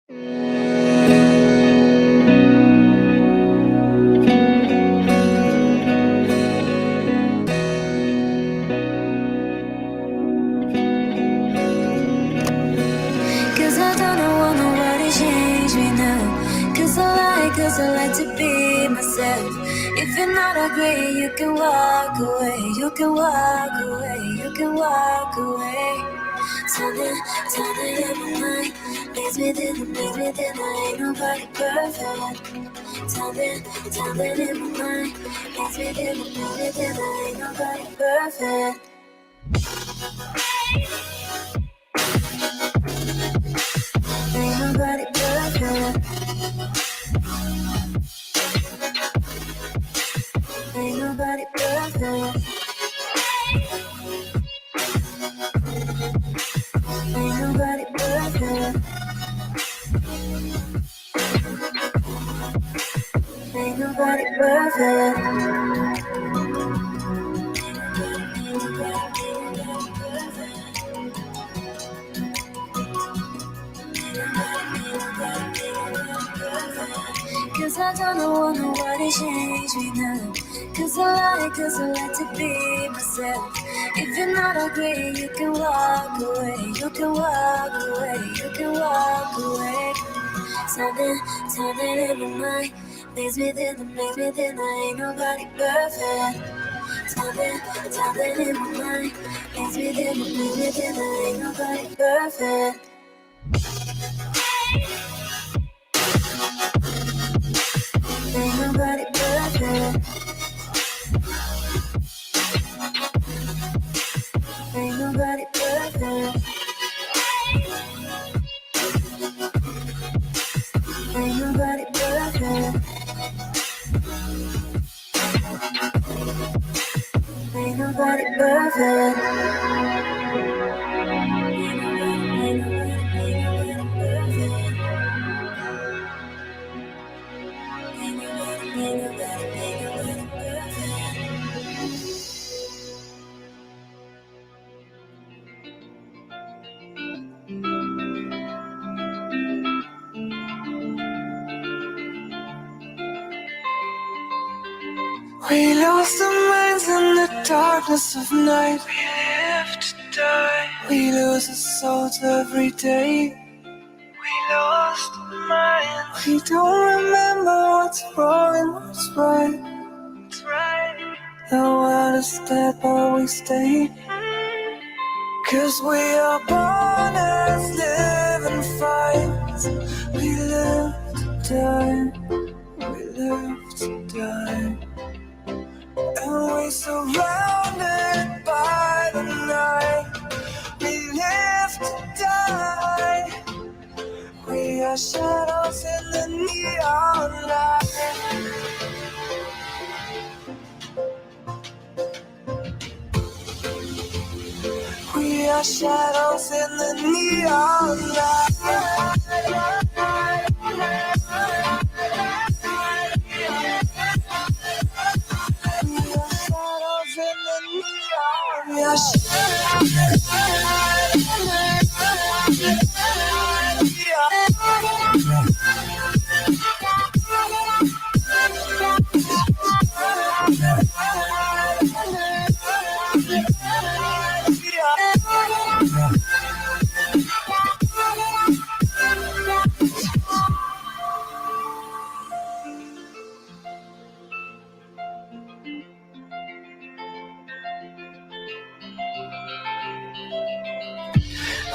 Cause I don't want nobody change me now. Cause I like to be myself. If you're not agree, you can walk away. You can walk away. You can walk away. Something in my mind makes me think ain't nobody perfect. Something in my mind makes me think ain't nobody perfect. Ain't nobody perfect. Ain't nobody perfect. Ain't nobody perfect. Ain't nobody perfect. Cause I don't want nobody change me now. Cause I like to be myself. If you're not agree, you can walk away. You can walk away. You can walk away. Something in my mind makes me think ain't nobody perfect. Something in my mind makes me think ain't nobody perfect. Ain't nobody perfect. Ain't nobody perfect. Ain't nobody perfect. Ain't nobody perfect. We lost our minds in the darkness of night. We live to die. We lose our souls every day. We lost our minds. We don't remember what's wrong and what's right. What's right. The world is dead, but we stay. Cause we are born as living fights. We live to die. We live to die. And we're surrounded by the night. We live to die. We are shadows in the neon light. We are shadows in the neon light.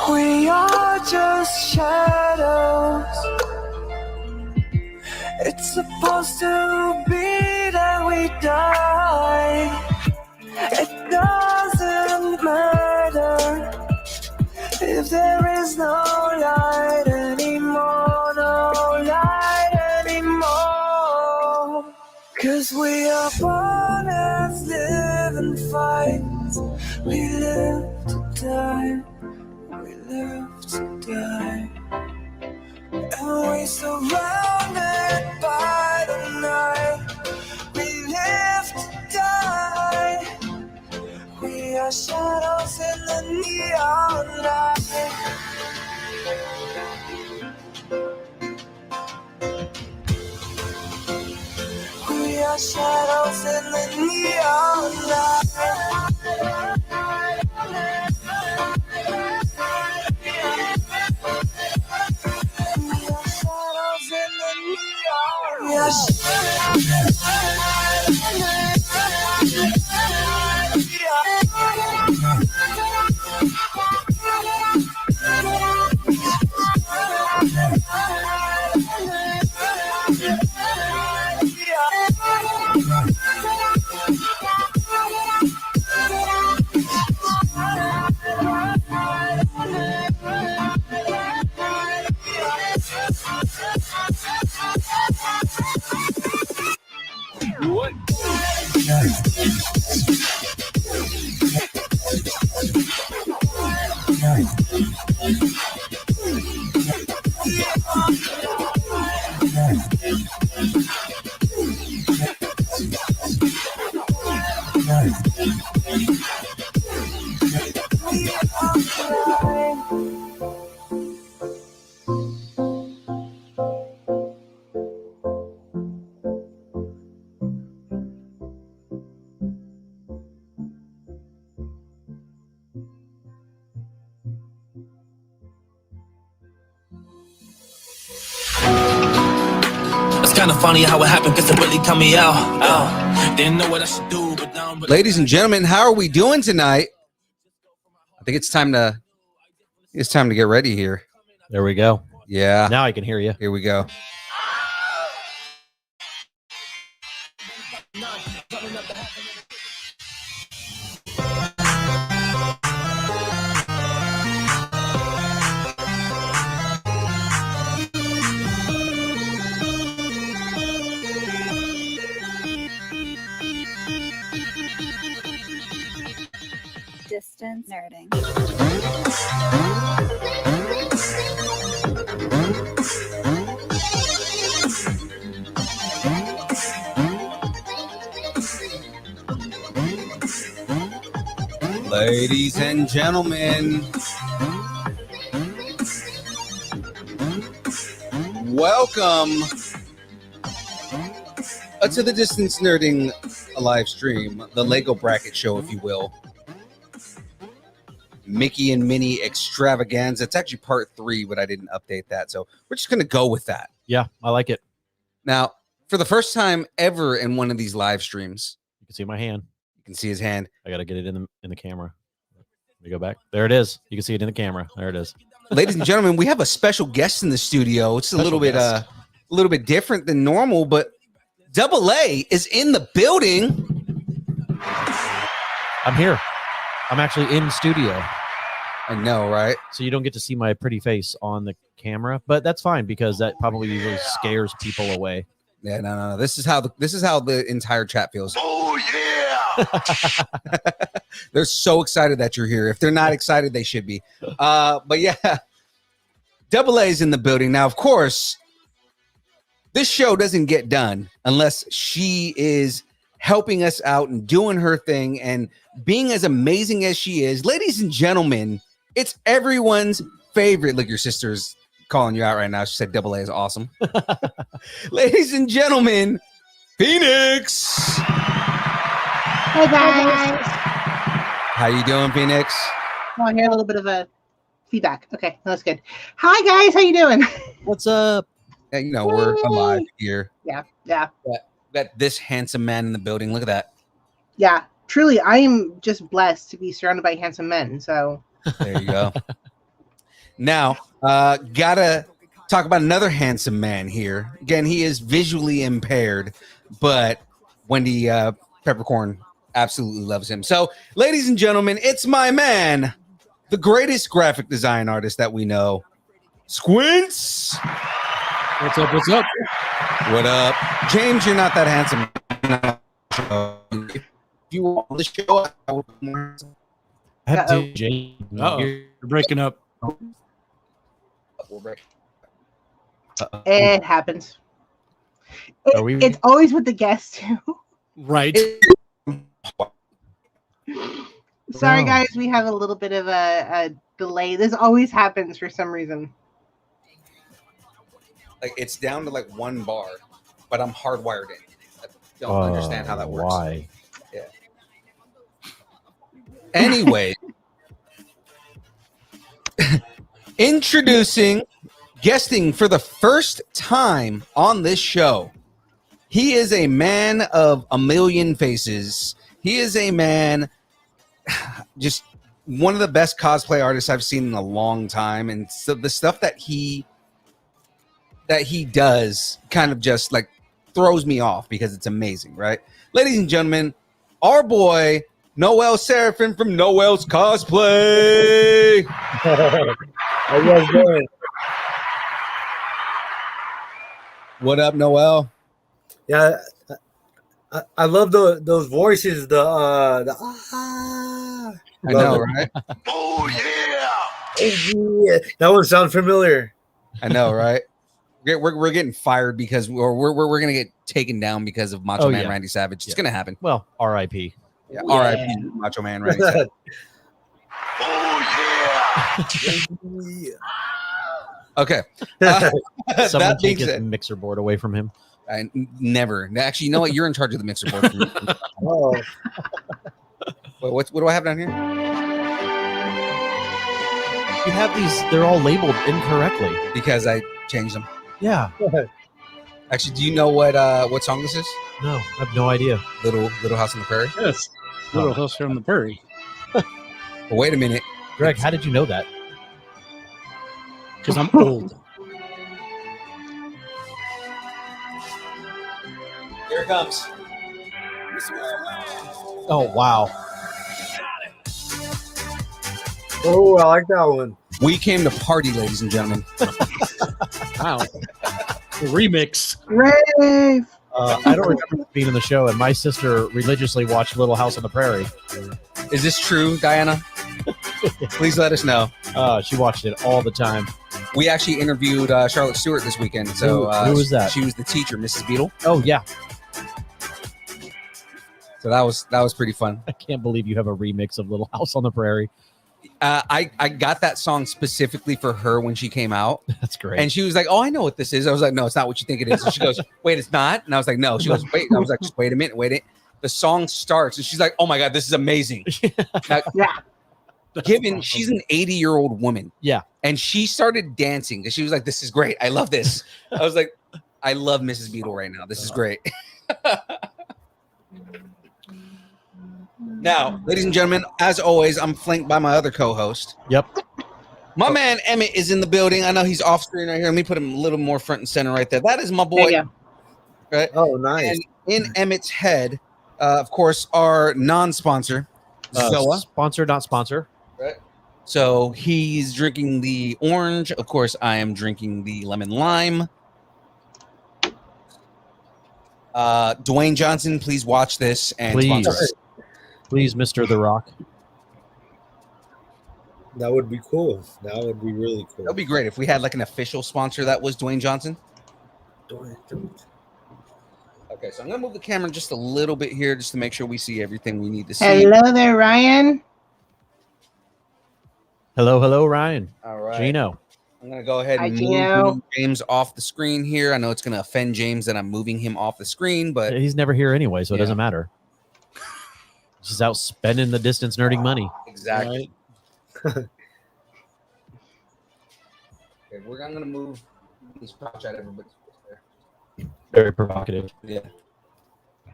We are just shadows. It's supposed to be that we die. It doesn't matter if there is no light anymore, no light anymore. Cause we are born as living fights. We live to die. We live to die. And we're surrounded by the night. We live to die. We are shadows in the neon light. are shadows in the neon light. It's kind of funny how it happened, cause it really cut me out. Didn't know what I should do, but now I'm... Ladies and gentlemen, how are we doing tonight? I think it's time to get ready here. There we go. Yeah. Now I can hear you. Here we go. Distance nerding. Ladies and gentlemen, welcome to the Distance Nerding live stream, the Lego bracket show, if you will. Mickey and Minnie Extravaganza. It's actually part 3, but I didn't update that, so we're just going to go with that. Yeah, I like it. Now, for the first time ever in one of these live streams, You can see my hand. you can see his hand. I got to get it in the camera. Let me go back. There it is. You can see it in the camera. There it is. Ladies and gentlemen, we have a special guest in the studio. It's a little bit different than normal, but Double A is in the building. I'm here. I'm actually in studio. I know, right? So you don't get to see my pretty face on the camera, but that's fine because that probably usually scares people away. Yeah, no. This is how the entire chat feels. Oh yeah! They're so excited that you're here. If they're not excited, they should be. But yeah, Double A is in the building now. Of course, this show doesn't get done unless she is helping us out and doing her thing and being as amazing as she is. Ladies and gentlemen, it's everyone's favorite. Look, your sister's calling you out right now. She said Double A is awesome. Ladies and gentlemen, Phoenix. Hey guys. How you doing, Phoenix? Oh, I hear a little bit of a feedback. Okay, that's good. Hi guys, how you doing? What's up? Yeah, you know, we're alive here. Yeah. Got this handsome man in the building. Look at that. Yeah. Truly, I am just blessed to be surrounded by handsome men. So there you go. Now, gotta talk about another handsome man here. Again, he is visually impaired, but Wendy Peppercorn absolutely loves him. So, ladies and gentlemen, it's my man, the greatest graphic design artist that we know, Squints. What's up? What's up? What up? James, you're not that handsome. If you were on the show, I would be more handsome. You're breaking up. it happens. Are we- It's always with the guests too. Right. Sorry No. guys, we have a little bit of a delay. This always happens for some reason. Like, it's down to like one bar, but I'm hardwired in. don't understand how that works. Why? Anyway, introducing, guesting for the first time on this show. He is a man of a million faces. He is a man, just one of the best cosplay artists I've seen in a long time. And so the stuff that he does kind of just like throws me off because it's amazing, right? Ladies and gentlemen, our boy Noel Seraphin from Noel's Cosplay. How you guys doing? What up, Noel? Yeah, I love those voices. I know, right? Oh yeah, that one sounds familiar. I know, right? We're getting fired because we're gonna get taken down because of Macho Man Randy Savage. It's gonna happen. Well, R.I.P. Yeah, R.I.P. Macho Man Randy Savage. Okay. Someone take his mixer board away from him. I never. Actually, you know what? You're in charge of the mixer board. Oh, what do I have down here? You have these. They're all labeled incorrectly. Because I changed them. Yeah. Actually, do you know what song this is? No, I have no idea. Little House on the Prairie. Yes. Little House on the Prairie. Well, wait a minute. Greg, how did you know that? Because I'm old. Here it comes. Oh, wow. oh, I like that one. We came to party, ladies and gentlemen. Wow. The remix. Rave. I don't remember being in the show, and my sister religiously watched Little House on the Prairie. Is this true, Diana? Please let us know. She watched it all the time. We actually interviewed Charlotte Stewart this weekend. So Who was that? She was the teacher, Mrs. Beadle. Oh, yeah. So that was pretty fun. I can't believe you have a remix of Little House on the Prairie. I got that song specifically for her when she came out. That's great. And she was like, "Oh, I know what this is." I was like, "No, it's not what you think it is." And she goes, "Wait, it's not?" And I was like, "No." She goes, "Wait." And I was like, "Just wait a minute, wait it." The song starts, and she's like, "Oh my god, this is amazing." Now, given she's an 80-year-old woman, yeah, and she started dancing because she was like, "This is great. I love this." I was like, "I love Mrs. Beadle right now. This is great." Now, ladies and gentlemen, as always, I'm flanked by my other co-host. Yep. My man Emmett is in the building. I know he's off screen right here. Let me put him a little more front and center right there. That is my boy. Right? Oh, nice. And in Emmett's head, of course, our non-sponsor, Zoa. Sponsor, not sponsor. Right. So he's drinking the orange. Of course, I am drinking the lemon lime. Dwayne Johnson, please watch this and sponsor us. Please, Mr. The Rock. That would be cool. That would be really cool. That'd be great if we had like an official sponsor that was Dwayne Johnson. Don't. Okay, so I'm gonna move the camera just a little bit here just to make sure we see everything we need to see. Hello there, Ryan. Hello, Ryan. All right. Gino. I'm gonna go ahead and Hi, Gino. move James off the screen here. I know it's gonna offend James that I'm moving him off the screen, but He's never here anyway, so it Yeah. doesn't matter. He's just out spending the distance nerding money. exactly. Okay, I'm gonna move this pouch out everybody's face there. Very provocative. Yeah.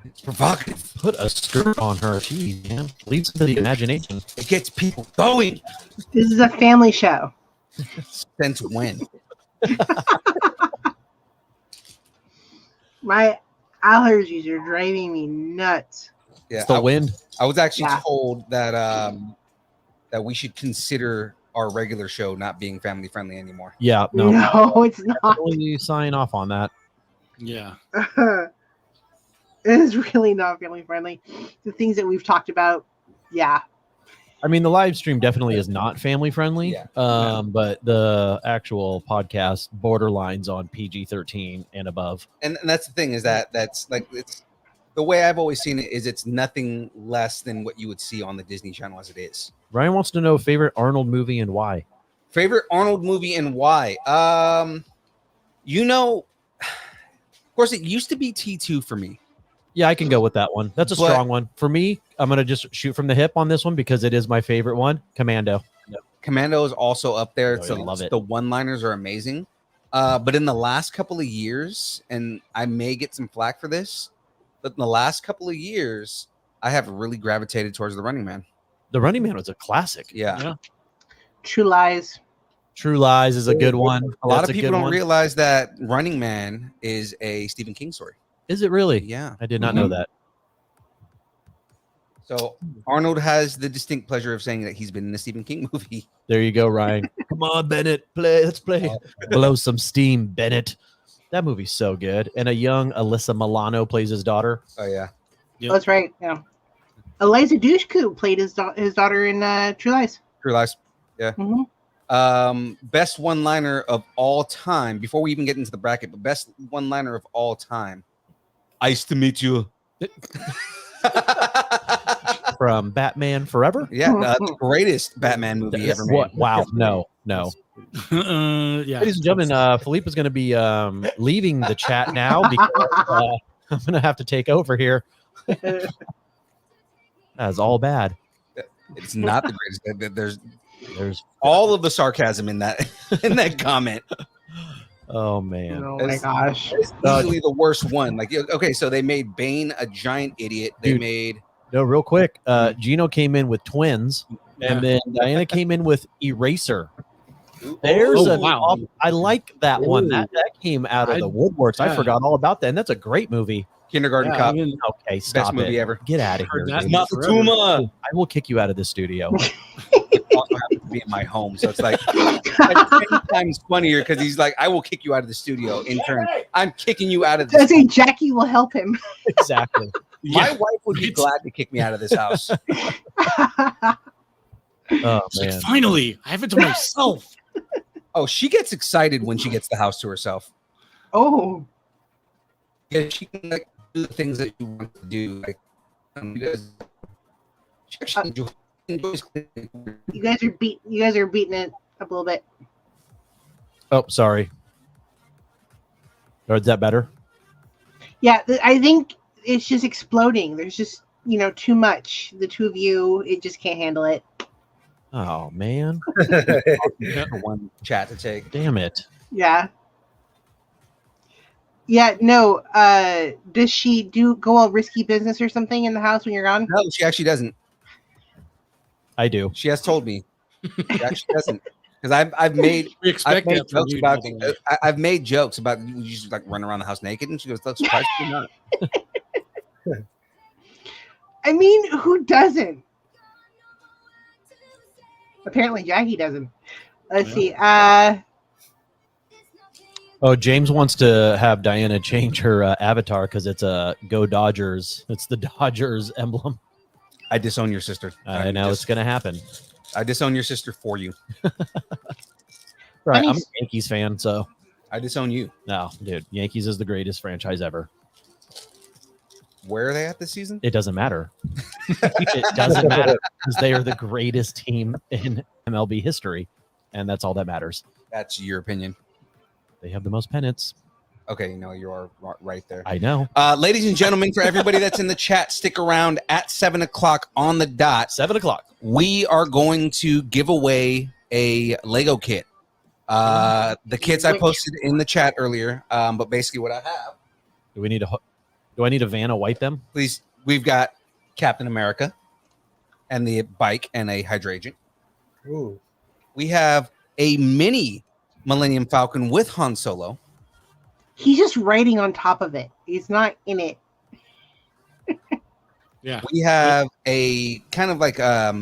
It's provocative. Put a skirt on her. Jeez, man. Leaves to the imagination. It gets people going. This is a family show. Since when? My allergies are driving me nuts. Yeah, It's the wind. I was actually Yeah. told that that we should consider our regular show not being family friendly anymore. Yeah, no. No, it's not. Totally sign off on that. Yeah. It is really not family friendly. The things that we've talked about, yeah. I mean, the live stream definitely is not family friendly. Yeah. But the actual podcast borderlines on PG-13 and above. And that's the thing is that's like it's the way I've always seen it is it's nothing less than what you would see on the Disney Channel as it is. Ryan wants to know favorite Arnold movie and why. Favorite Arnold movie and why? You know, of course, it used to be T2 for me. Yeah, I can go with that one. That's a But- strong one. For me, I'm going to just shoot from the hip on this one because it is my favorite one. Commando. Commando is also up there. Oh, I love it. The one-liners are amazing. But in the last couple of years, and I may get some flack for this, but in the last couple of years, I have really gravitated towards The Running Man. The Running Man was a classic. Yeah. True Lies. True Lies is a good one. A lot That's of a people good don't one. realize that Running Man is a Stephen King story. Is it really? Yeah. I did not know that. So Arnold has the distinct pleasure of saying that he's been in a Stephen King movie. There you go, Ryan. Come on, Bennett. Play. Let's play. Blow some steam, Bennett. That movie's so good. And a young Alyssa Milano plays his daughter. Oh, yeah. Yep. Oh, that's right. Yeah. Eliza Dushku played his daughter in True Lies. True Lies. Yeah. Mm-hmm. Best one-liner of all time, before we even get into the bracket, but best one-liner of all time. Nice to meet you. From Batman Forever. Yeah, the greatest Batman movie ever made. What? Wow. No. Yeah. Ladies and gentlemen, Philippe is going to be leaving the chat now because I'm going to have to take over here. That's all bad. It's not the greatest. There's all of the sarcasm in that comment. Oh man. Oh my gosh. It's easily the worst one. Like, okay, so they made Bane a giant idiot. They Dude. made No, real quick. Gino came in with twins, and then Diana came in with Eraser. There's Oh, a wow. I like that one. That came out of the woodworks. I yeah. forgot all about that, and that's a great movie. Kindergarten Yeah, Cop. I mean, Okay, stop Best movie it. ever. Get out of here. Heard that dude. Not the forever. Tuma. I will kick you out of the studio. It also happens to be in my home, so it's like 10 times funnier because he's like, "I will kick you out of the studio." In turn, I'm kicking you out of So I the. say Jackie will help him. Exactly. My yeah. wife would be glad to kick me out of this house. Oh It's like, man. finally, I have it to myself. Oh, she gets excited when she gets the house to herself. Oh. Yeah, she can like do the things that you want to do. Like, you guys, she actually enjoys cleaning. You guys are beating it up a little bit. Oh, sorry. Or is that better? Yeah, I think it's just exploding. There's just, too much. The two of you, it just can't handle it. Oh man. One chat to take. Damn it. Yeah. Yeah, no. Does she go all risky business or something in the house when you're gone? No, she actually doesn't. I do. She has told me. She actually doesn't. Because I've made We expect that from jokes you, about by the way. I've made jokes about you just like run around the house naked, and she goes, "Look, surprised you're not." I mean, who doesn't? Apparently Jackie doesn't. Let's see. Oh, James wants to have Diana change her avatar because it's a Go Dodgers. It's the Dodgers emblem. I disown your sister. I know it's going to happen. I disown your sister for you. Right. Funny I'm a Yankees fan, so I disown you. no, dude. Yankees is the greatest franchise ever. Where are they at this season? It doesn't matter. It doesn't matter because they are the greatest team in MLB history, and that's all that matters. That's your opinion. They have the most pennants. Okay, no, you are right there. I know. Ladies and gentlemen, for everybody that's in the chat, stick around at 7:00 on the dot. 7:00. We are going to give away a Lego kit. The kits I posted in the chat earlier, but basically what I have. Do I need a van to wipe them? Please, we've got Captain America and the bike and a hydrangea. Ooh. We have a mini Millennium Falcon with Han Solo. he's just riding on top of it. He's not in it. Yeah. We have a kind of like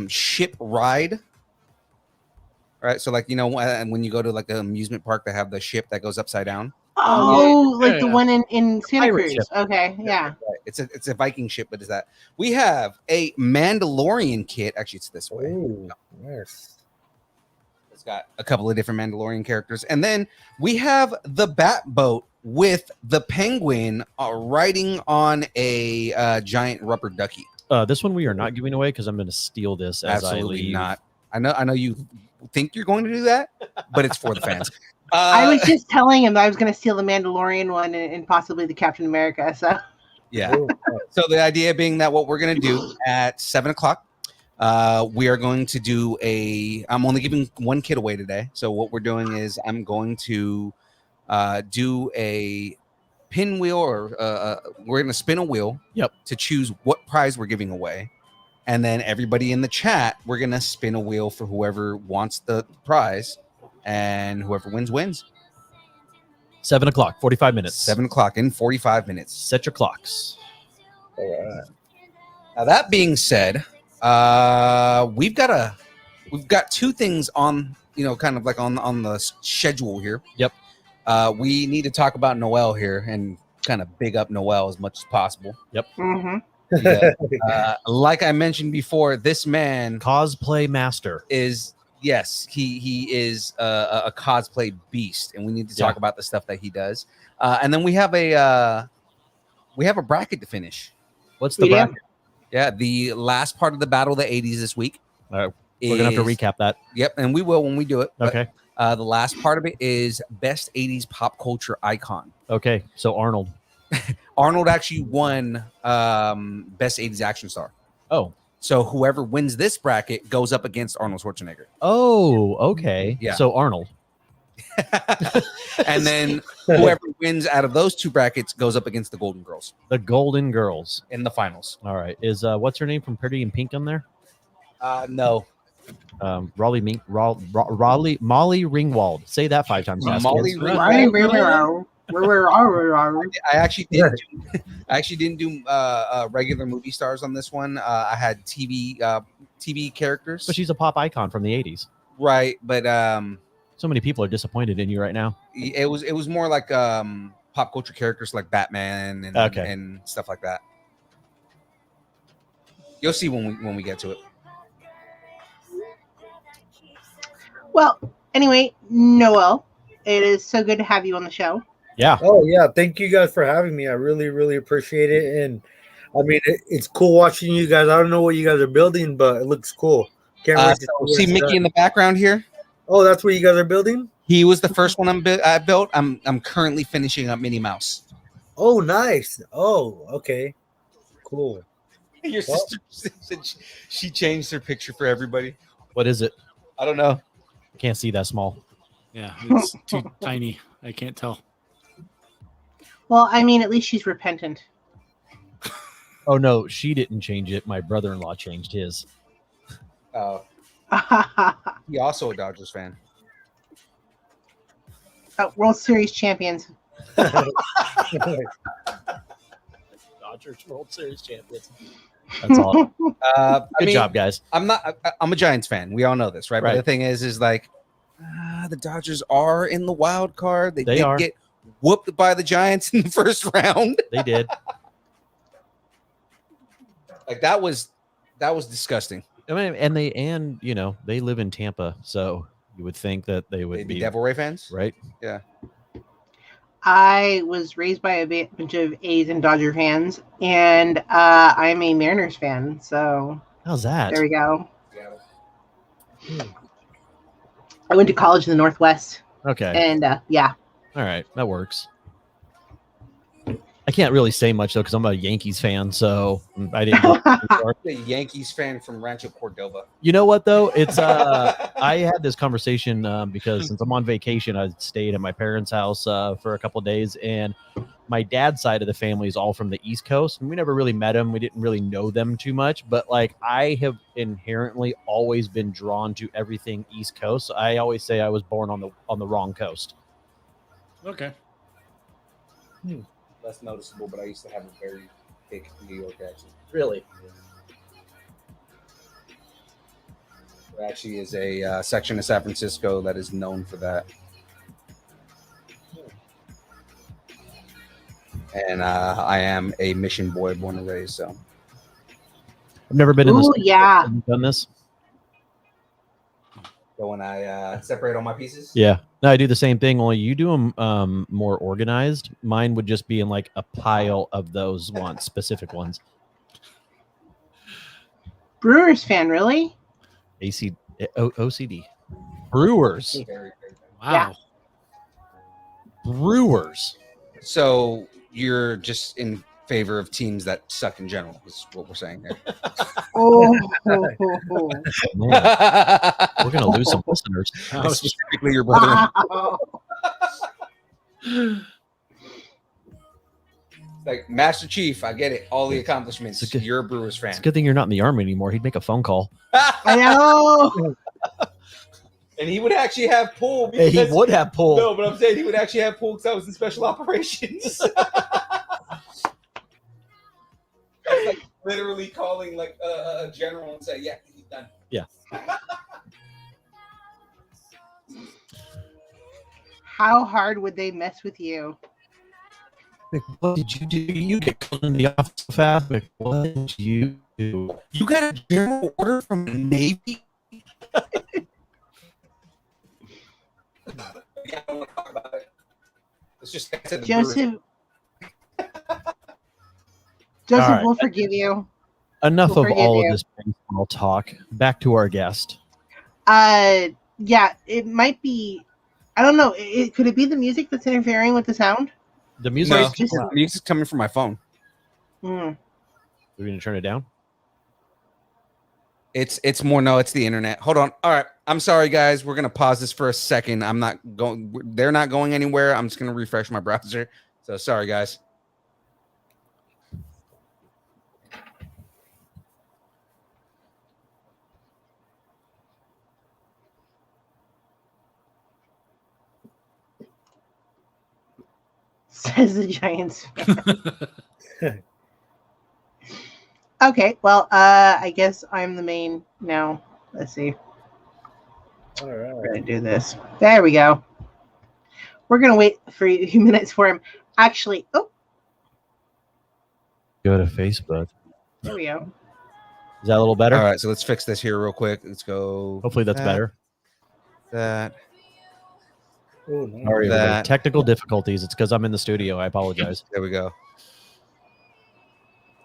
ship ride. All right, so like when you go to like an amusement park, they have the ship that goes upside down. Oh, yeah, like the one in Santa Pirate Cruz. ship. Okay, yeah. Right. It's a Viking ship, but is that we have a Mandalorian kit. Actually, it's this way. Ooh, nice. It's got a couple of different Mandalorian characters, and then we have the Bat Boat with the Penguin riding on a giant rubber ducky. This one we are not giving away because I'm going to steal this as I Absolutely leave. not. I know you think you're going to do that, but it's for the fans. I was just telling him that I was going to steal the Mandalorian one and possibly the Captain America. So Yeah. So the idea being that what we're going to do at 7:00, we are going to do I'm only giving one kid away today. So what we're doing is I'm going to do a pinwheel, or we're going to spin a wheel. Yep. To choose what prize we're giving away. And then everybody in the chat, we're going to spin a wheel for whoever wants the prize, and whoever wins. 7:00, 45 minutes. 7:00 in 45 minutes. Set your clocks. All right. Now that being said, we've got two things on, kind of like on the schedule here. Yep. We need to talk about Noel here and kind of big up Noel as much as possible. Yep. Mm-hmm. Like I mentioned before, this man Cosplay master. is he is a cosplay beast, and we need to talk about the stuff that he does. And then we have a bracket to finish. What's the bracket? Yeah, the last part of the Battle of the 80s this week. All right. We're going to have to recap that. Yep, and we will when we do it. Okay. But, the last part of it is best 80s pop culture icon. Okay, so Arnold. Arnold actually won best 80s action star. Oh. So whoever wins this bracket goes up against Arnold Schwarzenegger. Oh, okay. Yeah. So Arnold. And then whoever wins out of those two brackets goes up against the Golden Girls. The Golden Girls in the finals. All right. Is what's her name from Pretty in Pink on there? No. Molly Ringwald. Say that 5 times fast. Molly Ringwald. I actually didn't do regular movie stars on this one. I had TV characters. But she's a pop icon from the 80s. Right, but so many people are disappointed in you right now. It was more like pop culture characters like Batman and stuff like that. You'll see when we get to it. Well, anyway, Noel, it is so good to have you on the show. Yeah. Oh, yeah. Thank you guys for having me. I really, really appreciate it. And I mean, it's cool watching you guys. I don't know what you guys are building, but it looks cool. Can't wait to see Mickey in the background here. Oh, that's what you guys are building? He was the first one I built. I'm currently finishing up Minnie Mouse. Oh, nice. Oh, okay. Cool. Your sister said she changed her picture for everybody. What is it? I don't know. I can't see that small. Yeah, it's too tiny. I can't tell. Well, I mean, at least she's repentant. Oh, no, she didn't change it. My brother-in-law changed his. Oh. He also a Dodgers fan. World Series champions. Dodgers World Series champions. That's all. Good job, guys. I'm a Giants fan. We all know this, right? But the thing is like the Dodgers are in the wild card. They did get whooped by the Giants in the first round. They did. Like that was disgusting. I mean, and they live in Tampa, so you would think that they would be Devil Ray fans, right? Yeah. I was raised by a bunch of A's and Dodger fans, and I'm a Mariners fan. So how's that? There we go. I went to college in the Northwest. Okay. And yeah. All right, that works. I can't really say much though because I'm a Yankees fan, so I didn't. The Yankees fan from Rancho Cordova. You know what though? It's I had this conversation because since I'm on vacation, I stayed at my parents' house for a couple of days, and my dad's side of the family is all from the East Coast, and we never really met them. We didn't really know them too much, but like I have inherently always been drawn to everything East Coast. So I always say I was born on the wrong coast. Okay. Less noticeable, but I used to have a very thick New York accent. Really? There actually is a section of San Francisco that is known for that. And I am a Mission boy, born and raised. So I've never been in this. Yeah. Have you done this? So when I separate all my pieces. Yeah. No, I do the same thing. Only you do them more organized. Mine would just be in like a pile of those specific ones. Brewers fan, really? OCD. Brewers. Wow. Yeah. Brewers. So you're just in favor of teams that suck in general. Is what we're saying there. Oh, Man, we're gonna lose some listeners. Specifically, your brother. wow. Like Master Chief, I get it. All the accomplishments. It's a good- You're a Brewers fan. It's a good thing you're not in the army anymore. He'd make a phone call. I know. And he would actually have pull. Hey, he would have pulled. No, but I'm saying he would actually have pull because I was in special operations. That's like literally calling like a general and say, "Yeah, he's done." Yeah. How hard would they mess with you? Like, what did you do? You get called in the office so fast. Like, what did you do? You got a general order from the Navy? Yeah, I don't want to talk about it. Let's just get to the Joseph. Joseph, All right. we'll forgive you. Enough We'll of forgive all you. of this baseball talk. Back to our guest. Yeah, it might be. I don't know. Could it be the music that's interfering with the sound? The music. No, is just- the music's coming from my phone. Hmm. We're gonna turn it down. It's more no, it's the internet. Hold on. All right. I'm sorry, guys. We're gonna pause this for a second. I'm not going. They're not going anywhere. I'm just gonna refresh my browser. So sorry, guys. Says the Giants. Okay, well, I guess I'm the main now. Let's see. All We're right. gonna do this. There we go. We're gonna wait for a few minutes for him. Actually, oh, Go to Facebook. there we go. Is that a little better? All right. So let's fix this here real quick. Let's go. Hopefully that's that, better. That. Oh, nice. Sorry, everybody. That. Technical difficulties. It's because I'm in the studio. I apologize. There we go.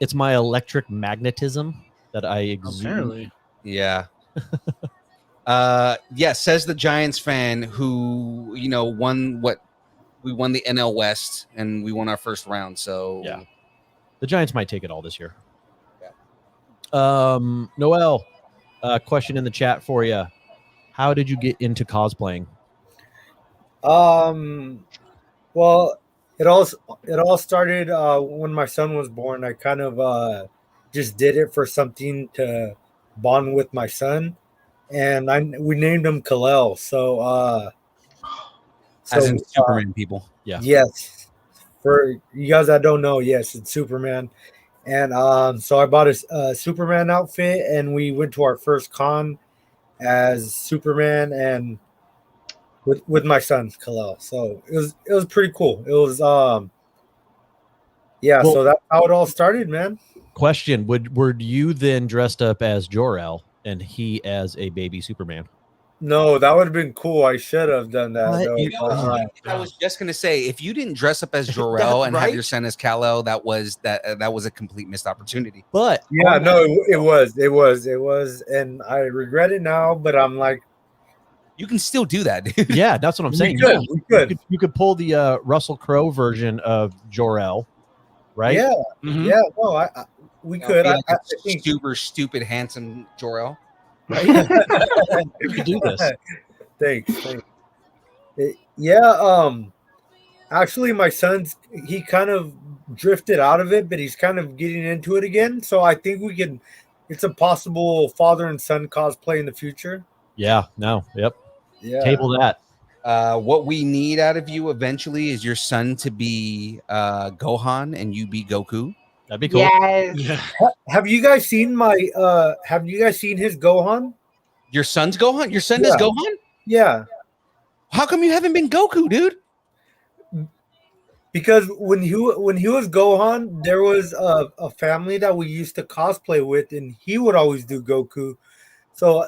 It's my electric magnetism that I exude. Apparently. Yeah. Yeah, says the Giants fan who, won we won the NL West and we won our first round. So Yeah. The Giants might take it all this year. Yeah. Noel, question in the chat for you. How did you get into cosplaying? Well, it all started when my son was born. I kind of just did it for something to bond with my son, and we named him Kal-El. So, as in Superman people. Yeah. yes, for you guys that don't know, yes, it's Superman. And so I bought a Superman outfit, and we went to our first con as Superman and with my son Kal-El. So it was pretty cool. It was yeah. Well- So that's how it all started, man. Question: were you then dressed up as Jor-El and he as a baby Superman? No, that would have been cool. I should have done that. What? though. You know, I was just gonna say, if you didn't dress up as Jor-El and have Right? your son as Kal-El, that was a complete missed opportunity. But Yeah, no, it was, and I regret it now. But I'm like, You can still do that, dude. yeah, that's what I'm saying. we could. You could pull the Russell Crowe version of Jor-El, right? Yeah, Mhm. yeah. No, we could. Be I like a think. super stupid, handsome Jor-El. You could do this. Thanks. Yeah. Actually, my son's he kind of drifted out of it, but he's kind of getting into it again. So I think we can. It's a possible father and son cosplay in the future. Yeah. No. Yep. Yeah. Table that. What we need out of you eventually is your son to be Gohan and you be Goku. That'd be cool. Yes. Yeah. Have you guys seen Have you guys seen his Gohan? Your son's Gohan? Your son does Yeah. Gohan? Yeah. How come you haven't been Goku, dude? Because when he was Gohan, there was a family that we used to cosplay with, and he would always do Goku. So,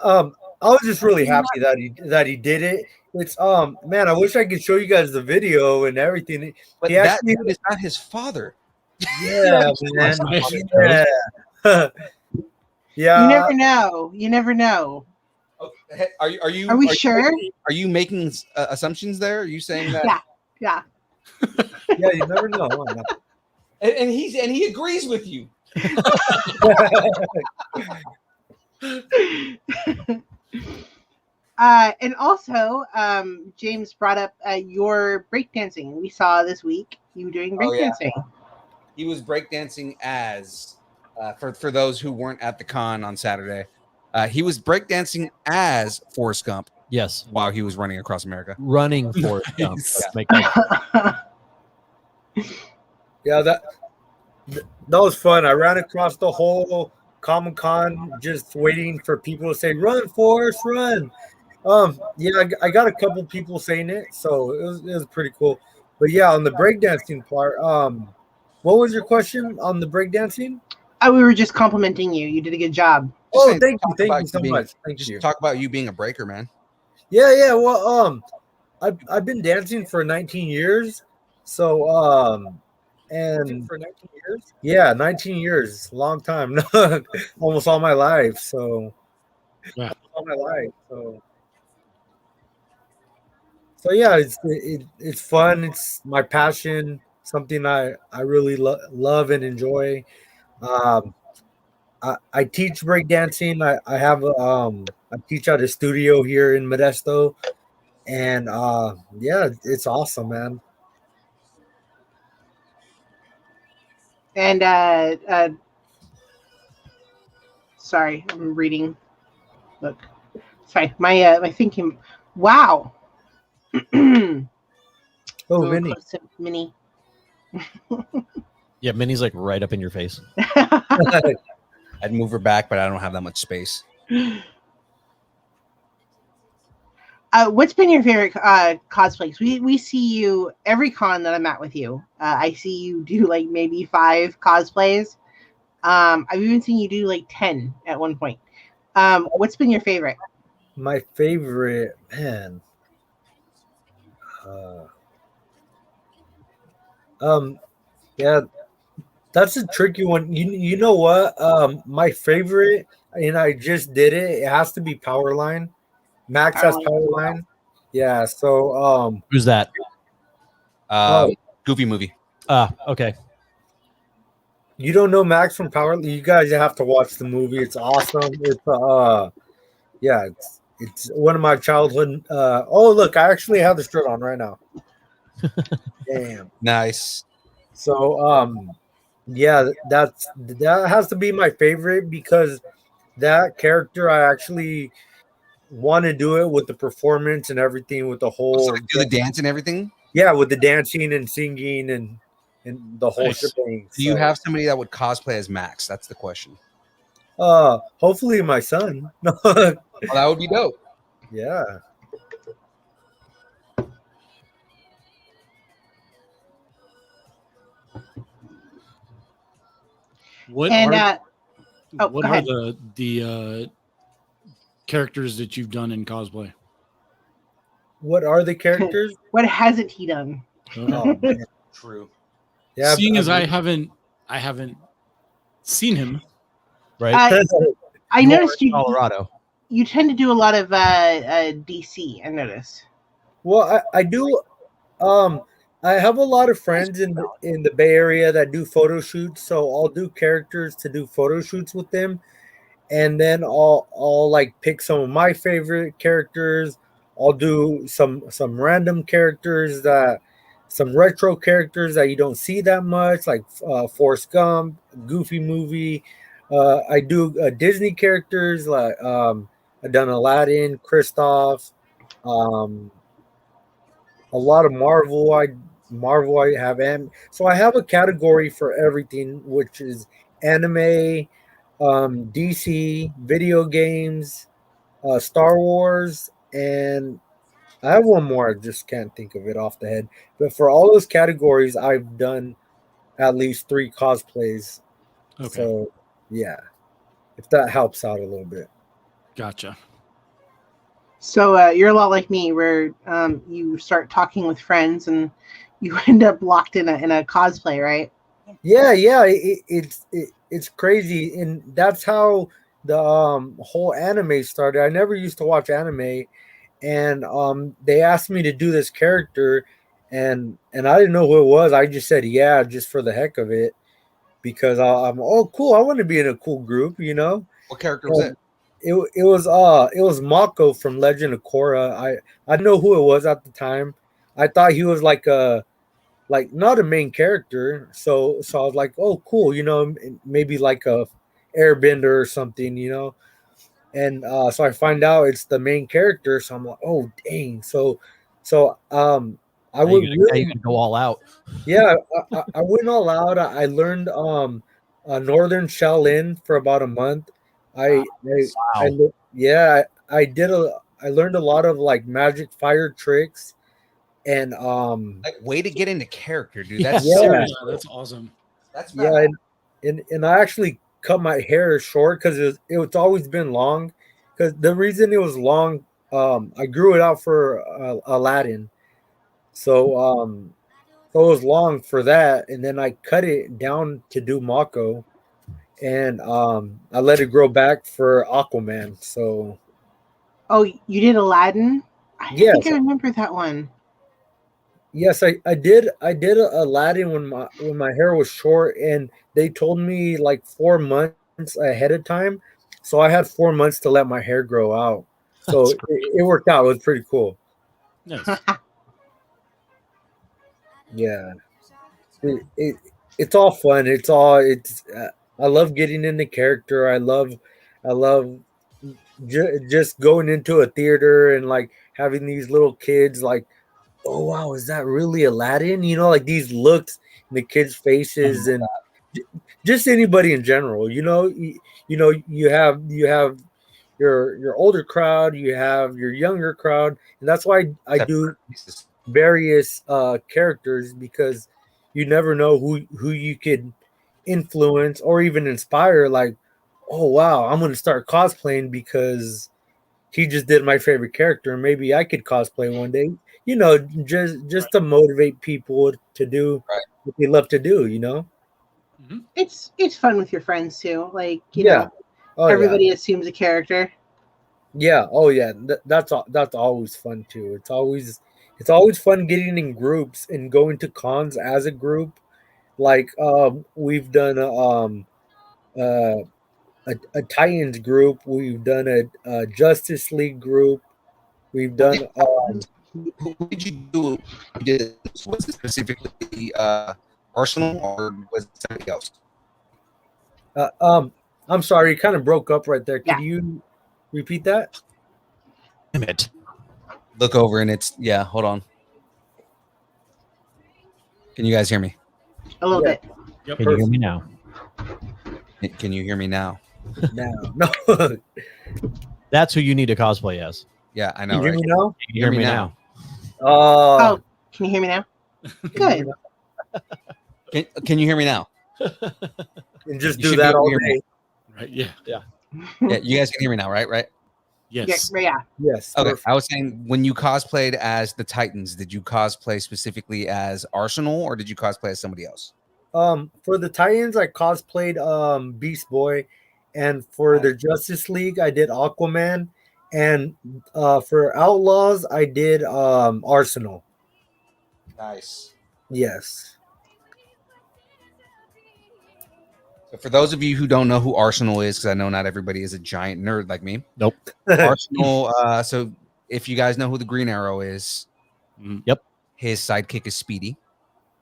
I was just really happy that he did it. It's man, I wish I could show you guys the video and everything. But He that actually- dude is not his father. Yeah, man. Yeah. Yeah. You never know. You never know. Okay. Are Are we sure? Are you making assumptions there? Are you saying that? Yeah. Yeah, you never know. and he agrees with you. And also, James brought up your breakdancing. We saw this week you doing Oh, yeah. breakdancing. He was breakdancing as for those who weren't at the con on Saturday. He was breakdancing as Forrest Gump Yes, while he was running across America. running for jump. Nice. Let's make that Yeah, that was fun. I ran across the whole Comic Con just waiting for people to say, "Run, Forrest, run!" Yeah, I got a couple people saying it, so it was pretty cool. But yeah, on the breakdancing part, what was your question on the breakdancing? We were just complimenting you. You did a good job. Oh, saying, thank talk you about so being- much. Thank Just you. talk about you being a breaker, man. Yeah. Well, I've been dancing for 19 years, so and For 19 years. yeah, 19 years, long time, almost all my life. So Yeah. all my life. So yeah, it's fun. It's my passion. Something I really love and enjoy. Um, I teach breakdancing. I have I teach at a studio here in Modesto, and yeah, it's awesome, man. And sorry, I'm reading. Look, sorry, my thinking. Wow. Oh, A little Minnie. close to Minnie. Yeah, Minnie's like right up in your face. I'd move her back, but I don't have that much space. What's been your favorite cosplays? We see you every con that I'm at with you. I see you do like maybe 5 cosplays. I've even seen you do like 10 at one point. What's been your favorite? My favorite, man. Yeah, that's a tricky one. You know what? My favorite, and I just did it. It has to be Powerline. Max has Powerline. Yeah. So Who's that? Goofy movie. Okay. you don't know Max from Power? You guys have to watch the movie. It's awesome. It's yeah, it's one of my childhood. Oh, look, I actually have the shirt on right now. Damn. Nice. So yeah, that has to be my favorite because that character I actually want to do it with the performance and everything with the So whole like, do the dance and everything. yeah, with the dancing and singing and the whole Nice. shebang. Do you So, have somebody that would cosplay as Max? That's the question. hopefully my son. Well, that would be dope. Yeah. What And are oh, what go are ahead. the characters that you've done in cosplay? What are the characters? What hasn't he done? Oh, man. True. Yeah, Seeing as I haven't seen him. Right. I You are noticed in you Colorado. you tend to do a lot of DC. I noticed. well, I do. I have a lot of friends in the Bay Area that do photo shoots, so I'll do characters to do photo shoots with them, and then I'll like pick some of my favorite characters. I'll do some random characters some retro characters that you don't see that much, like Forrest Gump, Goofy movie. I do Disney characters like I've done Aladdin, Kristoff, a lot of Marvel. I have so I have a category for everything, which is anime, DC, video games, Star Wars, and I have one more. I just can't think of it off the head. But for all those categories, I've done at least 3 cosplays. Okay, So yeah, if that helps out a little bit. gotcha. So you're a lot like me, where you start talking with friends and you end up locked in a cosplay, right? Yeah, it's crazy, and that's how the whole anime started. I never used to watch anime, and they asked me to do this character, and I didn't know who it was. I just said yeah, just for the heck of it, because I'm oh cool. I want to be in a cool group, you know. What character was it? It was Mako from Legend of Korra. I didn't know who it was at the time. I thought he was like a like not a main character. So I was like, oh cool, you know, maybe like a airbender or something, you know. And so I find out it's the main character. So I'm like, oh dang. So I Now would now really you can go all out. yeah, I went all out. I learned Northern Shaolin for about a month. Wow. Yeah, I learned a lot of like magic fire tricks and Like, way to get into character, dude. Yeah. That's Yeah. serious. That's awesome. That's yeah, bad. and I actually cut my hair short because it's always been long. Because the reason it was long, I grew it out for Aladdin, so so it was long for that, and then I cut it down to do Mako, and I let it grow back for Aquaman. So Oh, you did Aladdin? I yes, think I remember that one. yes, I did Aladdin when my hair was short, and they told me like 4 months ahead of time, so I had 4 months to let my hair grow out. So That's great. it worked out. It was pretty cool. Nice. Yeah, it it's all fun. It's I love getting into character. I love just going into a theater and like having these little kids like, oh wow, is that really Aladdin? You know, like these looks in the kids' faces and j- just anybody in general. You know, you have your older crowd, you have your younger crowd, and that's why I do various characters, because you never know who you could influence or even inspire. Like, oh wow, I'm gonna start cosplaying because he just did my favorite character, and maybe I could cosplay one day. You know, just to motivate people to do Right. what they love to do. You know. Mhm. It's fun with your friends too. Like, you Yeah. know, Oh yeah. everybody assumes a character. Yeah. Oh yeah. That's always fun too. It's always fun getting in groups and going to cons as a group. Like we've done uh, a Titans group. We've done a Justice League group. We've done Who did you do? Was it specifically Arsenal or was it somebody else? uh, um. I'm sorry, it kind of broke up right there. Yeah. Could you repeat that? Damn it. Look over and it's yeah. Hold on. Can you guys hear me? A little Yeah. bit. Yep. Can you hear me now? Can you hear me now? Now, no. That's who you need to cosplay as. Yeah, I Can know. you hear Right? me now? Can you hear me now? Oh, can you hear me now? Good. Can you hear me now? And just You do should that be able all to hear me. day. Right. Yeah. Yeah, you guys can hear me now, right? Right. Yes. Yeah. Yes. Okay. perfect. I was saying, when you cosplayed as the Titans, did you cosplay specifically as Arsenal or did you cosplay as somebody else? For the Titans, I cosplayed Beast Boy, and for the Justice League, I did Aquaman, and for Outlaws, I did Arsenal. Nice. Yes. So for those of you who don't know who Arsenal is, because I know not everybody is a giant nerd like me. Nope. Arsenal. So if you guys know who the Green Arrow is, Mhm. Yep. his sidekick is Speedy.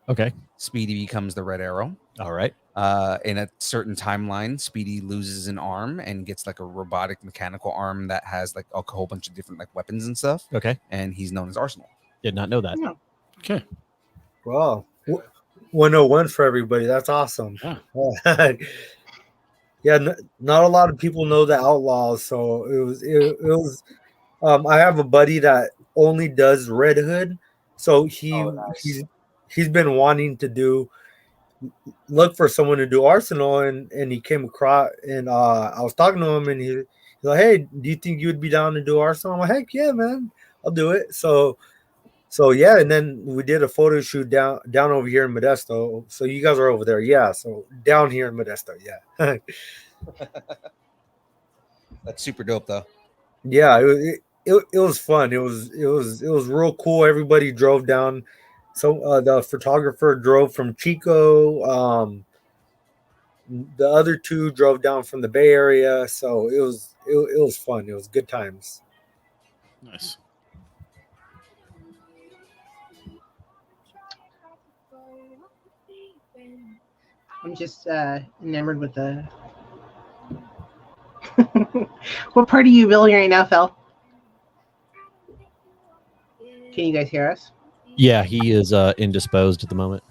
Okay. Speedy becomes the Red Arrow. All right. In a certain timeline, Speedy loses an arm and gets like a robotic mechanical arm that has like a whole bunch of different like weapons and stuff. Okay. And he's known as Arsenal. Did not know that. Yeah. Okay. Wow. 101 for everybody. That's awesome. Yeah. Yeah. Not a lot of people know the Outlaws, so it was. I have a buddy that only does Red Hood, so he's been wanting to look for someone to do Arsenal, and he came across, and I was talking to him, and he's like, hey, do you think you would be down to do Arsenal? I'm like, heck yeah, man, I'll do it. So yeah, and then we did a photo shoot down over here in Modesto. So you guys are over there, yeah. So down here in Modesto, yeah. That's super dope, though. Yeah, it was fun. It was real cool. Everybody drove down So the photographer drove from Chico. The other two drove down from the Bay Area. So it was fun. It was good times. Nice. I'm just enamored with the. What part are you building right now, Phil? Can you guys hear us? Yeah, he is indisposed at the moment.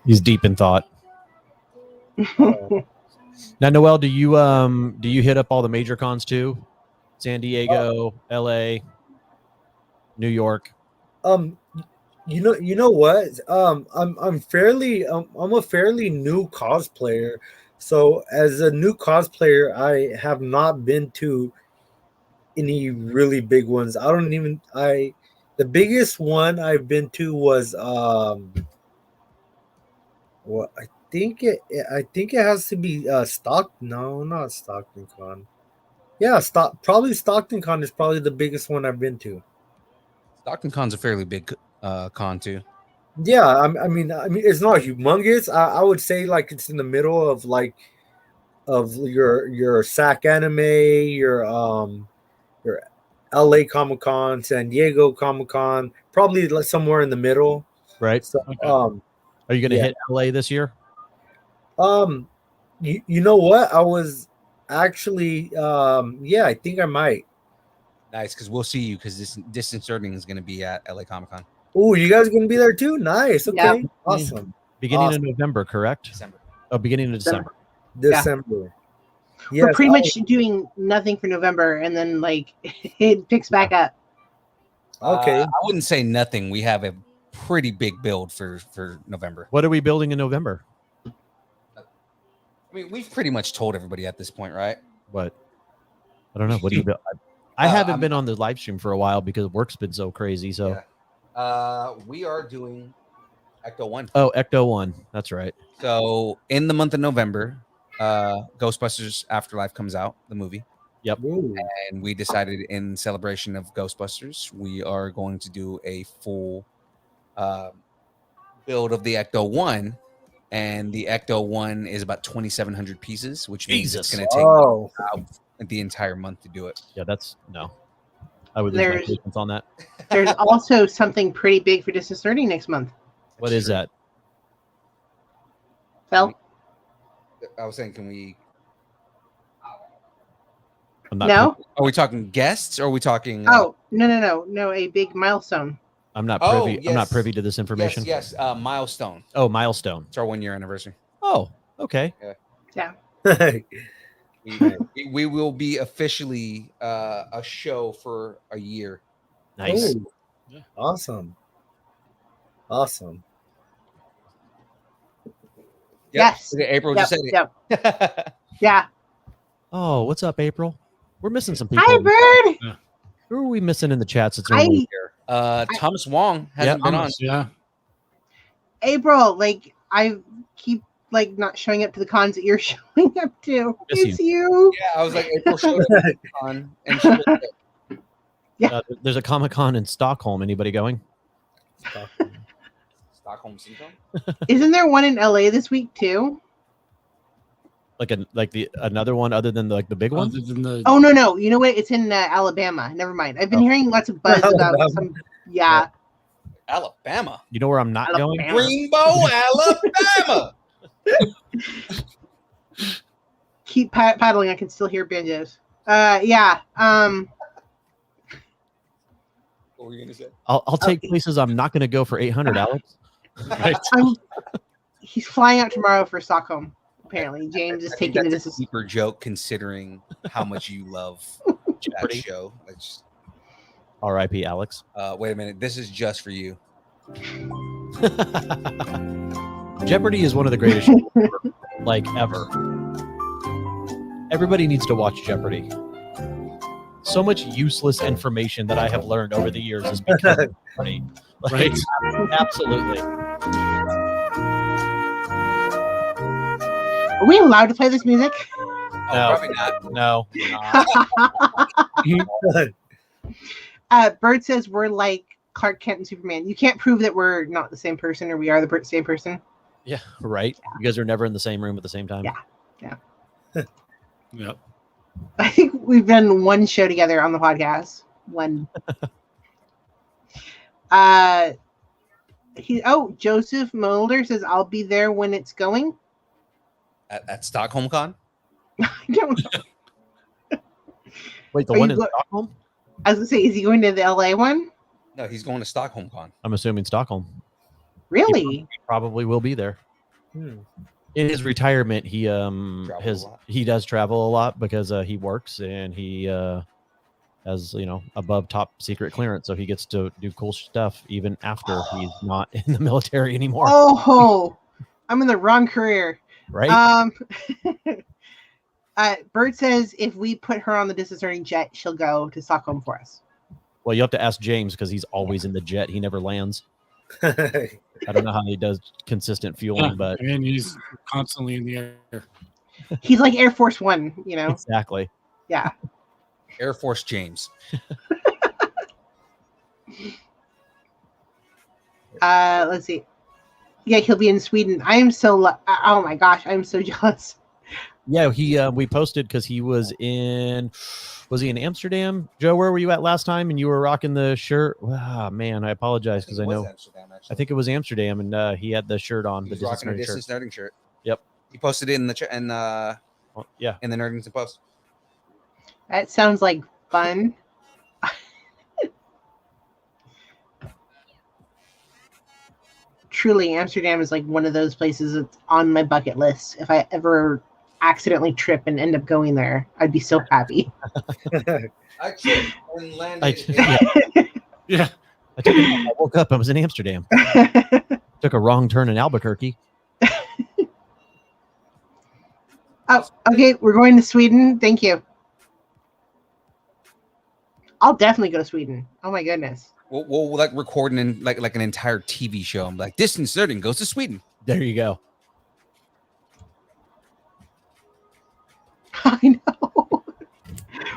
He's deep in thought. Now, Noel, do you hit up all the major cons too? San Diego, LA, New York. You know what? I'm a fairly new cosplayer. So as a new cosplayer, I have not been to any really big ones. The biggest one I've been to was well, I think it has to be not Stockton Con. Yeah, probably Stockton Con is probably the biggest one I've been to. Stockton Con's a fairly big con too. Yeah, I mean, it's not humongous. I would say like it's in the middle of your SAC Anime, your LA Comic Con, San Diego Comic Con, probably like somewhere in the middle. Right. So, Okay. Are you going to hit LA this year? You know what? I was actually I think I might. Nice, because we'll see you because this distance learning is going to be at LA Comic Con. Oh, you guys are gonna be there too? Nice. Okay. Yeah. Awesome. Beginning of November, correct? December. Oh, beginning of December. December. Yes, We're pretty much doing nothing for November, and then like it picks back up. Okay. I wouldn't say nothing. We have a pretty big build for November. What are we building in November? I mean, we've pretty much told everybody at this point, right? What? I don't know. What do you build? I haven't been on the live stream for a while because work's been so crazy. So. Yeah. We are doing Ecto 1. Oh, Ecto 1. That's right. So in the month of November, Ghostbusters Afterlife comes out, the movie. Yep. Ooh. And we decided in celebration of Ghostbusters, we are going to do a full build of the Ecto 1. And the Ecto 1 is about 2,700 pieces, which means it's going to take out the entire month to do it. Yeah, no. I would lose my patience on that. There's also something pretty big for distance learning next month. What is that? Phil? I was saying, can we? No. Are we talking guests or are we talking? Oh, no! A big milestone. I'm not privy. yes. I'm not privy to this information. Yes. Milestone. Oh, milestone. It's our 1 year anniversary. Oh, okay. Yeah. We will be officially a show for a year. Nice. Ooh. Awesome. Awesome. Yes. Okay, April just said it. Yep. Yeah. Oh, what's up, April? We're missing some people. Hi, Bird. Who are we missing in the chats? It's normally here. Thomas Wong hasn't been on. Yeah. April, like I keep like not showing up to the cons that you're showing up to. Miss It's you. Yeah, I was like, April showed up on, and she was like, There's a Comic-Con in Stockholm. Anybody going? Stockholm syndrome. Isn't there one in LA this week too? Another one other than the big one? Other than the- Oh no! You know what? It's in Alabama. Never mind. I've been hearing lots of buzz about some. Yeah. Alabama. You know where I'm not going? Greenbow, Alabama. Keep paddling. I can still hear banjos. Yeah. What were you gonna say? I'll take places I'm not going to go for 800, Alex. Right. He's flying out tomorrow for Stockholm. Apparently, James is I think taking that's this. a deeper joke considering how much you love that show. That's, R.I.P. Alex. wait a minute. This is just for you. Jeopardy is one of the greatest shows ever. Everybody needs to watch Jeopardy. So much useless information that I have learned over the years is because of Jeopardy. Right. Absolutely. Are we allowed to play this music? No. Probably not. No. Bird says we're like Clark Kent and Superman. You can't prove that we're not the same person or we are the same person. Yeah, right. You guys are never in the same room at the same time. Yeah. Yep. I think we've done one show together on the podcast. One. Joseph Mulder says I'll be there when it's going. At Stockholm Con? I don't know. Wait, the Are one you in Stockholm? I was gonna say, is he going to the LA one? No, he's going to Stockholm Con. I'm assuming Stockholm. Really? He probably will be there. In his retirement, he does travel a lot because he works and he has above top secret clearance, so he gets to do cool stuff even after he's not in the military anymore. Oh, I'm in the wrong career. Right? Bert says if we put her on the disconcerting jet, she'll go to Stockholm for us. Well, you have to ask James because he's always in the jet. He never lands. I don't know how he does consistent fueling, but and he's constantly in the air. He's like Air Force One, Exactly. Yeah. Air Force James. Let's see. Yeah, he'll be in Sweden. I am so oh my gosh, I'm so jealous. Yeah, we posted because he was in Amsterdam? Joe, where were you at last time? And you were rocking the shirt. Ah, man, I apologize because I know. I think it was Amsterdam, and he had the shirt on. He was rocking a Distance Nerding shirt. Yep. He posted it in the in the Nerdington post. That sounds like fun. Truly, Amsterdam is like one of those places that's on my bucket list. If I ever accidentally trip and end up going there, I'd be so happy. I tripped and landed. Yeah. I woke up. I was in Amsterdam. Took a wrong turn in Albuquerque. Oh, okay. We're going to Sweden. Thank you. I'll definitely go to Sweden. Oh my goodness. We'll like recording in like an entire TV show. I'm like, Distance Nerding goes to Sweden. There you go. I know.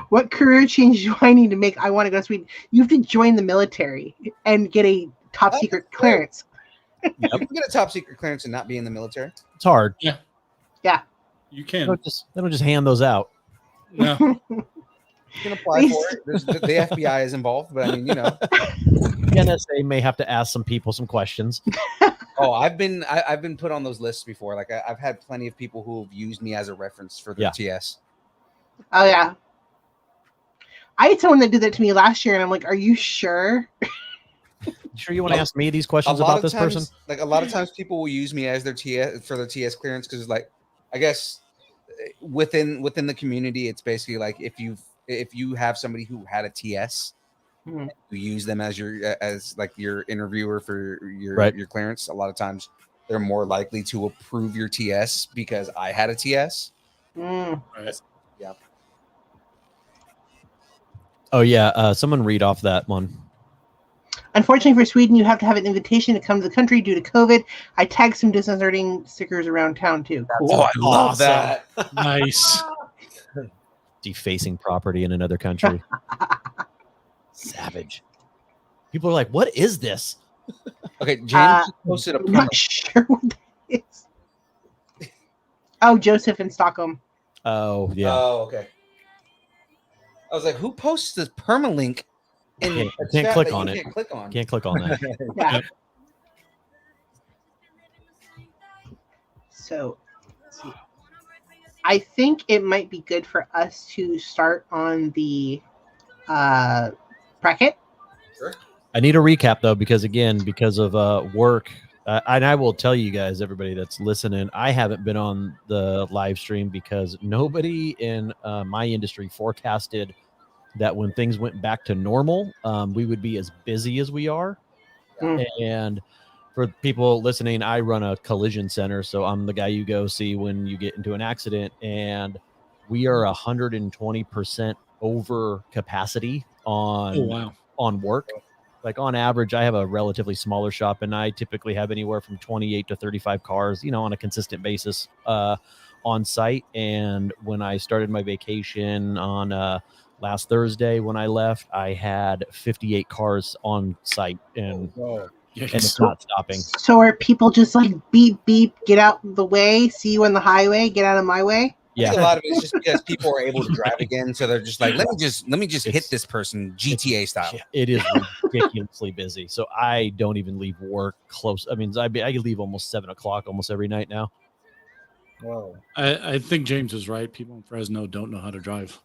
What career change do I need to make? I want to go to Sweden. You have to join the military and get a top secret clearance. You can get a top secret clearance and not be in the military. It's hard. Yeah. Yeah. You can. They don't just hand those out. No. You can apply for it. The FBI is involved, but I mean, The NSA may have to ask some people some questions. Oh, I've been put on those lists before. Like I've had plenty of people who have used me as a reference for their TS. Oh yeah. I had someone that did that to me last year, and I'm like, "Are you sure?" Sure, you want to ask me these questions about this person? Like a lot of times, people will use me as their TS for their TS clearance because, like, I guess within the community, it's basically like if you have somebody who had a TS, you use them as your interviewer for your clearance. A lot of times, they're more likely to approve your TS because I had a TS. Right. Yeah. Oh yeah, someone read off that one. Unfortunately for Sweden, you have to have an invitation to come to the country due to COVID. I tagged some Distance Nerding stickers around town too. Cool. Oh, I love that. Nice. Defacing property in another country. Savage. People are like, "What is this?" Okay, James posted a I'm not sure what that is. Oh, Joseph in Stockholm. Oh yeah. Oh, okay. I was like, who posts this permalink in a Can't chat click that on you it. Can't click on. Can't click on that. Yeah. So, let's see. I think it might be good for us to start on the bracket. Sure. I need a recap though, because of work, and I will tell you guys, everybody that's listening, I haven't been on the live stream because nobody in my industry forecasted that when things went back to normal, we would be as busy as we are. And for people listening, I run a collision center, so I'm the guy you go see when you get into an accident, and we are 120% over capacity on work. Like on average, I have a relatively smaller shop, and I typically have anywhere from 28 to 35 cars, on a consistent basis on site. And when I started my vacation on last Thursday when I left, I had 58 cars on site, and it's not stopping. So are people just like beep beep, get out the way, see you on the highway, get out of my way? I think a lot of it is just because people are able to drive again, so they're just like, let me just hit this person GTA style. It is ridiculously busy, so I don't even leave work close. I mean, I could leave almost 7 o'clock almost every night now. Whoa. I think James is right. People in Fresno don't know how to drive.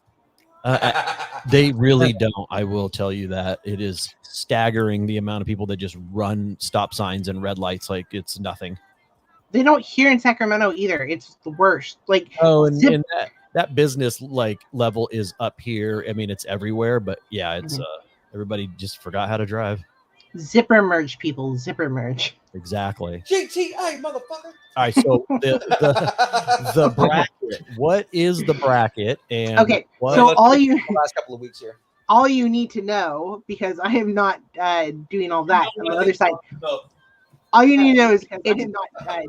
They really don't. I will tell you that it is staggering the amount of people that just run stop signs and red lights like it's nothing. They don't here in Sacramento either. It's the worst. Like and that business like level is up here. I mean, it's everywhere, but yeah, it's everybody just forgot how to drive. Zipper merge, people. Zipper merge. Exactly. GTA, motherfucker. All right, so the bracket. What is the bracket? And Okay, what, so the last couple of weeks here. all you need to know, because I am not doing all that on the other side. No. All you need to know is it's not doing all that.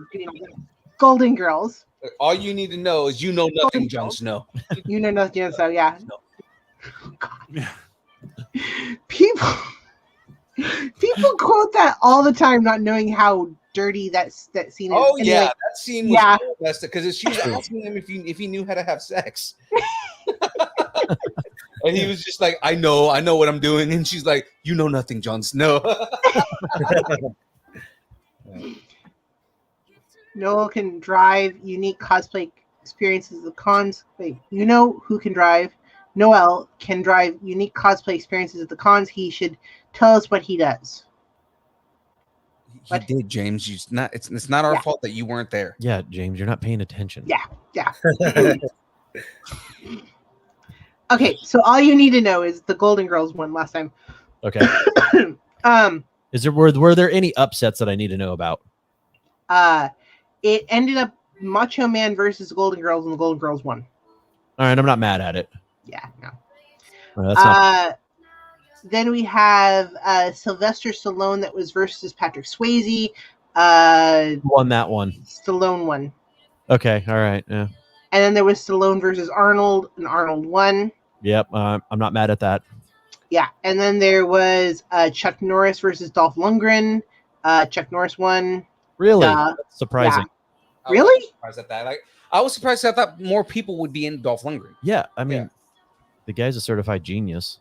Golden Girls. All you need to know is you know nothing, Jon Snow. You know nothing, so yeah. No. God. People quote that all the time, not knowing how dirty that scene is. Oh Anyway, yeah, that scene was because she was asking him if he knew how to have sex. And he was just like, I know what I'm doing. And she's like, you know nothing, Jon Snow. Noel can drive unique cosplay experiences of cons. Wait, you know who can drive? Noel can drive unique cosplay experiences at the cons. He should tell us what he does. He did, James. It's not our fault that you weren't there. Yeah, James, you're not paying attention. Yeah. Okay, so all you need to know is the Golden Girls won last time. Okay. Were there any upsets that I need to know about? It ended up Macho Man versus the Golden Girls, and the Golden Girls won. All right, I'm not mad at it. Yeah, no. Well, that's not... Then we have Sylvester Stallone that was versus Patrick Swayze. Won that one. Stallone won. Okay, all right, yeah. And then there was Stallone versus Arnold, and Arnold won. Yep, I'm not mad at that. Yeah, and then there was Chuck Norris versus Dolph Lundgren. Chuck Norris won. Really? That's surprising. Yeah. Really? Surprised at that. I was surprised. I thought more people would be in Dolph Lundgren. Yeah, I mean, the guy's a certified genius.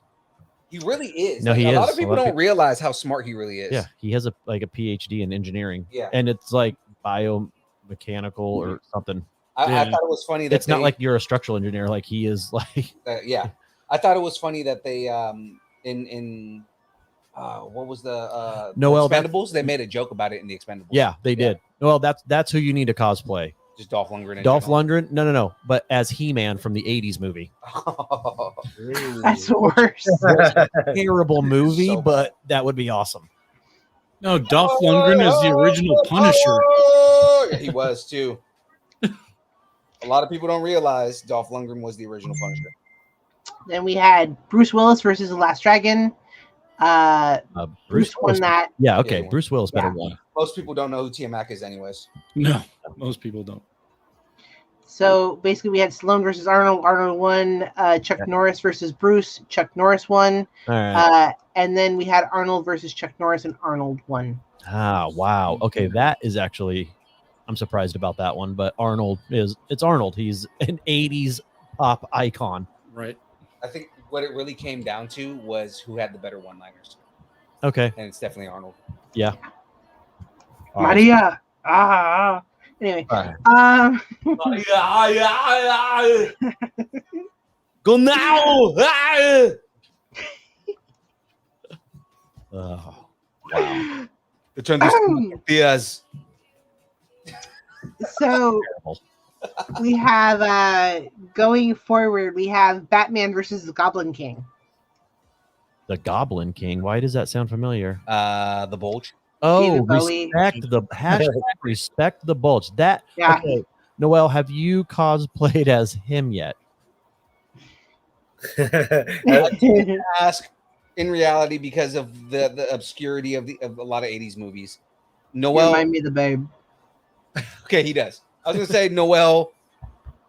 He really is. No, he is. A lot of people don't realize how smart he really is. Yeah, he has a PhD in engineering. Yeah, and it's like biomechanical or something. I thought it was funny that it's not like you're a structural engineer, like he is. Like I thought it was funny that they in what was the Noel Expendables? They made a joke about it in the Expendables. Yeah, they did. Well, that's who you need to cosplay. Just Dolph Lundgren. Lundgren? No. But as He-Man from the 80s movie. That's the worst. Terrible movie, but that would be awesome. No, Dolph Lundgren is the original Punisher. Yeah, he was too. A lot of people don't realize Dolph Lundgren was the original Punisher. Then we had Bruce Willis versus The Last Dragon. Bruce won that. Yeah, okay. Bruce Willis better win. Most people don't know who Tiamat is anyways. No, most people don't. So basically we had Stallone versus Arnold. Arnold won. Chuck Norris versus Bruce. Chuck Norris won. All right. And then we had Arnold versus Chuck Norris, and Arnold won. Ah, wow. Okay, that is actually... I'm surprised about that one, but it's Arnold. He's an 80s pop icon. Right. I think what it really came down to was who had the better one-liners. Okay. And it's definitely Arnold. Yeah. Maria. Anyway. Right. Go now. Oh, wow. They turned this Diaz. So we have going forward, we have Batman versus the Goblin King. The Goblin King. Why does that sound familiar? The Bulge. Oh, respect the hashtag. Respect the Bulge. That. Yeah. Okay. Noel, have you cosplayed as him yet? I ask in reality because of the obscurity of a lot of 80s movies. Noel, remind me of the Babe. Okay, he does. I was gonna say, Noel,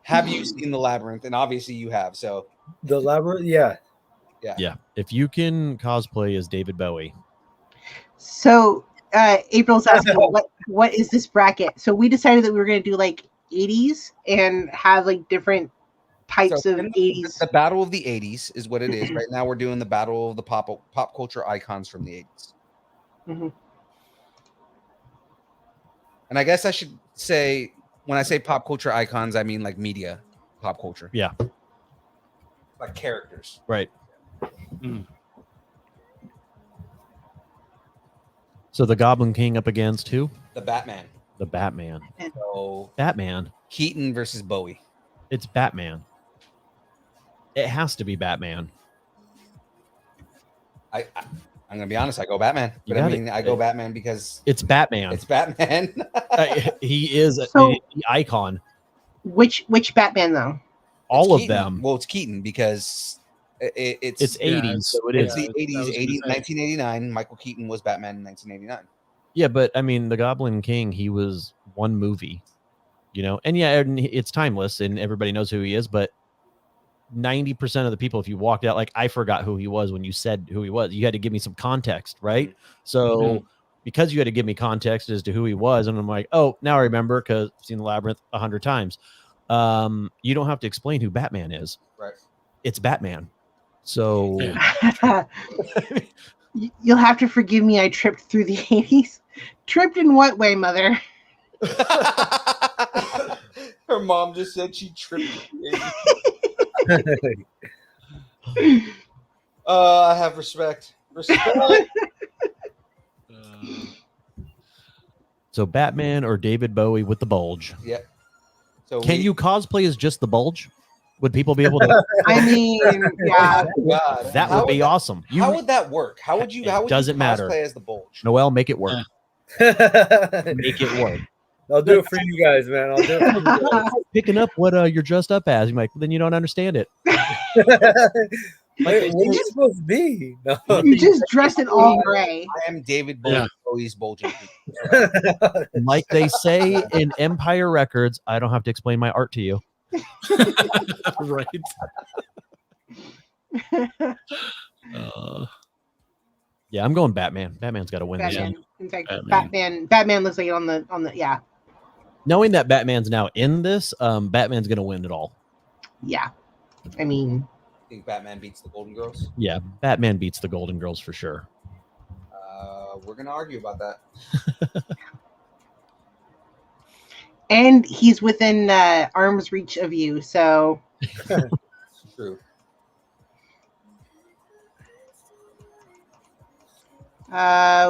have you seen The Labyrinth? And obviously you have. So The Labyrinth, yeah. Yeah. If you can cosplay as David Bowie, So April's asking, what is this bracket? So we decided that we were going to do like 80s and have like different types So of in 80s. the battle of the 80s is what it is. Right now we're doing the battle of the pop culture icons from the 80s. Mhm. And I guess I should say, when I say pop culture icons, I mean like media pop culture. Yeah. Like characters. right? Mm. So the Goblin King up against who? The Batman. The Batman. So Batman. Keaton versus Bowie. It's Batman. It has to be Batman. I'm gonna be honest, I go Batman. You But I got mean, it. I go Batman because It's Batman. it's Batman. He is So- an icon. Which Batman though? All of Keaton. them. Well, it's Keaton because it's It's 80s, so it it's is. the 80s, 1989. Michael Keaton was Batman in 1989. Yeah, but I mean, the Goblin King, he was one movie, you know, and yeah, and it's timeless and everybody knows who he is, but 90% of the people, if you walked out, like I forgot who he was when you said who he was, you had to give me some context, right? So because you had to give me context as to who he was, and I'm like, oh, now I remember because I've seen the Labyrinth 100 times. You don't have to explain who Batman is. Right. It's Batman. So You'll have to forgive me. I tripped through the 80s. Tripped in what way, Mother? Her mom just said she tripped. I have respect. So Batman or David Bowie with the bulge. Yeah. So Can you cosplay as just the bulge? Would people be able to? I mean, yeah. God. That would be awesome. How would that work? How would you? How would doesn't you matter. cosplay as the bulge? Noel, make it work. Make it work. I'll do it for you guys, man. I'll do it for you guys. Picking up what you're dressed up as. You're like, then you don't understand it. Wait, what are you supposed to be? No. You just dressed in all gray. I am David Bowie's bulging. Like they say in Empire Records, I don't have to explain my art to you. Right. Yeah, I'm going Batman. Batman's got to win this Batman. one. In fact, Batman. Batman looks like it on the yeah. Knowing that Batman's now in this, Batman's going to win it all. Yeah. I mean, I think Batman beats the Golden Girls. Yeah, Batman beats the Golden Girls for sure. We're gonna argue about that. and he's within arm's reach of you, so True.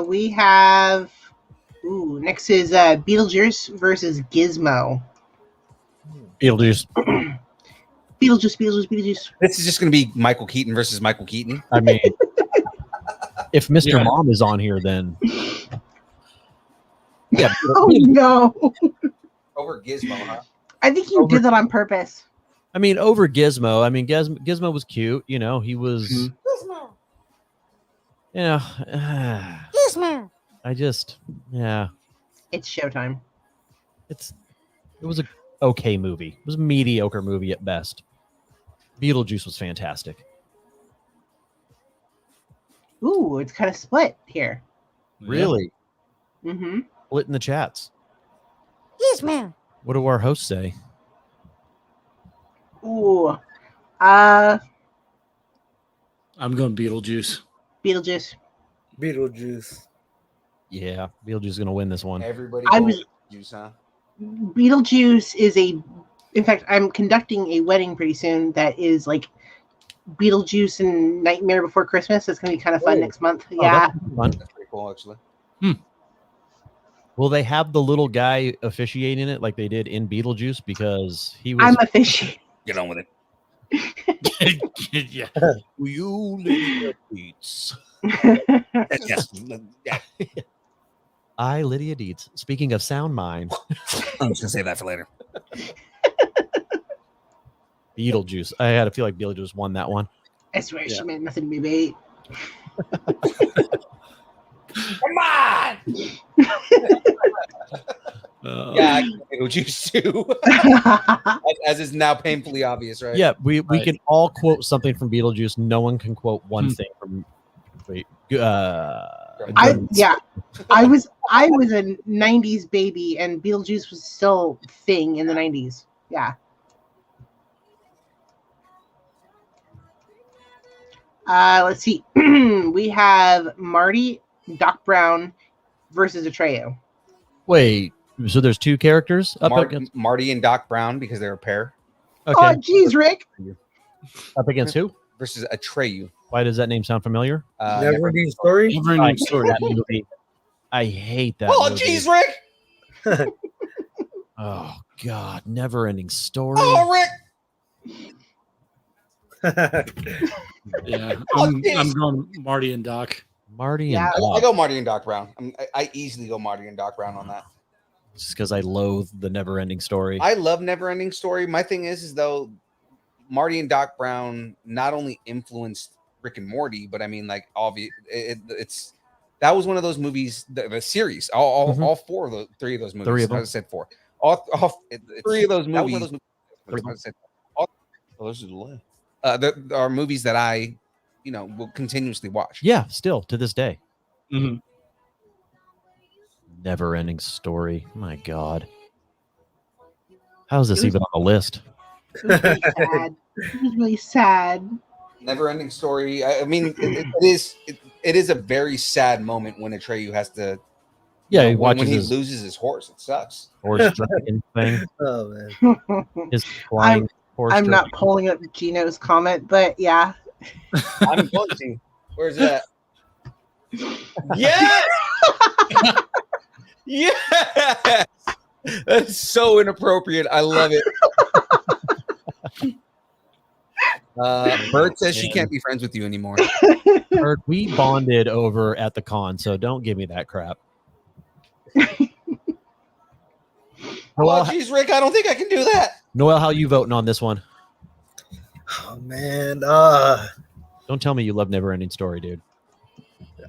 we have next is Beetlejuice versus Gizmo. Beetlejuice. Beetlejuice. This is just gonna be Michael Keaton versus Michael Keaton. I mean, if Mr. Mom is on here, then yeah. Oh no! Over Gizmo, huh? I think you did that on purpose. I mean, over Gizmo. I mean, Gizmo was cute. You know, he was. Gizmo. You know, Gizmo. I just, yeah. It's showtime. It was a okay movie. It was a mediocre movie at best. Beetlejuice was fantastic. Ooh, it's kind of split here. Really? Mm-hmm. Split in the chats. Yes, ma'am. What do our hosts say? Ooh. I'm going Beetlejuice. Beetlejuice. Yeah, Beetlejuice is going to win this one. Everybody. Juice, huh? Beetlejuice is in fact, I'm conducting a wedding pretty soon that is like Beetlejuice and Nightmare Before Christmas. It's going to be kind of fun next month. Yeah. Fun. That's pretty cool, actually. Will they have the little guy officiating it like they did in Beetlejuice? Because he was. I'm officiating. Get on with it. Yeah. You Lydia Dietz. Yes. Yeah. I, Lydia Dietz. Speaking of sound mind, I'm just gonna save that for later. Beetlejuice. I had to feel like Beetlejuice won that one. I swear she meant nothing to me, Come on. Yeah, Beetlejuice too, as is now painfully obvious, right? Yeah, we can all quote something from Beetlejuice. No one can quote one thing from. I was a '90s baby, and Beetlejuice was still a thing in the '90s. Yeah. Let's see. We have Marty, Doc Brown versus Atreyu. Wait, so there's two characters up against Marty and Doc Brown because they're a pair. Okay. Oh, geez, Rick. Up against who? Versus Atreyu. Why does that name sound familiar? Never Ending Story. Never Ending Story. That movie. I hate that. Oh, movie. jeez, Rick. Oh God, Never Ending Story. Oh, Rick. Yeah, Oh, I'm jeez. going Marty and Doc. Marty Yeah. and Doc. I go Marty and Doc Brown. I easily go Marty and Doc Brown on that. Just because I loathe the Never Ending Story. I love Never Ending Story. My thing is though, Marty and Doc Brown not only influenced Rick and Morty, but I mean, like, it's that was one of those movies, the series, all three of those movies. Three of them. I said four. Three of those movies. There are movies that I, will continuously watch. Yeah, still to this day. Mhm. Never Ending Story. My God. How is this even on the list? It was really sad. It was really sad. Never Ending Story. I mean, it is a very sad moment when Atreyu has to. Yeah, he when watches he his loses his horse. It sucks. horse dragon thing. Oh man. His flying horse. I'm not dragon. pulling up Gino's comment, but yeah. I'm going to. Where's that? Yeah. Yes. That's so inappropriate. I love it. Bert says she can't be friends with you anymore. Bert, we bonded over at the con, so don't give me that crap. Oh, geez, Rick, I don't think I can do that. Noel, how you voting on this one? Oh man. Don't tell me you love Never Ending Story, dude.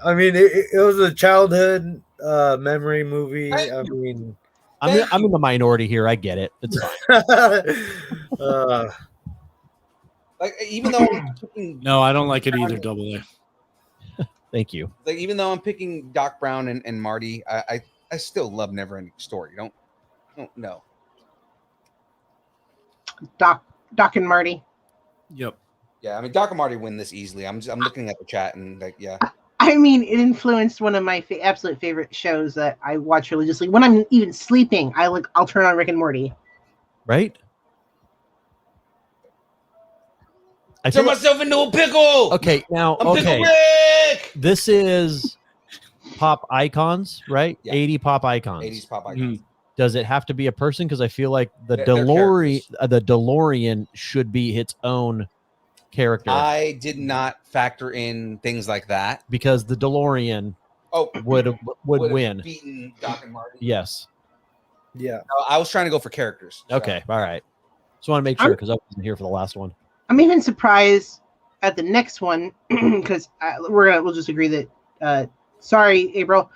I mean, it was a childhood memory movie. I mean, I'm in the minority here. I get it. It's fine. Like, even though I'm picking, No, I don't like it either. Double A. Thank you. like, even though I'm picking Doc Brown and Marty, I still love Never Ending Story. Don't no. Doc and Marty. Yep. Yeah, I mean, Doc and Marty win this easily. I'm looking at the chat and like, yeah. I mean, it influenced one of my absolute favorite shows that I watch religiously. When I'm even sleeping, I'll turn on Rick and Morty. Right? I Turn feel like- myself into a pickle. okay, now I'm okay. Pickle Rick. This is pop icons, right? Yeah. 80 pop icons. 80s pop icons. Does it have to be a person? Because I feel like the They're DeLorean should be its own character. I did not factor in things like that. Because the DeLorean would Would've win. beaten Doc and Marty. Yes. yeah. No, I was trying to go for characters. so. Okay. All right. Just want to make sure because I wasn't here for the last one. I'm even surprised at the next one because we'll just agree that. Sorry, April.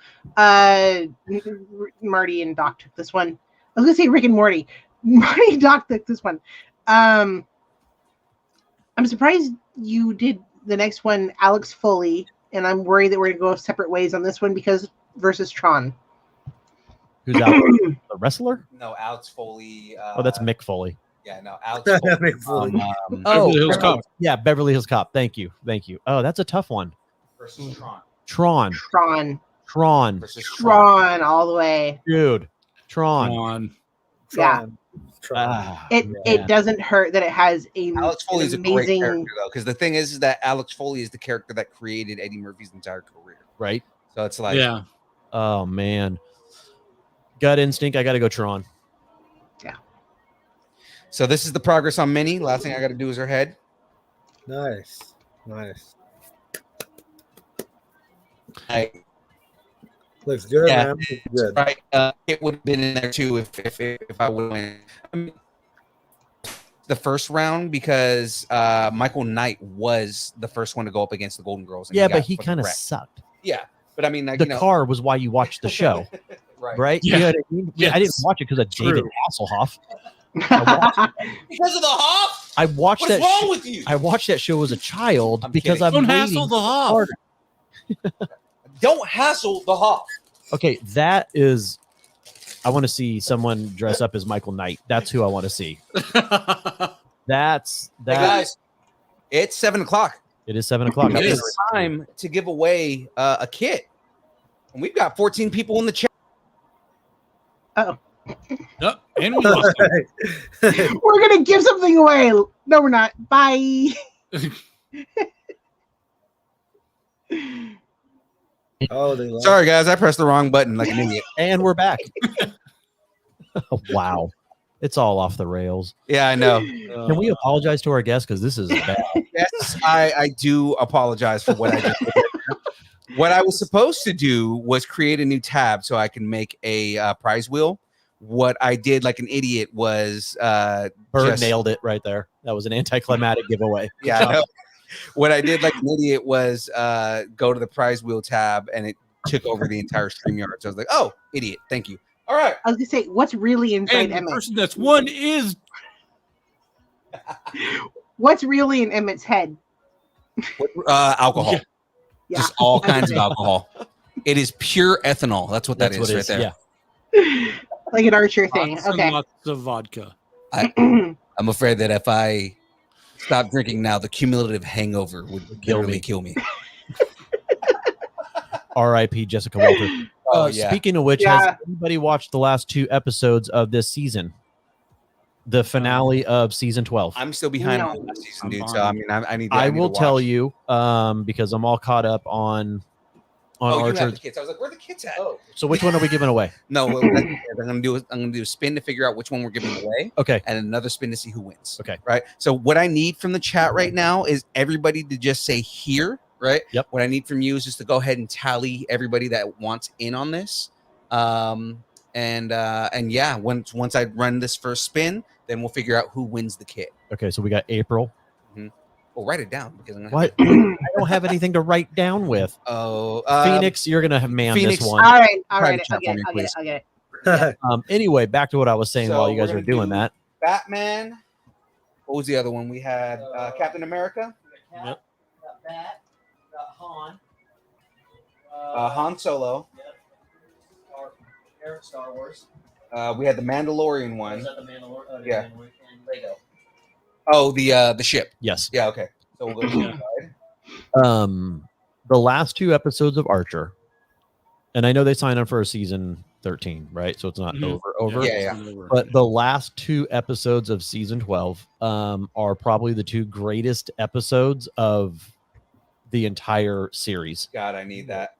Marty and Doc took this one. I was gonna say Rick and Morty. Marty and Doc took this one. I'm surprised you did the next one, Alex Foley, and I'm worried that we're gonna go separate ways on this one because versus Tron. Who's out? The wrestler? No, Alex Foley. Oh, that's Mick Foley. Yeah, no, Alex Foley. Mick Foley. Beverly Hills Cop. Yeah, Beverly Hills Cop. Thank you. Mm. Oh, that's a tough one. Versus Tron. Tron. Versus Tron. Tron all the way. Dude. Tron. Come on. Yeah. Ah, It man. doesn't hurt that it has Alex Foley is a great amazing. character, though, because the thing is that Alex Foley is the character that created Eddie Murphy's entire career. Right? So it's like, Yeah. Oh, man. Gut instinct. I got to go Tron. so this is the progress on Minnie. Last thing I got to do is her head. Nice. Looks good, Yeah. man. Looks good. Right. It would have been in there too if I would win. I mean, the first round because Michael Knight was the first one to go up against the Golden Girls. And Yeah, but got he fucking kind of wrecked. sucked. Yeah, but I mean, like, The car was why you watched the show. right? Yeah. You know what I mean? Yeah, I didn't Yes. watch it because of True. David Hasselhoff. Because of the Hoff? I watched What's that. wrong with you? I watched that show as a child I'm because kidding. I'm Don't waiting. hassle the Hoff. Don't hassle the Hoff. Okay, that is. I want to see someone dress up as Michael Knight. That's who I want to see. That's Hey that. guys, it's 7:00. It is 7:00. It is time to give away a kit, and we've got 14 people in the chat. Yep, and we lost him. We're gonna give something away. No, we're not. Bye. Oh, they love Sorry guys, I pressed the wrong button like an idiot. And we're back. Wow. It's all off the rails. Yeah, I know. Can we apologize to our guests? Because this is bad. Yes, I do apologize for what I just did. What I was supposed to do was create a new tab so I can make a prize wheel. What I did like an idiot was Bird just- nailed it right there. That was an anticlimactic giveaway. Good Yeah, job. I know. What I did like an idiot was go to the prize wheel tab and it took over the entire StreamYard. So I was like, oh, idiot. Thank you. All right. I was gonna say, what's really inside And the Emmett? person that's won is What's really in Emmett's head? Alcohol. Yeah. Just all kinds of alcohol. It is pure ethanol. That's what That's that what is it right is. there. Yeah. Like an Archer thing. lots and Okay. lots of vodka. I'm afraid that if I stop drinking now, the cumulative hangover would literally kill me. R.I.P. Jessica Walter. Oh, yeah. Speaking of which, Yeah. has anybody watched the last 2 episodes of this season? The finale of season 12. I'm still behind No. on last season, I'm dude. So I mean, I need. I need will to tell watch. you, because I'm all caught up on Oh, you have Archer. the kids. I was like, where are the kids at? So which one are we giving away? No, what I'm gonna do is I'm gonna do a spin to figure out which one we're giving away, Okay. and another spin to see who wins. Okay. Right. So what I need from the chat right now is everybody to just say here. Right. Yep. What I need from you is just to go ahead and tally everybody that wants in on this. And yeah, once I run this first spin, then we'll figure out who wins the kit. Okay, so we got April. Well, write it down because I'm gonna What? I don't have anything to write down with. Oh, Phoenix, you're gonna have man Phoenix- this All one. right. All Private right. chat for me, I'll get it. please. I'll get it. Anyway, back to what I was saying So while you guys we're were gonna doing do- that. Batman. What was the other one? We had Captain America, Got that. Got Han. Han Solo. Star Wars. We had the Mandalorian one. the Mandalorian? Yeah. And Lego. Oh, the ship. Yes. Yeah. Okay. So we'll go to the Yeah. side. The last 2 episodes of Archer, and I know they signed up for a season 13, right? So it's not Mhm. over. Yeah. But the last 2 episodes of season 12 are probably the 2 greatest episodes of the entire series. God, I need that.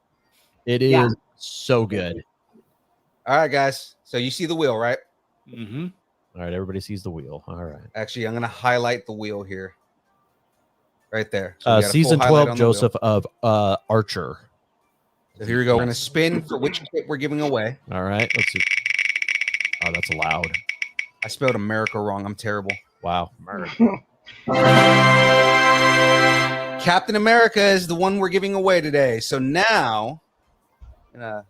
It is Yeah. so good. All right, guys. So you see the wheel, right? Mm-hmm. All right, everybody sees the wheel. All right. Actually, I'm gonna highlight the wheel here. Right there. So we got a Season full highlight 12, on the wheel. Joseph of Archer. So here we go. We're gonna spin for which kit we're giving away. All right, let's see. Oh, that's loud. I spelled America wrong. I'm terrible. Wow. Captain America is the one we're giving away today. So now, I'm gonna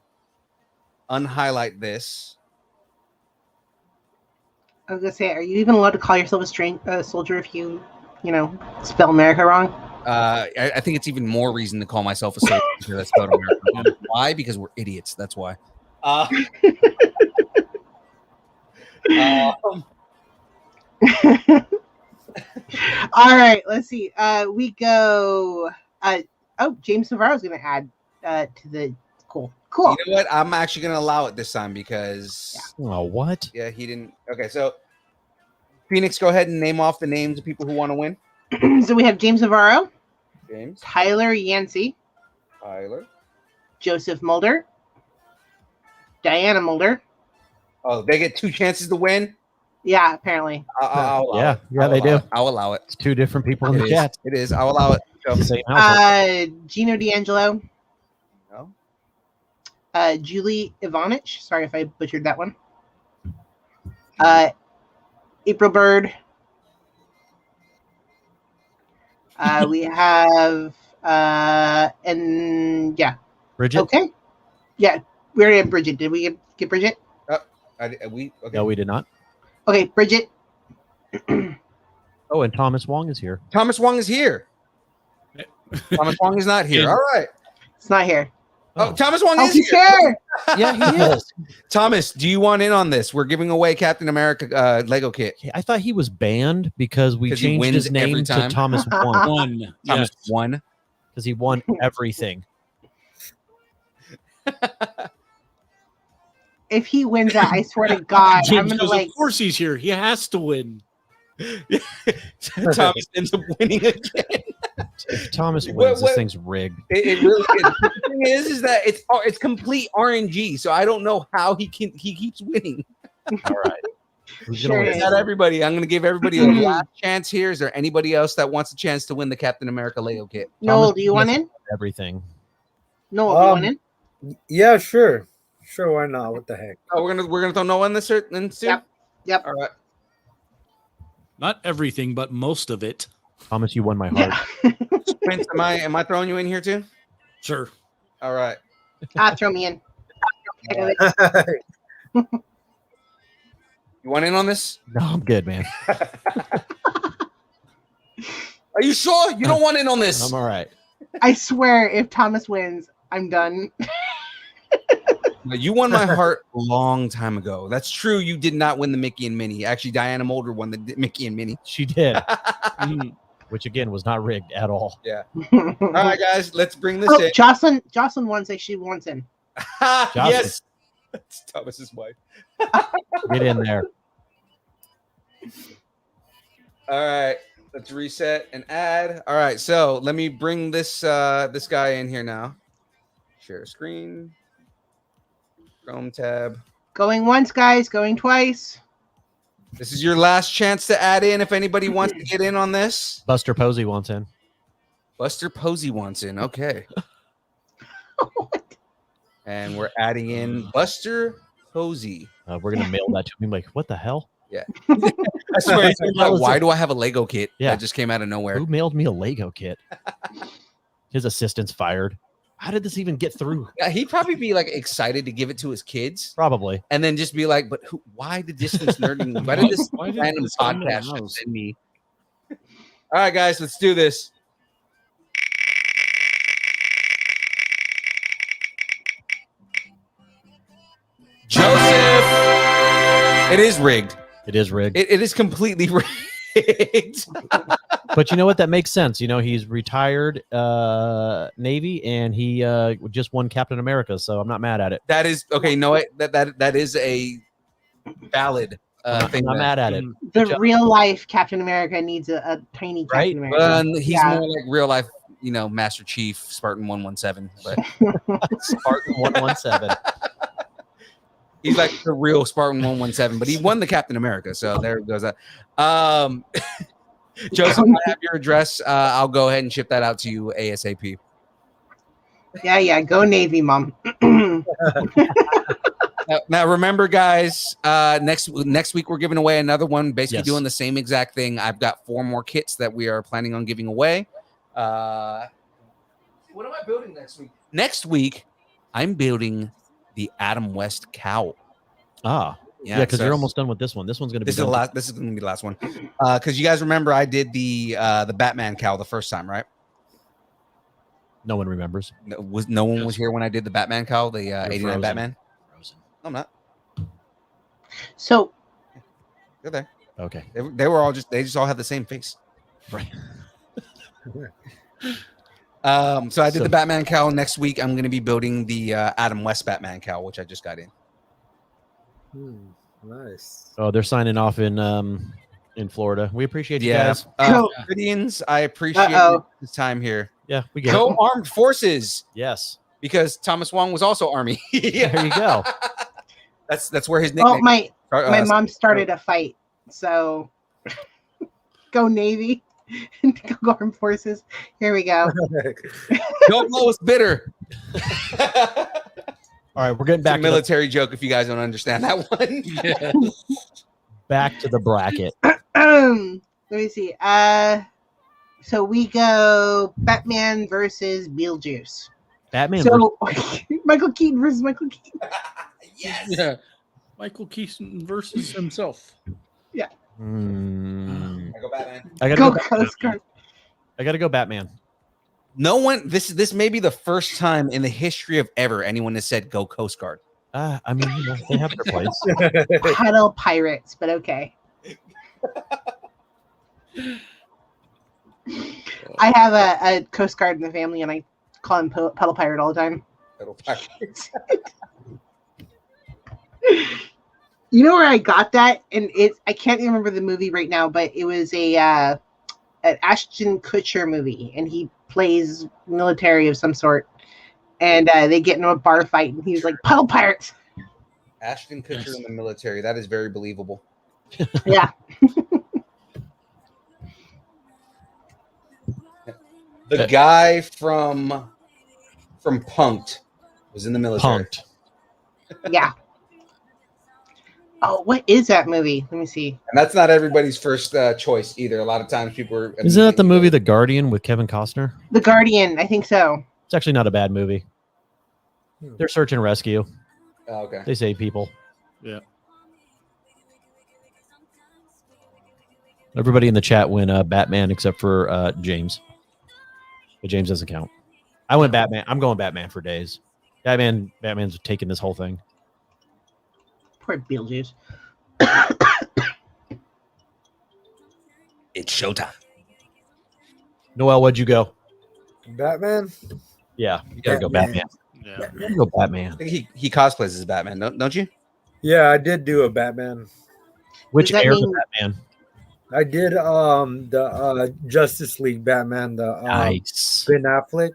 unhighlight this. I was gonna say, are you even allowed to call yourself a soldier if you spell America wrong? I think it's even more reason to call myself a soldier because I spelled America wrong. Why? Because we're idiots. That's why. All right, let's see. We go. James Navarro's gonna add to the cool. You know what? I'm actually gonna allow it this time because Oh, what? yeah, he didn't. Okay, so Phoenix, go ahead and name off the names of people who want to win. So we have James Navarro, James, Tyler Yancey, Tyler. Joseph Mulder, Diana Mulder. Oh, they get 2 chances to win. Yeah, apparently. I'll allow Yeah, it. yeah, I'll they allow do. it. I'll allow it. It's 2 different people in the It is. chat. It is. I'll allow it. So, Same household. Gino D'Angelo, no. Julie Ivanich. Sorry if I butchered that one. April Bird. We have and yeah. Bridget? Okay. Yeah, we already have Bridget. Did we get Get Bridget. Okay. No, we did not. Okay, Bridget. Oh, and Thomas Wong is here. Thomas Wong is here. Thomas Wong is not here. All right. It's not here. Oh, Thomas Wong is he's here. here. Yeah, he is. Thomas, do you want in on this? We're giving away Captain America Lego kit. I thought he was banned because we 'Cause he changed wins his every name to time. Thomas Wong. One. Thomas Yes. won. Because he won everything. If he wins that, I swear to God, I'm James gonna goes, like. of course he's here. He has to win. Thomas ends up winning again. If Thomas wins, What- this thing's rigged. It really is. The thing is that it's complete RNG. So I don't know how he keeps winning. All right. Who's Sure gonna win? is. Not everybody. I'm going to give everybody a last chance here. Is there anybody else that wants a chance to win the Captain America Lego kit? Noel, Thomas do you want gets in? Everything. Noel, do you want in? Yeah, sure. Sure, why not? What the heck? Oh, we're gonna throw Noah in this and too. Yep. All right. Not everything, but most of it. Thomas, you won my heart. Prince, am I throwing you in here too? Sure. All right. Throw me in. You want in on this? No, I'm good, man. Are you sure you don't want in on this? I'm all right. I swear, if Thomas wins, I'm done. You won my heart a long time ago. That's true. You did not win the Mickey and Minnie. Actually, Diana Mulder won the Mickey and Minnie. She did. Which again was not rigged at all. Yeah. All right, guys, let's bring this in. Jocelyn wants it. She wants in. Yes. That's Thomas's wife. Get in there. All right. Let's reset and add. All right. So let me bring this this guy in here now. Share screen. Chrome tab. Going once, guys. Going twice. This is your last chance to add in if anybody wants to get in on this. Buster Posey wants in. Buster Posey wants in. Okay. And we're adding in Buster Posey. We're gonna mail that to him. Like, what the hell? Yeah. I swear, he's like, why do I have a Lego kit that just came out of nowhere? Who mailed me a Lego kit? His assistant's fired. How did this even get through? Yeah, he'd probably be like excited to give it to his kids. Probably. And then just be like, but why the distance nerding? Why did this Why did random this come to the podcast house? send me? All right, guys, let's do this. Joseph! It is rigged. It is rigged. It is completely rigged. But you know what? That makes sense. You know, he's retired Navy and he just won Captain America, so I'm not mad at it. That is okay. No, that is a valid thing. I'm not mad at it. The real life Captain America needs a tiny Captain America. He's more like real life, Master Chief Spartan 117. But Spartan 117. He's like the real Spartan 117, but he won the Captain America, so there goes that. Joseph, I have your address. I'll go ahead and ship that out to you ASAP. Yeah. Go Navy, Mom. Now remember, guys, next week we're giving away another one, basically Yes. doing the same exact thing. I've got 4 more kits that we are planning on giving away. What am I building next week? Next week, I'm building the Adam West cowl. Ah, yeah, because you're almost done with this one. This one's gonna be This is going to be the last one. Because you guys remember I did the Batman cowl the first time, right? No one remembers. No one was here when I did the Batman cowl, the 89 frozen. Batman. Frozen. No, I'm not. So They're there. Okay. They were all they just all had the same face. Right. So I did the Batman cowl. Next week I'm going to be building the Adam West Batman cowl, which I just got in. Nice. Oh, they're signing off in Florida. We appreciate you guys. Floridians, I appreciate this time here. Yeah, we get Go it. Armed Forces. Yes. Because Thomas Wong was also Army. There you go. That's where his nickname. Well, my mom started a fight, so go Navy. Go Armed Forces. Here we go. Don't blow us bitter. All right, we're getting back to the military joke if you guys don't understand that one. Back to the bracket. Let me see. So we go Batman versus Beetlejuice. Batman So Michael Keaton versus Michael Keaton. Yes. Yeah. Michael Keaton versus himself. I go Batman. I gotta Go go. Coast Guard. I gotta go Batman. No one. This may be the first time in the history of ever anyone has said go Coast Guard. I mean, they have their place. Pedal Pirates, but okay. I have a Coast Guard in the family, and I call him Pedal Pirate all the time. Pedal Pirates. You know where I got that? And I can't remember the movie right now, but it was an Ashton Kutcher movie, and he plays military of some sort. And they get into a bar fight, and he's like, Pedal Pirates. Ashton Kutcher in the military. That is very believable. Yeah. The guy from Punk'd was in the military. Punk'd. Yeah. Oh, what is that movie? Let me see. And that's not everybody's first choice either. A lot of times people are. Isn't that the movie The Guardian with Kevin Costner? The Guardian, I think so. It's actually not a bad movie. They're search and rescue. Oh, okay. They save people. Yeah. Everybody in the chat went Batman except for James. But James doesn't count. I went Batman. I'm going Batman for days. Batman's taking this whole thing. Poor Beetlejuice. It's showtime. Noel, what'd you go? Batman. Yeah, you gotta go Batman. Yeah. You gotta go Batman. I think he cosplays as Batman, don't you? Yeah, I did do a Batman. Which Does that era of mean- Batman? I did the Justice League Batman, the Nice. Ben Affleck.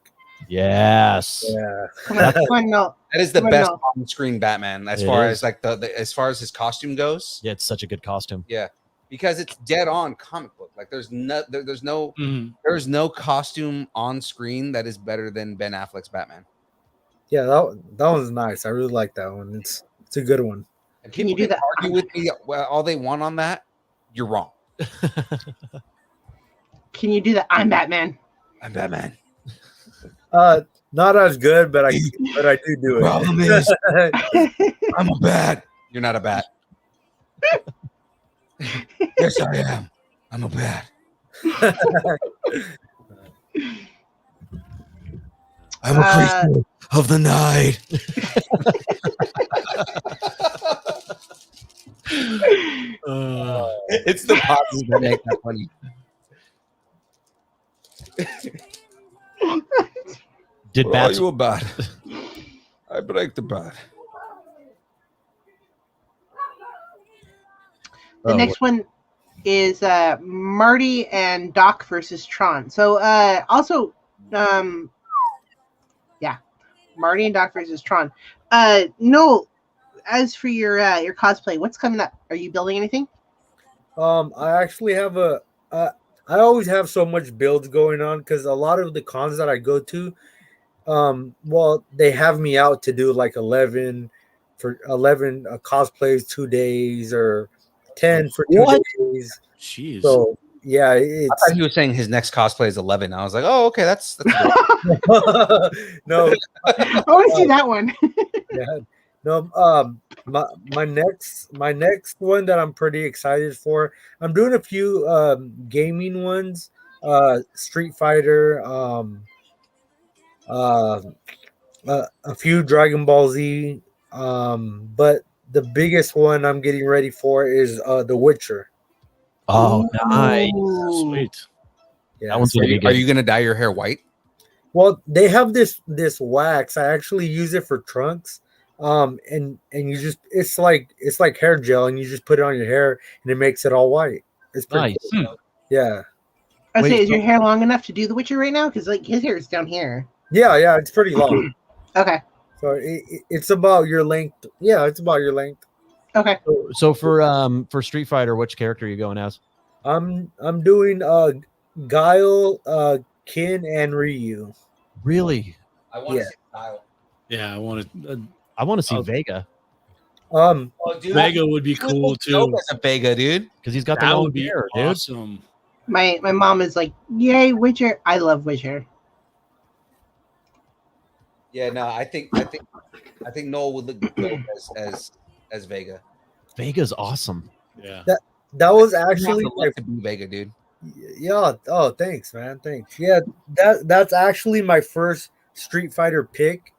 Yes. Yeah. Come on, no. That is the Well, best no. on-screen Batman as It far is. as like as far as his costume goes. Yeah, it's such a good costume. Yeah, because it's dead on comic book. Like there's no Mhm. there's no costume on screen that is better than Ben Affleck's Batman. Yeah, that one's nice. I really like that one. It's a good one. And Can people you do can that? argue with me all they want on that. You're wrong. Can you do that? I'm Batman. I'm Batman. Not as good, but I do it. Problem is, I'm a bat. You're not a bat. Yes, I am. I'm a bat. I'm a creature of the night. It's the pauses that make that funny. Did What are bats? you a bat? I break the bat. The Oh, next one is Marty and Doc versus Tron. So also, yeah, Marty and Doc versus Tron. No, as for your cosplay, what's coming up? Are you building anything? I actually have I always have so much builds going on because a lot of the cons that I go to, well, they have me out to do like 11 cosplays 2 days or 10 for 2 days. Jeez. So yeah, I it's thought he was saying his next cosplay is 11. I was like, oh, okay, that's good. no, I want to see that one. yeah, no. My next one that I'm pretty excited for. I'm doing a few gaming ones, Street Fighter, a few Dragon Ball Z, but the biggest one I'm getting ready for is The Witcher. Oh, nice. Sweet. Yeah. That one's Are gonna be you, good. are you gonna dye your hair white? Well, they have this wax. I actually use it for trunks. And you just it's like hair gel, and you just put it on your hair, and it makes it all white. It's pretty Nice. cool. Yeah. I Wait, say, is so- your hair long enough to do the Witcher right now? Because like his hair is down here. Yeah, it's pretty long. Okay. So it's about your length. Yeah, it's about your length. Okay. So for Street Fighter, which character are you going as? I'm doing Guile, Kin, and Ryu. Really? I want to see style. Yeah, I want to. I want to see Oh. Vega Oh, dude, Vega would be cool too. As a Vega, dude. because he's got the That long would be hair, dude. awesome. My mom is like, yay, Witcher. I love Witcher. Yeah, no, I think Noel would look dope as Vega. Vega's awesome. Yeah. That was You have actually to look to be Vega, dude. yeah. Oh, thanks, man. Thanks. Yeah, that's actually my first Street Fighter pick.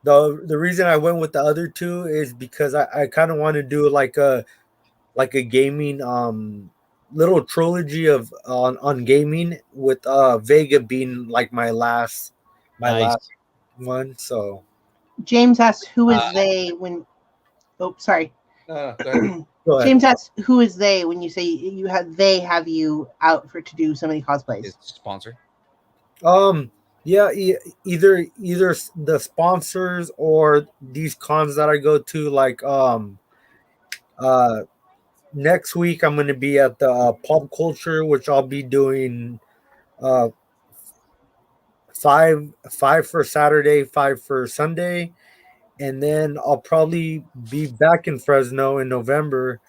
The reason I went with the other two is because I kind of want to do like a gaming little trilogy of on gaming with Vega being like my last Nice. one. So James asks, "Who is Uh, they?" When oh, sorry. No, go ahead. go ahead. James asks, "Who is they?" When you say they have you out to do so many cosplays. His sponsor. Yeah, either the sponsors or these cons that I go to, like next week I'm going to be at the pop culture, which I'll be doing uh five for Saturday, 5 for Sunday, and then I'll probably be back in Fresno in November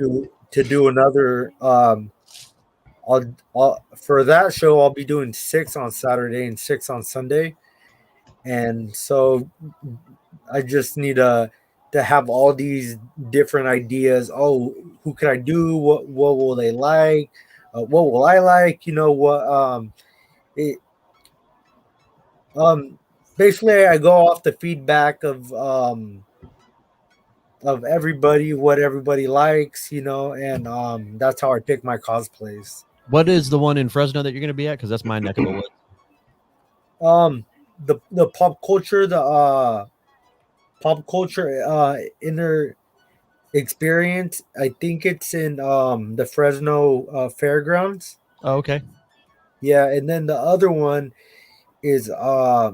to do another I'll for that show I'll be doing 6 on Saturday and 6 on Sunday. And so I just need to have all these different ideas. Oh, who can I do? What will they like? What will I like? You know what? It, basically, I go off the feedback of everybody, what everybody likes. You know, and that's how I pick my cosplays. What is the one in Fresno that you're going to be at? Because that's my neck of the woods. The pop culture, inner experience. I think it's in the Fresno fairgrounds. Oh, okay. Yeah, and then the other one is I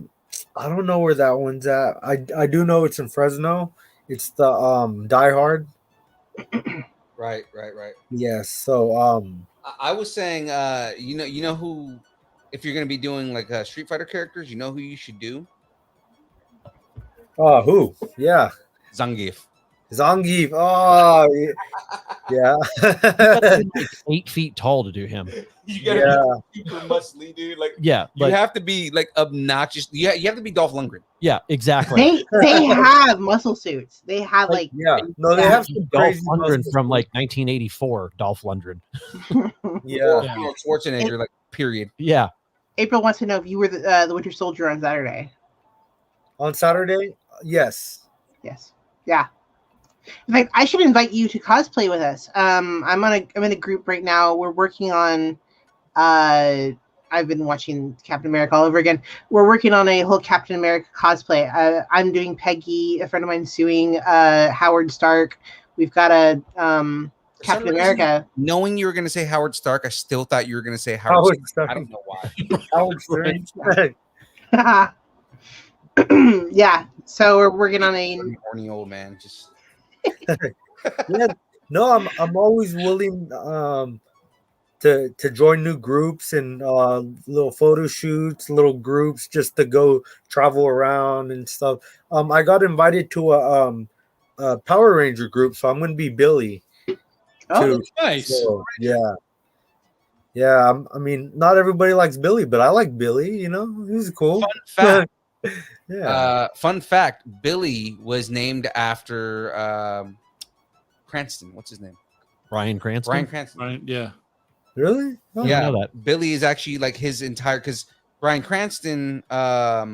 don't know where that one's at. I do know it's in Fresno. It's the Die Hard. Right. Yes. So I was saying, you know who, if you're gonna be doing like Street Fighter characters, you know who you should do? who? Yeah. Zangief. Zangief. Oh, yeah. Like 8 feet tall to do him. You gotta be super muscly, dude. Like, Yeah, you like, have to be like obnoxious. You have to be Dolph Lundgren. yeah, exactly. They have muscle suits. They have like Yeah. No, they have some Dolph crazy Lundgren muscles. from like 1984. Dolph Lundgren. Yeah. Arnold Schwarzenegger, like period. Yeah. April wants to know if you were the Winter Soldier on Saturday. On Saturday? Yes. Yes. Yeah. In fact, I should invite you to cosplay with us. I'm in a group right now. We're working on I've been watching Captain America all over again. We're working on a whole Captain America cosplay. I'm doing Peggy, a friend of mine doing Howard Stark. We've got a Captain America. Knowing you were going to say Howard Stark, I still thought you were going to say Howard Stark. I don't know why. Howard Stark. Yeah. So we're working on a horny old man. Just Yeah. No, I'm always willing to join new groups and little photo shoots, little groups just to go travel around and stuff. I got invited to a Power Ranger group, so I'm going to be Billy. Oh, too. Nice. So, yeah. Yeah, I mean, not everybody likes Billy, but I like Billy. You know, he's cool. fun fact. Yeah. Fun fact: Billy was named after Cranston. What's his name? Bryan Cranston. Bryan Cranston. Right. Yeah. Really? Oh, Yeah, know that. Billy is actually like his entire, because Bryan Cranston, I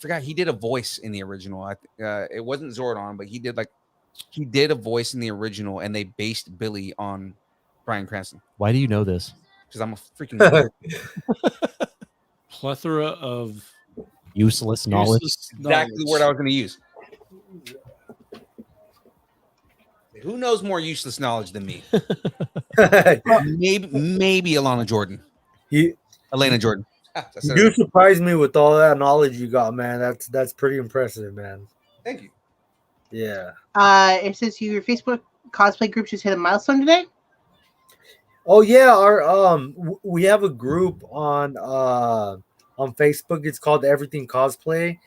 forgot, he did a voice in the original. It wasn't Zordon, but he did a voice in the original, and they based Billy on Bryan Cranston. Why do you know this? Because I'm a freaking nerd. Plethora of Useless knowledge. Exactly the word I was going to use. Who knows more useless knowledge than me? Maybe Alana Jordan. Elena Jordan. You do surprise me with all that knowledge you got, man. That's pretty impressive, man. Thank you. Yeah. It says your Facebook cosplay group just hit a milestone today. Oh yeah, our we have a group on Facebook. It's called Everything Cosplay,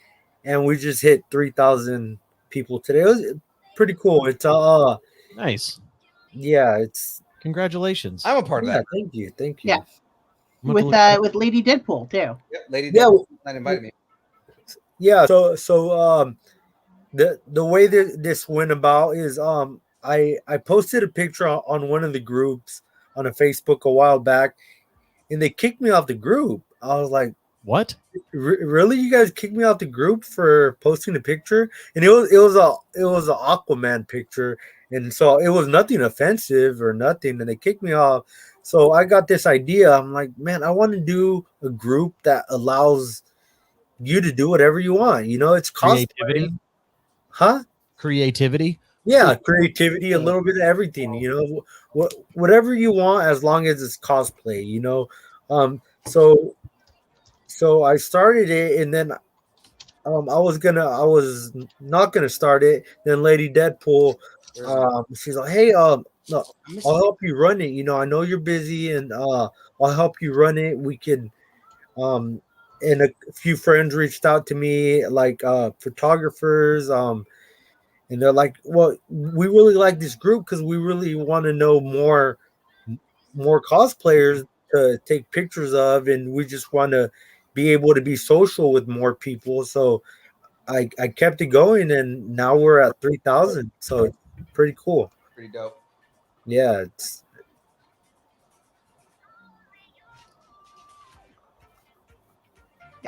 and we just hit 3,000 people today. It was pretty cool. It's Nice. yeah, it's Congratulations. I'm a part of that. Thank you. Yeah. I'm gonna With Lady Deadpool too. Yep, Lady Yeah, Deadpool not invited me. Yeah. So the way that this went about is I posted a picture on one of the groups on a Facebook a while back, and they kicked me off the group. I was like, What? Really? You guys kicked me off the group for posting a picture?" And it was a Aquaman picture, and so it was nothing offensive or nothing, and they kicked me off. So I got this idea. I'm like, man, I want to do a group that allows you to do whatever you want. It's Creativity? cosplay, huh? Creativity. Yeah, creativity, a little bit of everything. Whatever you want, as long as it's cosplay. Um, so so I started it, and then I was not gonna start it. Then Lady Deadpool, she's like, "Hey, no, I'll help you run it. I know you're busy, and I'll help you run it. We could." And a few friends reached out to me, like photographers, and they're like, "Well, we really like this group because we really want to know more cosplayers to take pictures of, and we just want to be able to be social with more people." So I kept it going, and now we're at 3,000. So it's pretty cool. Pretty dope. Yeah,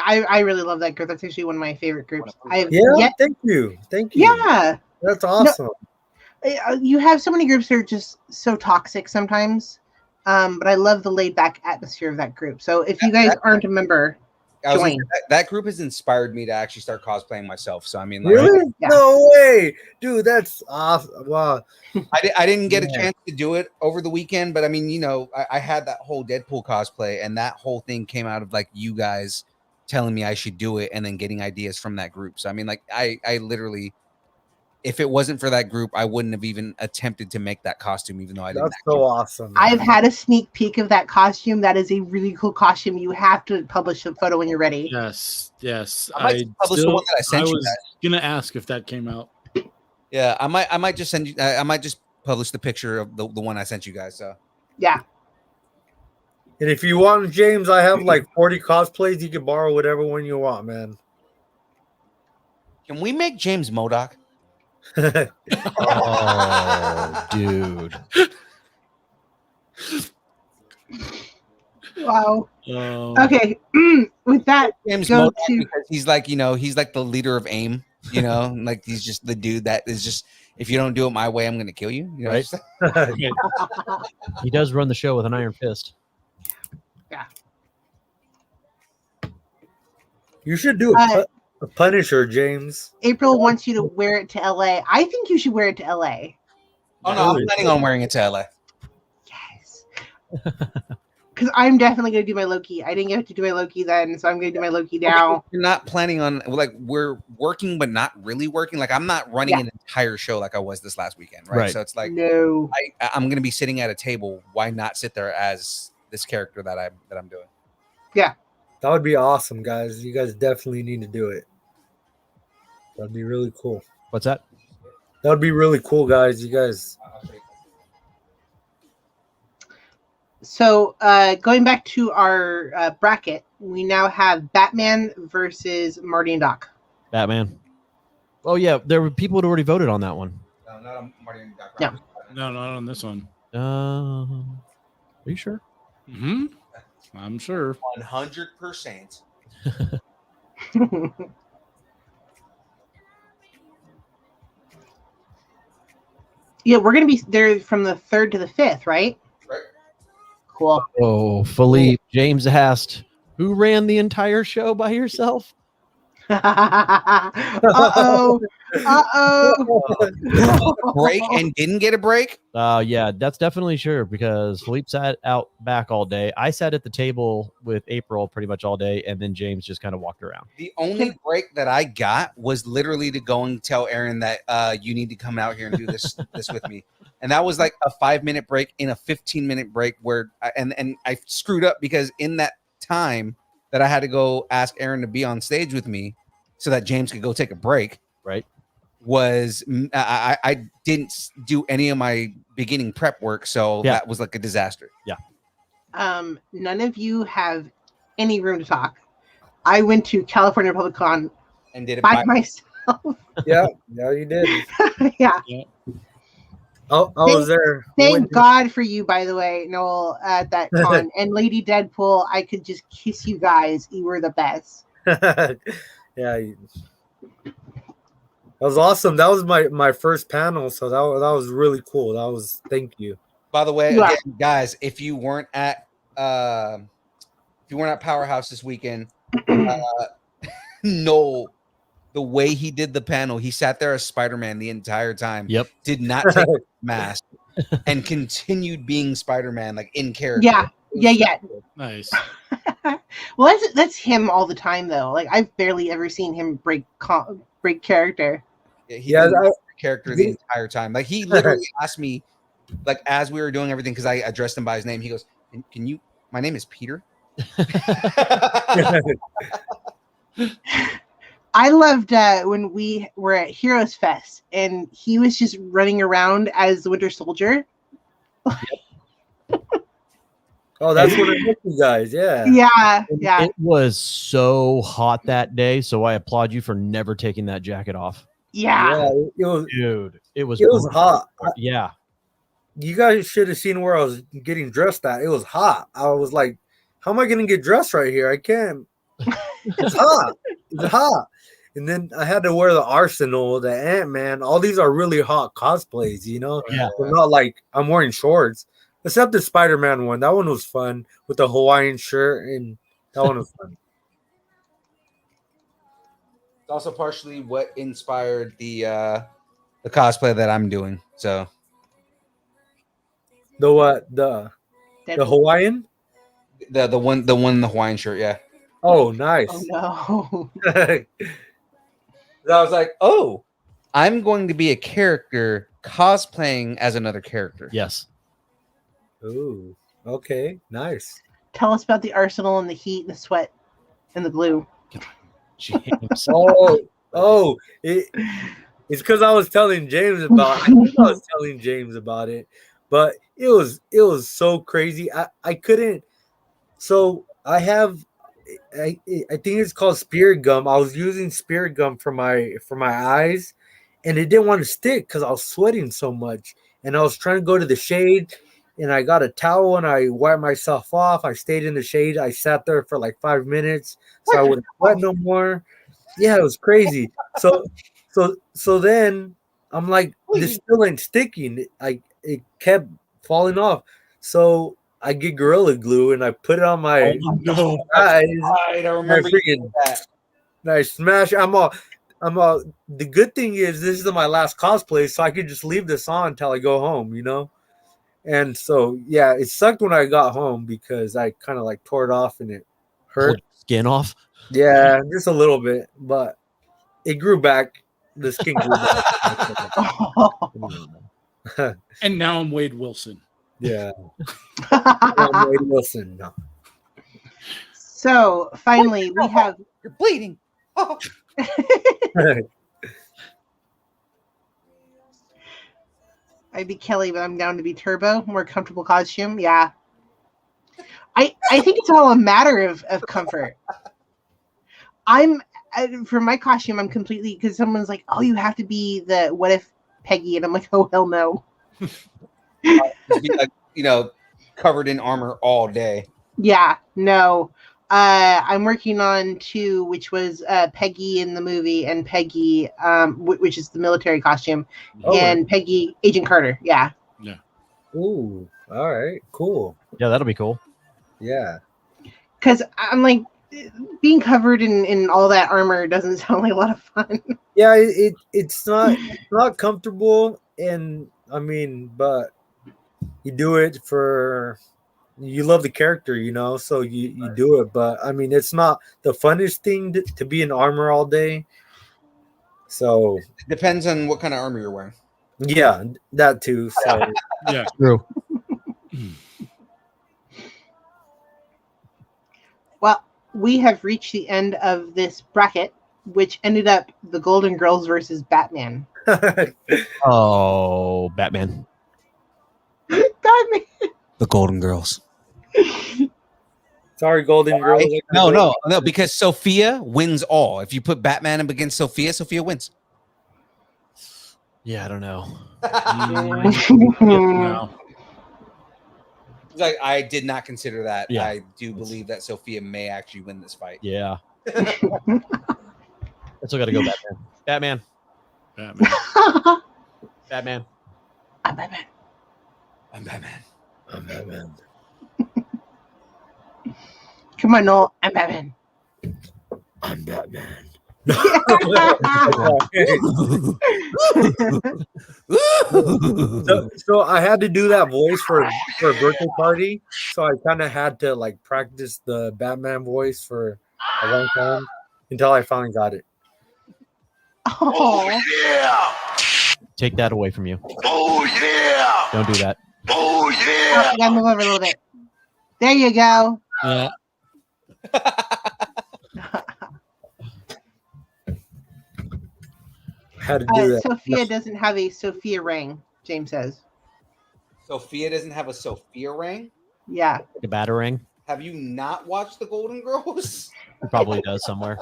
I really love that group. That's actually one of my favorite groups. I've yeah. yet, Thank you. yeah. That's awesome. You have so many groups that are just so toxic sometimes. But I love the laid back atmosphere of that group. So if you guys aren't a member, join. That group has inspired me to actually start cosplaying myself. So I mean, Really? Yeah. No way, dude. That's awesome. Wow. I didn't get a chance to do it over the weekend, but I mean, I had that whole Deadpool cosplay, and that whole thing came out of like you guys telling me I should do it, and then getting ideas from that group. So I mean, like I literally, if it wasn't for that group, I wouldn't have even attempted to make that costume, even though I didn't. That's so awesome. I've had a sneak peek of that costume. That is a really cool costume. You have to publish a photo when you're ready. Yes. I might publish the one that I sent you was guys. gonna ask if that came out. Yeah, I might just send you. I might just publish the picture of the one I sent you guys. So Yeah. And if you want, James, I have like 40 cosplays. You can borrow whatever one you want, man. can we make James MODOK? Oh, dude. Wow. Um, Okay. With that, James go MODOK, to because he's like the leader of AIM. Like he's just the dude that is just, if you don't do it my way, I'm gonna kill you. Right. He does run the show with an iron fist. You should do a Punisher, James. April wants you to wear it to LA. I think you should wear it to LA. Oh no, I'm planning on wearing it to LA. Yes. Because I'm definitely going to do my Loki. I didn't get to do my Loki then, so I'm going to do my Loki now. You're not planning on, like, we're working but not really working. Like I'm not running an entire show like I was this last weekend, right? So it's like, no, I'm going to be sitting at a table. Why not sit there as this character that I'm doing? Yeah. That would be awesome, guys. You guys definitely need to do it. That'd be really cool. What's that? That would be really cool, guys. You guys. So going back to our bracket, we now have Batman versus Marty and Doc. Batman. Oh yeah, there were people who already voted on that one. No, not on Marty and Doc. No. No, not on this one. Are you sure? Mm-hmm. I'm sure. 100%. Yeah, we're going to be there from the 3rd to the 5th, right? Right. Cool. Oh, Philippe. James asked, who ran the entire show by yourself? Uh-oh. Break and didn't get a break? Yeah, that's definitely sure, because Philippe sat out back all day. I sat at the table with April pretty much all day, and then James just kind of walked around. The only break that I got was literally to go and tell Aaron that you need to come out here and do this with me. And that was like a 5-minute break in a 15-minute break where and I screwed up because in that time that I had to go ask Aaron to be on stage with me so that James could go take a break. Right. Was I didn't do any of my beginning prep work, so that was like a disaster. Yeah. None of you have any room to talk. I went to California Public Con and did it by myself. Yeah, you did. Yeah. I was there. Thank God for you, by the way, Noel, at that con. And Lady Deadpool, I could just kiss you guys. You were the best. Yeah. That was awesome. That was my first panel, so that was really cool. Thank you. By the way, Yeah. again, guys, if you weren't at Powerhouse this weekend, Noel, the way he did the panel, he sat there as Spider-Man the entire time. Yep. Did not take his mask and continued being Spider-Man, like in character. Yeah. Yeah. Nice. Well, that's him all the time, though. Like, I've barely ever seen him break character. Yeah, he did character the entire time. Like, he literally asked me, like, as we were doing everything, because I addressed him by his name. He goes, "Can you? My name is Peter." I loved when we were at Heroes Fest and he was just running around as the Winter Soldier. Oh, that's what I met you guys. Yeah. Yeah. It was so hot that day, so I applaud you for never taking that jacket off. Yeah. Dude, it was hot. Yeah. You guys should have seen where I was getting dressed at. It was hot. I was like, how am I going to get dressed right here? I can't. It's hot. It's hot. And then I had to wear the Arsenal, the Ant-Man. All these are really hot cosplays, you know? Yeah. They're not like I'm wearing shorts. Except the Spider-Man one. That one was fun with the Hawaiian shirt, and that one was fun. It's also partially what inspired the cosplay that I'm doing. So the what? The Hawaiian? The one in the Hawaiian shirt, yeah. Oh, nice. Oh no. I was like, oh, I'm going to be a character cosplaying as another character. Yes. Ooh, okay, nice. Tell us about the Arsenal and the heat and the sweat and the glue. James. It's because I was telling James about. I think I was telling James about it, but it was so crazy. I couldn't. So I have. I think it's called spirit gum. I was using spirit gum for my eyes, and it didn't want to stick because I was sweating so much, and I was trying to go to the shade. And I got a towel and I wiped myself off. I stayed in the shade. I sat there for like 5 minutes so I wouldn't sweat no more. Yeah, it was crazy. So then I'm like, this still ain't sticking. It kept falling off. So I get Gorilla Glue and I put it on my eyes. I remember that. And I smash. I'm all. The good thing is this is my last cosplay, so I could just leave this on until I go home. You know. And so, yeah, it sucked when I got home because I kind of like tore it off and it hurt. Skin off? Yeah, just a little bit, but it grew back. The skin grew back. And now I'm Wade Wilson. Yeah. I'm Wade Wilson. No. So, finally, we have... You're bleeding. Oh. I'd be Kelly, but I'm down to be Turbo. More comfortable costume. Yeah. I think it's all a matter of comfort. For my costume, I'm completely, because someone's like, oh, you have to be the what if Peggy, and I'm like, oh, hell no. Covered in armor all day. Yeah, no. I'm working on 2, which was Peggy in the movie and Peggy, which is the military costume, and Peggy Agent Carter. Yeah. Yeah. Ooh. All right. Cool. Yeah, that'll be cool. Yeah. Because I'm like, being covered in all that armor doesn't sound like a lot of fun. Yeah, it's not comfortable, and I mean, but you do it for. You love the character, you know, so you do it. But I mean, it's not the funnest thing to be in armor all day. So it depends on what kind of armor you're wearing. Yeah, that too. So yeah, true. Well, we have reached the end of this bracket, which ended up the Golden Girls versus Batman. Oh, Batman. Batman. The Golden Girls. Sorry, Golden Girls. No, because Sophia wins all. If you put Batman up against Sophia, Sophia wins. Yeah, I don't know. No. Like, I did not consider that. Yeah. I do believe that Sophia may actually win this fight. Yeah. I still got to go Batman. Batman. Batman. I'm Batman. I'm Batman. I'm Batman. Come on, Noel. I'm Batman. I'm Batman. So I had to do that voice for a birthday party. So I kind of had to like practice the Batman voice for a long time until I finally got it. Oh, Yeah! Take that away from you. Oh, yeah! Don't do that. Oh, yeah! you gotta move over a little bit. There you go. Yeah. Had to do that. Sophia doesn't have a Sophia ring, James says. Sophia doesn't have a Sophia ring. Yeah. Like a batarang. Have you not watched the Golden Girls? It probably does somewhere.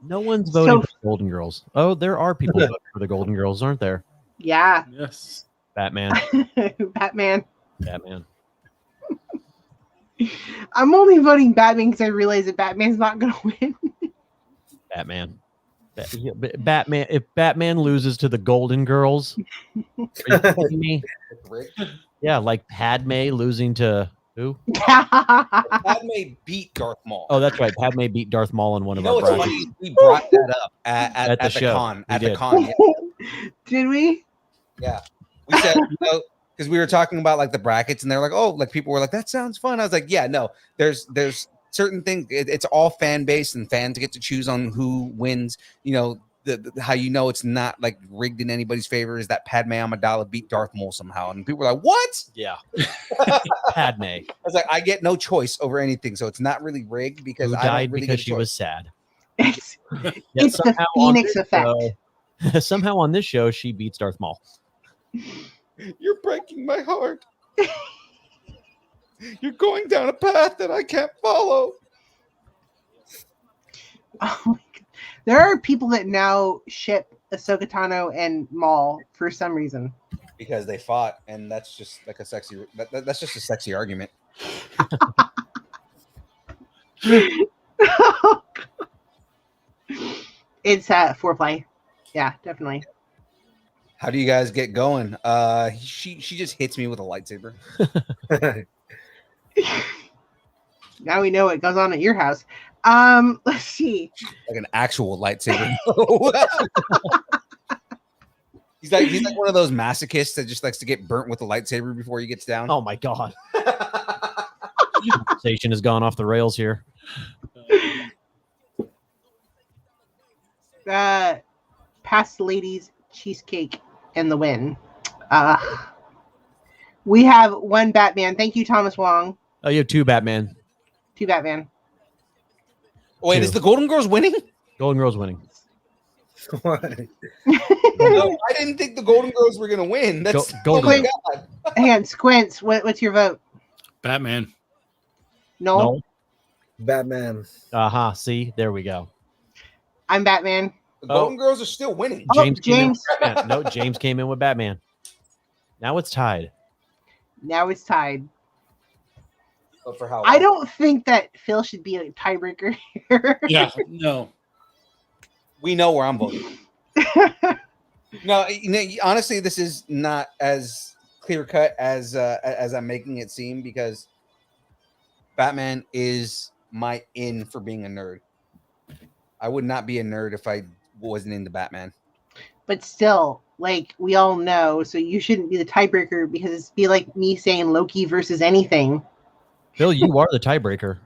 No one's voting for the Golden Girls. Oh, there are people voting for the Golden Girls, aren't there? Yeah. Yes. Batman. Batman. Batman. I'm only voting Batman because I realize that Batman's not going to win. Batman. Batman. If Batman loses to the Golden Girls, are you kidding me? Yeah, like Padme losing to who? Padme beat Darth Maul. Oh, that's right. Padme beat Darth Maul in one of You know our what's brackets. funny? We brought that up at the show. con. We At the did. con. Yeah. Did we? Yeah. We said, because we were talking about like the brackets, and they're like, oh, like people were like, that sounds fun. I was like, yeah, no, there's certain things. It's all fan based, and fans get to choose on who wins. You know, how you know it's not like rigged in anybody's favor is that Padme Amidala beat Darth Maul somehow, and people were like, what? Yeah. Padme. I was like, I get no choice over anything, so it's not really rigged because Who I don't died really because get a she choice. was sad. It's, Yet it's the somehow on Phoenix this effect. show- somehow on this show, she beats Darth Maul. You're breaking my heart. You're going down a path that I can't follow. Oh my God. There are people that now ship Ahsoka Tano and Maul for some reason. Because they fought, and that's just like a sexy. That's just a sexy argument. It's foreplay. Yeah, definitely. How do you guys get going? She just hits me with a lightsaber. Now we know what goes on at your house. Let's see. Like an actual lightsaber. He's like one of those masochists that just likes to get burnt with a lightsaber before he gets down. Oh my god. Conversation has gone off the rails here. Past the ladies cheesecake and the win. We have one Batman. Thank you, Thomas Wong. Oh, you have two Batman. Two Batman. Wait, Two. is the Golden Girls winning? Golden Girls winning. No, I didn't think the Golden Girls were gonna win. That's Golden oh my Girls. god. Hang on, Squints. What's your vote? Batman. No, No. Batman. Uh-huh. See, there we go. I'm Batman. The Golden Girls are still winning. Oh, James came in James. with Batman. No, James came in with Batman. Now it's tied. Now it's tied. But for how I long? don't think that Phil should be a tiebreaker here. Yeah. No. We know where I'm voting. No, honestly, this is not as clear cut as I'm making it seem because Batman is my in for being a nerd. I would not be a nerd if I wasn't into Batman. But still, like we all know, so you shouldn't be the tiebreaker because it'd be like me saying Loki versus anything. Phil, you are the tiebreaker.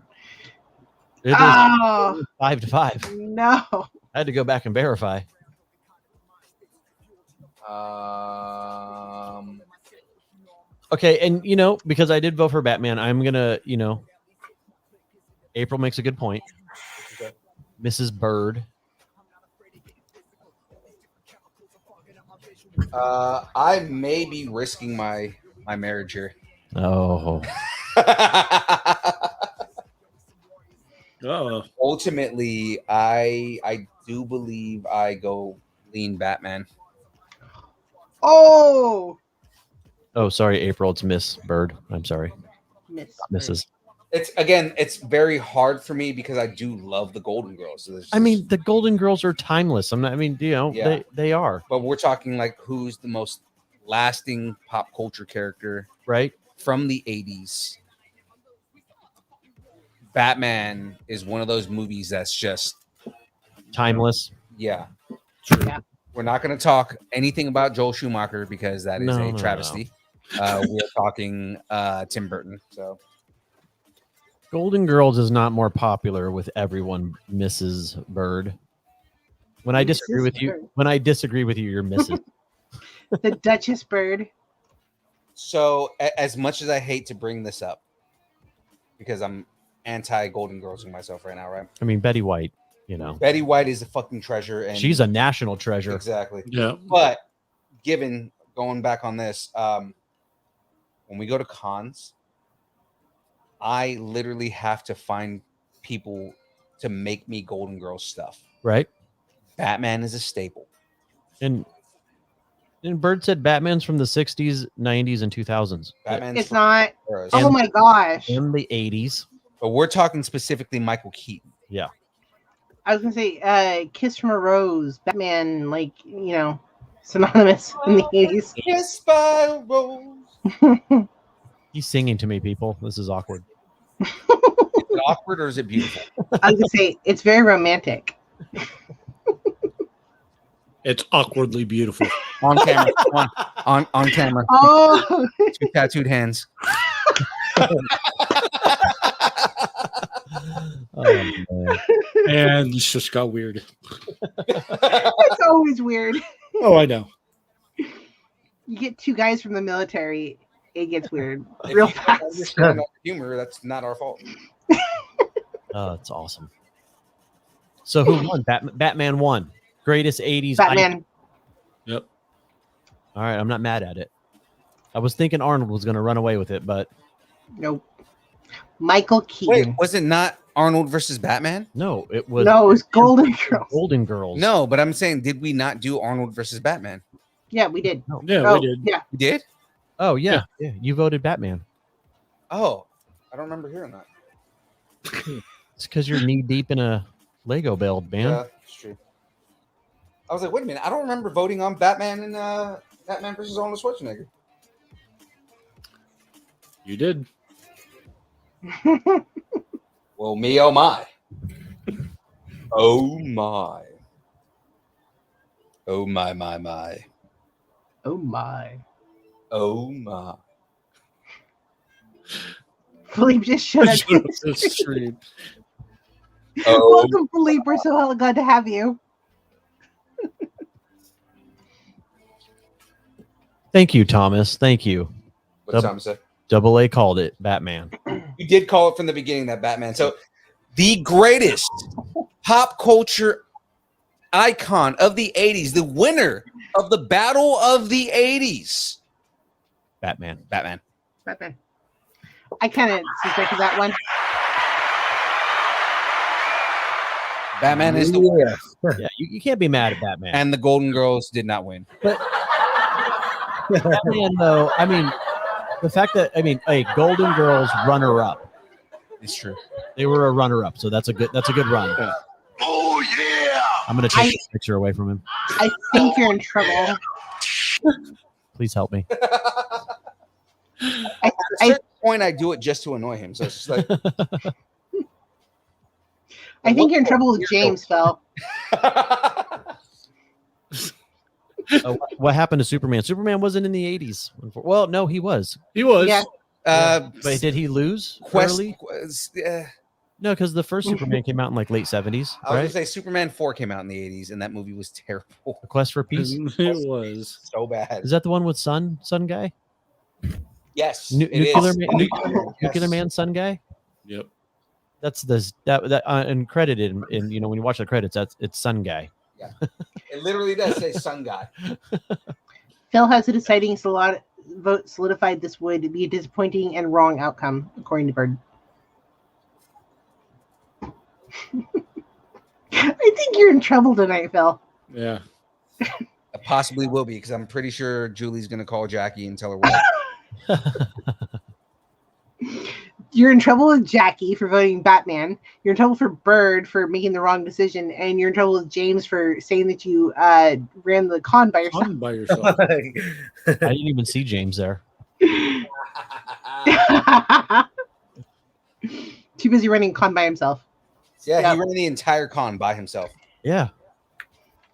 It is Oh 5-5. no! I had to go back and verify. Okay, and because I did vote for Batman, I'm gonna, April makes a good point. Mrs. Bird. I may be risking my marriage here. Oh. Oh, Ultimately, I do believe I go lean Batman. Oh, Oh, sorry, April. It's Miss Bird. I'm sorry, Miss Mrs. It's very hard for me because I do love the Golden Girls. So I mean, the Golden Girls are timeless. Yeah. they are, but we're talking like who's the most lasting pop culture character right? from the 80s. Batman is one of those movies that's just Timeless. yeah. Yeah. We're not going to talk anything about Joel Schumacher because that is No, a no, travesty. We're talking Tim Burton. So Golden Girls is not more popular with everyone, Mrs. Bird. When I disagree Mrs. with you, Bird. you're Mrs. The Duchess Bird. So as much as I hate to bring this up because I'm anti Golden Girls myself right now, right? I mean, Betty White. You know, Betty White is a fucking treasure, and she's a national treasure. exactly. yeah. But given going back on this, when we go to cons, I literally have to find people to make me Golden Girls stuff. Right? Batman is a staple. And Bird said Batman's from the 60s, 90s, and 2000s. Batman's It's from not. eras. Oh my gosh. In the 80s. But we're talking specifically Michael Keaton. Yeah. I was gonna say, Kiss from a Rose, Batman, like, synonymous in the 80s. Kiss by a rose. He's singing to me, people. This is awkward. Is it awkward or is it beautiful? I was gonna say it's very romantic. It's awkwardly beautiful. On camera. on camera. Oh, Two tattooed hands. Oh, man. And this just got weird. it's always weird. Oh, I know. You get two guys from the military, it gets weird If real you don't fast. understand our humor, that's not our fault. Oh, that's awesome. So who won? Batman won. Greatest 80s. Batman. Yep. All right, I'm not mad at it. I was thinking Arnold was going to run away with it, but Nope. Michael Keaton. Wait, was it not Arnold versus Batman? no, it was No, it was Golden Girls. Golden Girls. No, but I'm saying, did we not do Arnold versus Batman? Yeah, we did. Yeah, Oh, we did. Yeah. We did? Oh, yeah. Yeah, you voted Batman. Oh, I don't remember hearing that. It's because you're knee deep in a Lego build, man. Yeah, it's true. I was like, wait a minute, I don't remember voting on Batman and Batman versus Arnold Schwarzenegger. You did. Well, me, oh my. Oh my. Oh my, my, my. Oh my. Oh my. Philippe just shut up. That's stream. Oh, Welcome, Philippe. We're so glad to have you. Thank you, Thomas. Thank you. what's Tom say? Double A called it Batman. You did call it from the beginning that Batman. So the greatest pop culture icon of the 80s, the winner of the battle of the 80s. Batman. Batman. Batman. I kind of suspected that one. Batman is the winner. Yeah, you can't be mad at Batman. And the Golden Girls did not win. Batman, though, I mean, the fact that, hey, Golden Girls runner-up. It's true. They were a runner-up, so that's a good run. Yeah. Oh, yeah. I'm going to take this picture away from him. I think you're in trouble. Please help me. At a certain point, I do it just to annoy him. So it's just like, I think you're in trouble with James, Phil. What happened to Superman? Superman wasn't in the 80s. Well, no, he was. He was. Yeah. But did he lose early? No, because the first Superman came out in like late 70s, I was right? gonna say Superman 4 came out in the 80s, and that movie was terrible. A Quest for Peace. It was. So bad. Is that the one with Sun Guy? Yes. Nuclear Man, Sun Guy. Yep. That's that and credited in when you watch the credits, it's Sun Guy. Yeah. It literally does say Sun Guy. Phil has a deciding vote solidified this would be a disappointing and wrong outcome, according to Bird. I think you're in trouble tonight, Phil. Yeah. I possibly will be because I'm pretty sure Julie's going to call Jackie and tell her what. You're in trouble with Jackie for voting Batman. You're in trouble for Bird for making the wrong decision, and you're in trouble with James for saying that you ran the con by yourself. Fun by yourself. I didn't even see James there. Too busy running con by himself. Yeah, Yep. he ran the entire con by himself. Yeah.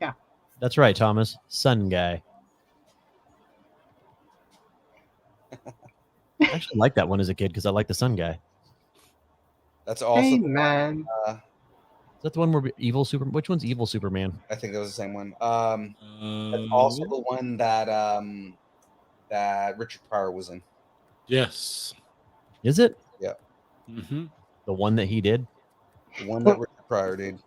Yeah. That's right, Thomas. Sun guy. I actually liked that one as a kid because I like the sun guy. That's also Hey, man. Is that the one where evil Superman? Which one's evil Superman? I think that was the same one. That's also the one that that Richard Pryor was in. Yes. Is it Yeah, Mm-hmm. the one that he did? the one that Richard Pryor did.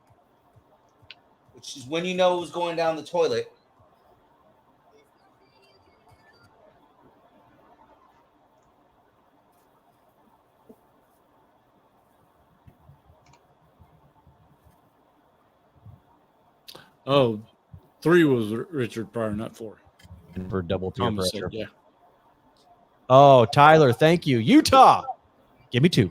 Which is when you know who's going down the toilet. Oh, 3 was Richard Pryor, not 4. And for double peer Thomas pressure. said, yeah. Oh, Tyler, thank you. Utah. Give me 2.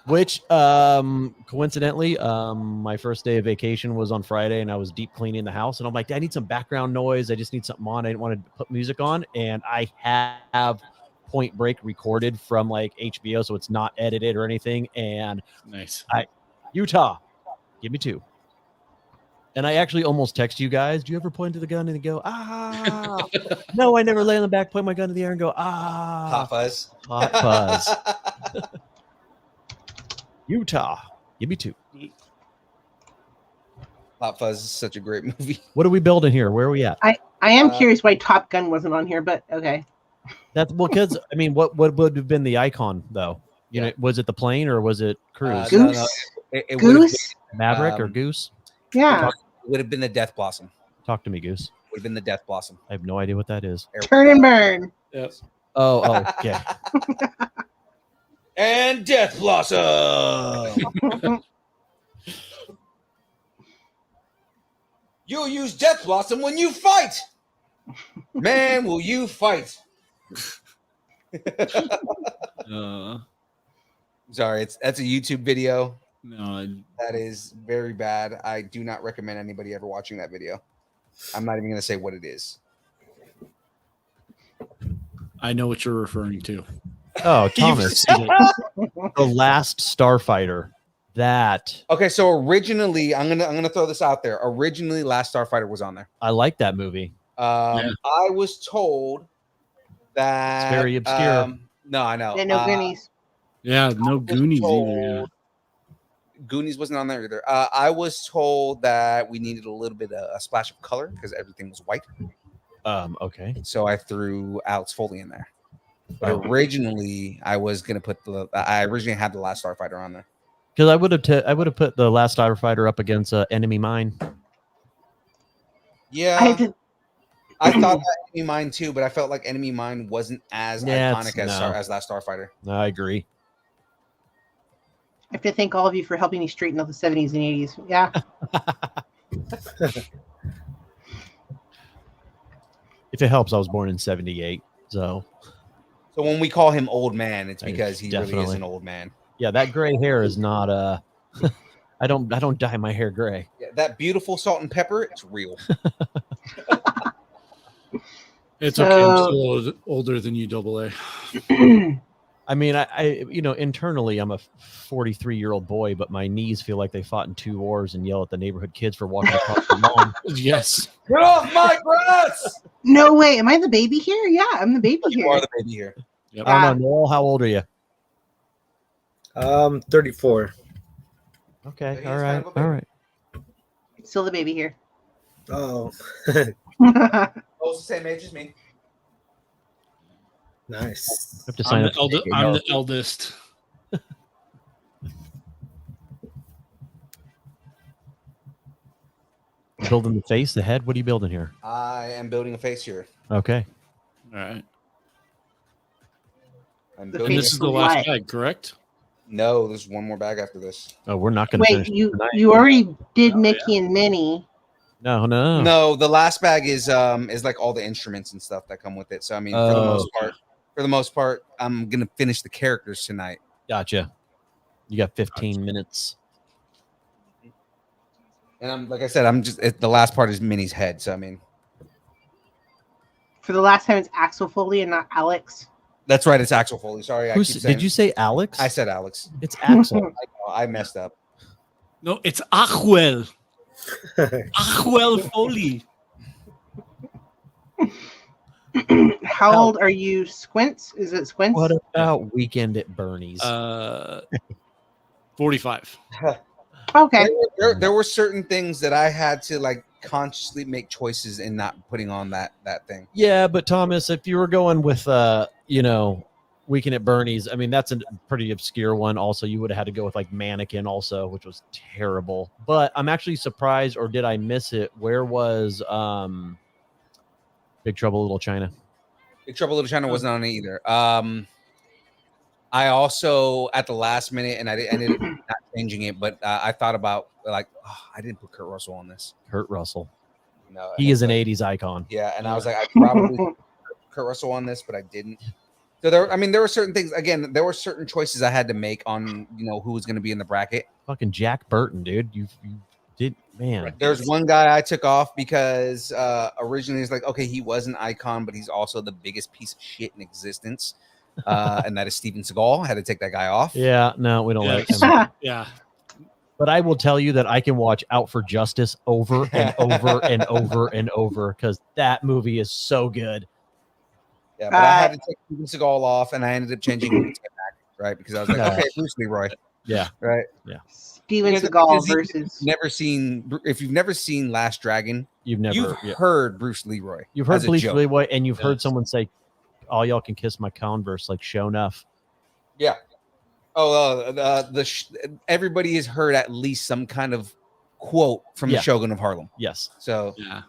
Which coincidentally, my first day of vacation was on Friday, and I was deep cleaning the house, and I'm like, I need some background noise. I just need something on. I didn't want to put music on, and I have Point Break recorded from like HBO, so it's not edited or anything. And Nice. Utah, give me 2. And I actually almost text you guys. Do you ever point to the gun and go, ah? No, I never lay on the back, point my gun to the air and go, ah. Hot fuzz. Hot fuzz. Utah, give me 2. Hot Fuzz is such a great movie. What are we building here? Where are we at? I am curious why Top Gun wasn't on here, but okay. That's well, because I mean, what would have been the icon though? You know, was it the plane or was it Cruise? Goose? It would have Goose? Maverick or Goose? Yeah. It would have been the Death Blossom. Talk to me, Goose. Would have been the Death Blossom. I have no idea what that is. Turn and burn. Yep. Oh, okay. And Death Blossom. You'll use Death Blossom when you fight. Man, will you fight? Sorry, that's a YouTube video. No, That is very bad. I do not recommend anybody ever watching that video. I'm not even going to say what it is. I know what you're referring to. Oh, Thomas. The Last Starfighter. That. Okay, so originally, I'm gonna throw this out there. Originally, Last Starfighter was on there. I like that movie. I was told that It's very obscure. No, I know. Yeah, no Goonies. Yeah, no was Goonies told- either. Yeah. Goonies wasn't on there either. I was told that we needed a little bit of a splash of color because everything was white. Okay. So I threw Alex Foley in there. But Oh. originally, I was gonna put I originally had the Last Starfighter on there. Because I would have put the Last Starfighter up against Enemy Mine. Yeah, I thought that Enemy Mine too, but I felt like Enemy Mine wasn't as Yeah, iconic as Last Starfighter. I agree. I have to thank all of you for helping me straighten out the 70s and 80s. Yeah. If it helps, I was born in '78, so So when we call him old man, it's because he really is Definitely. an old man. yeah, that gray hair is not I don't dye my hair gray. Yeah, that beautiful salt and pepper, it's real. It's okay. I'm still older than you, AA. I mean, I internally I'm a 43-year-old boy, but my knees feel like they fought in 2 wars and yell at the neighborhood kids for walking across the lawn. Yes. Get off my grass! No way. Am I the baby here? Yeah, I'm the baby You are here. the baby here. Yep. I don't know, Noel, how old are you? 34. Okay, He's all kind right, of a baby. all right. Still the baby here. Oh, Oh, it's the same age as me. nice. I have to sign I'm up. the eldest. Building the face, the head. What are you building here? I am building a face here. Okay. All right. I'm The And building this face is it. the for last what? bag, correct? No, there's one more bag after this. Oh, we're not going to Wait, finish tonight. you already did Oh, Mickey and Minnie. No, no. No, the last bag is like all the instruments and stuff that come with it. So I mean, for the most part, I'm gonna finish the characters tonight. Gotcha. You got 15 minutes. And I'm like I said, the last part is Minnie's head. So I mean, For the last time, it's Axel Foley and not Alex. that's right. It's Axel Foley. Sorry, I keep saying. Did you say Alex? I said Alex. It's Axel. I messed up. No, it's Achuel. Achuel Foley. How old are you, Squints? Is it Squints? What about Weekend at Bernie's? 45. Okay. There were certain things that I had to like consciously make choices in not putting on that thing. Yeah, but Thomas, if you were going with Weekend at Bernie's, I mean that's a pretty obscure one. Also, you would have had to go with like Mannequin, also, which was terrible. But I'm actually surprised, or did I miss it? Where was Big Trouble Little China? Big Trouble Little China wasn't on it either. I also at the last minute, and I ended up not changing it, but I thought about like, I didn't put Kurt Russell on this. Kurt Russell. No, He is an 80s icon. Yeah, and I was like, I probably put Kurt Russell on this, but I didn't. So there were certain things. Again, there were certain choices I had to make on who was going to be in the bracket. Fucking Jack Burton, dude. You did, man. There's one guy I took off because originally it's like, okay, he was an icon, but he's also the biggest piece of shit in existence, and that is Steven Seagal. I had to take that guy off. Yeah, no, we don't like him. Yeah. But I will tell you that I can watch Out for Justice over and over and over and over because that movie is so good. Yeah, but I had to take Steven Seagal off, and I ended up changing him to back, right? Because I was like, okay, Bruce Leroy. Yeah. Right. Yeah. Steven Seagal versus. If you've never seen Last Dragon, you've heard Bruce Leroy. You've heard Bruce Leroy, and you've heard someone say, "All y'all can kiss my Converse," like show enough. Yeah. Everybody has heard at least some kind of quote from the Shogun of Harlem. Yes. So yeah.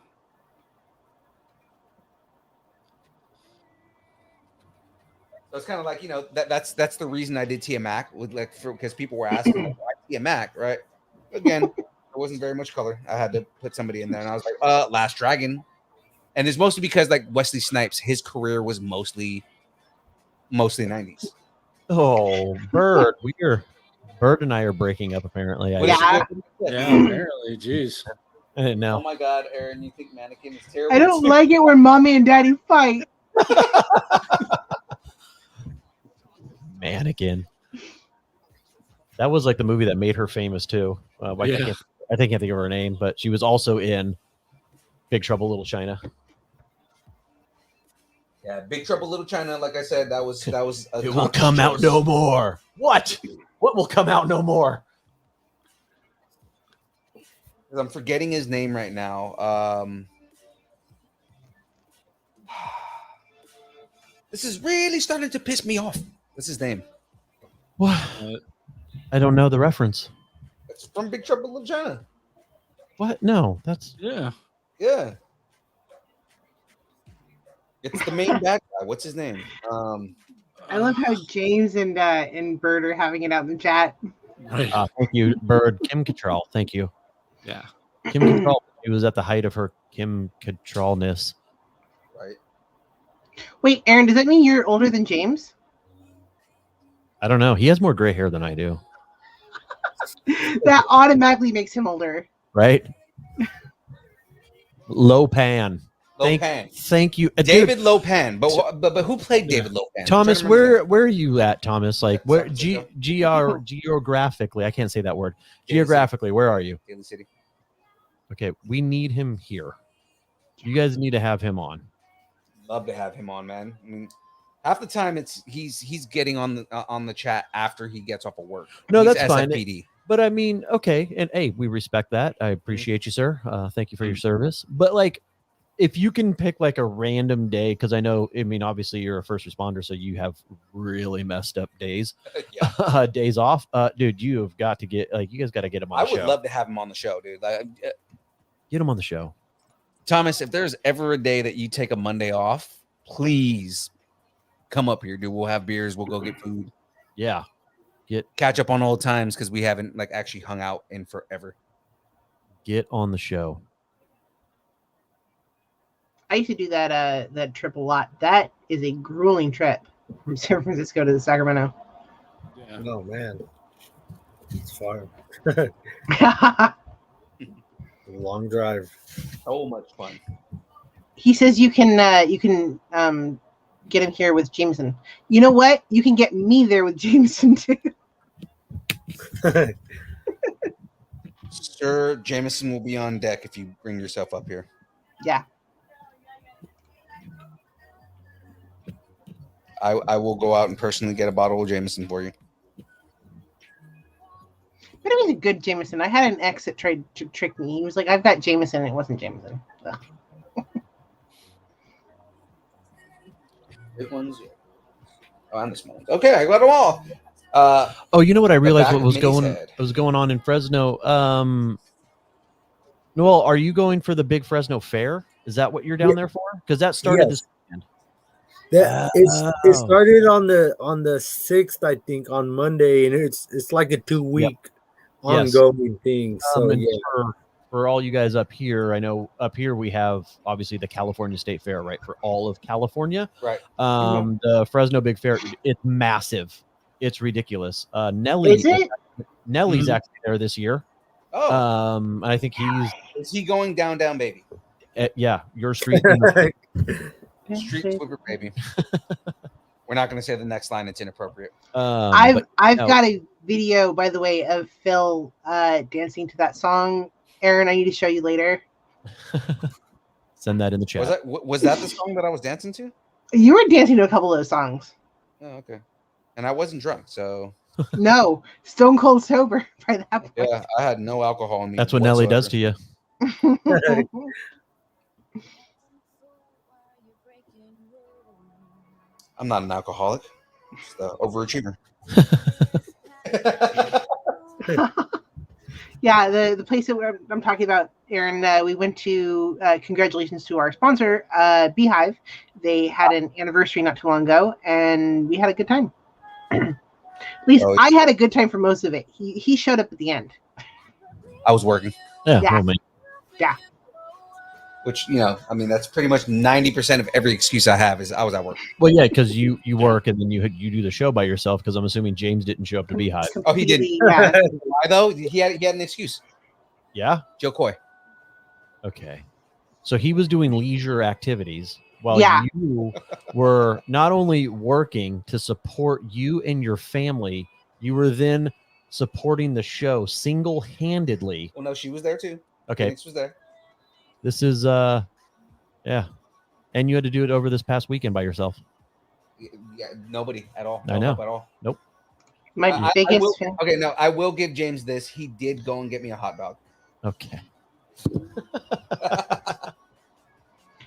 So it's kind of like that's the reason I did Tiamat because people were asking why Tiamat, right? Again, there wasn't very much color. I had to put somebody in there, and I was like, Last Dragon, and it's mostly because like Wesley Snipes, his career was mostly 90s. Oh, Bird, Bird and I are breaking up apparently. Yeah, apparently. Jeez. I didn't know. Oh my God, Aaron, you think Mannequin is terrible? I don't like it when mommy and daddy fight. Mannequin. That was like the movie that made her famous too. I can't think of her name, but she was also in Big Trouble Little China. Yeah, Big Trouble Little China. Like I said, that was. It will come out no more. What? What will come out no more? I'm forgetting his name right now. This is really starting to piss me off. What's his name? What? I don't know the reference. It's from Big Trouble in Little China. What? No, that's yeah. It's the main bad guy. What's his name? I love how James and Bird are having it out in the chat. Thank you, Bird. Kim Cattrall. Thank you. Yeah. Kim Cattrall. She was at the height of her Kim Cattrallness. Right. Wait, Aaron, does that mean you're older than James? I don't know. He has more gray hair than I do. That automatically makes him older. Right? Lopan. Thank you. David Lopan. But who played David Lopan? Thomas, where are you at, Thomas? Like where geographically, I can't say that word. Geographically, where are you? Daly City. Okay, we need him here. You guys need to have him on. Love to have him on, man. I mean, half the time he's getting on the chat after he gets off of work. No, He's that's fine. SFPD. But I mean, okay, and hey, we respect that. I appreciate you, sir. Thank you for your service. But like, if you can pick like a random day, because I know, I mean, obviously you're a first responder, so you have really messed up days, days off. Dude, you have got to get you guys got to get him on. I the would show. love to have him on the show, dude. Get him on the show, Thomas. If there's ever a day that you take a Monday off, please come up here, dude. We'll have beers. We'll go get food. Yeah. Catch up on old times because we haven't like actually hung out in forever. Get on the show. I used to do that trip a lot. That is a grueling trip from San Francisco to Sacramento. Yeah. Oh man, it's far. Long drive. So much fun. He says you can get him here with Jameson. You know what? You can get me there with Jameson too. Sir Jameson will be on deck if you bring yourself up here. Yeah. I will go out and personally get a bottle of Jameson for you. But it was a good Jameson. I had an ex that tried to trick me. He was like, I've got Jameson, and it wasn't Jameson. So. Big ones. Oh, and the small ones. Okay, I got them all. Oh, you know what? I realized back what of was Minnie's going on in Fresno. Noel, are you going for the big Fresno Fair? Is that what you're down there for? Because that started this weekend. It started on the 6th, I think, on Monday, and it's like a 2-week ongoing thing. So And for all you guys up here, I know up here we have obviously the California State Fair, right, for all of California. Right. The Fresno Big Fair, it's massive. It's ridiculous. Nelly's actually there this year. Oh. I think is he going down, baby? Yeah, your street. Street sweeper, baby. We're not going to say the next line; it's inappropriate. I've got a video, by the way, of Phil dancing to that song. Aaron, I need to show you later. Send that in the chat. Was that the song that I was dancing to? You were dancing to a couple of those songs. Oh, okay. And I wasn't drunk, so no, stone cold sober by that point. Yeah, I had no alcohol in me. That's what Nelly does to you. I'm not an alcoholic. I'm just an overachiever. Yeah, the place that I'm talking about, Aaron, we went to, congratulations to our sponsor, Beehive. They had an anniversary not too long ago, and we had a good time. At least I had a good time for most of it. He showed up at the end. I was working. Yeah. Yeah. Which, I mean, that's pretty much 90% of every excuse I have is I was at work. Well, yeah, because you work and then you do the show by yourself. Because I'm assuming James didn't show up to Beehive. Oh, he didn't. Yeah. Why though? He had an excuse. Yeah. Joe Coy. Okay. So he was doing leisure activities while you were not only working to support you and your family, you were then supporting the show single-handedly. Well, no, she was there too. Okay. Phoenix was there. This is yeah. And you had to do it over this past weekend by yourself. Yeah, nobody at all. I know. At all. Nope. My biggest fan. Okay, no, I will give James this. He did go and get me a hot dog. Okay.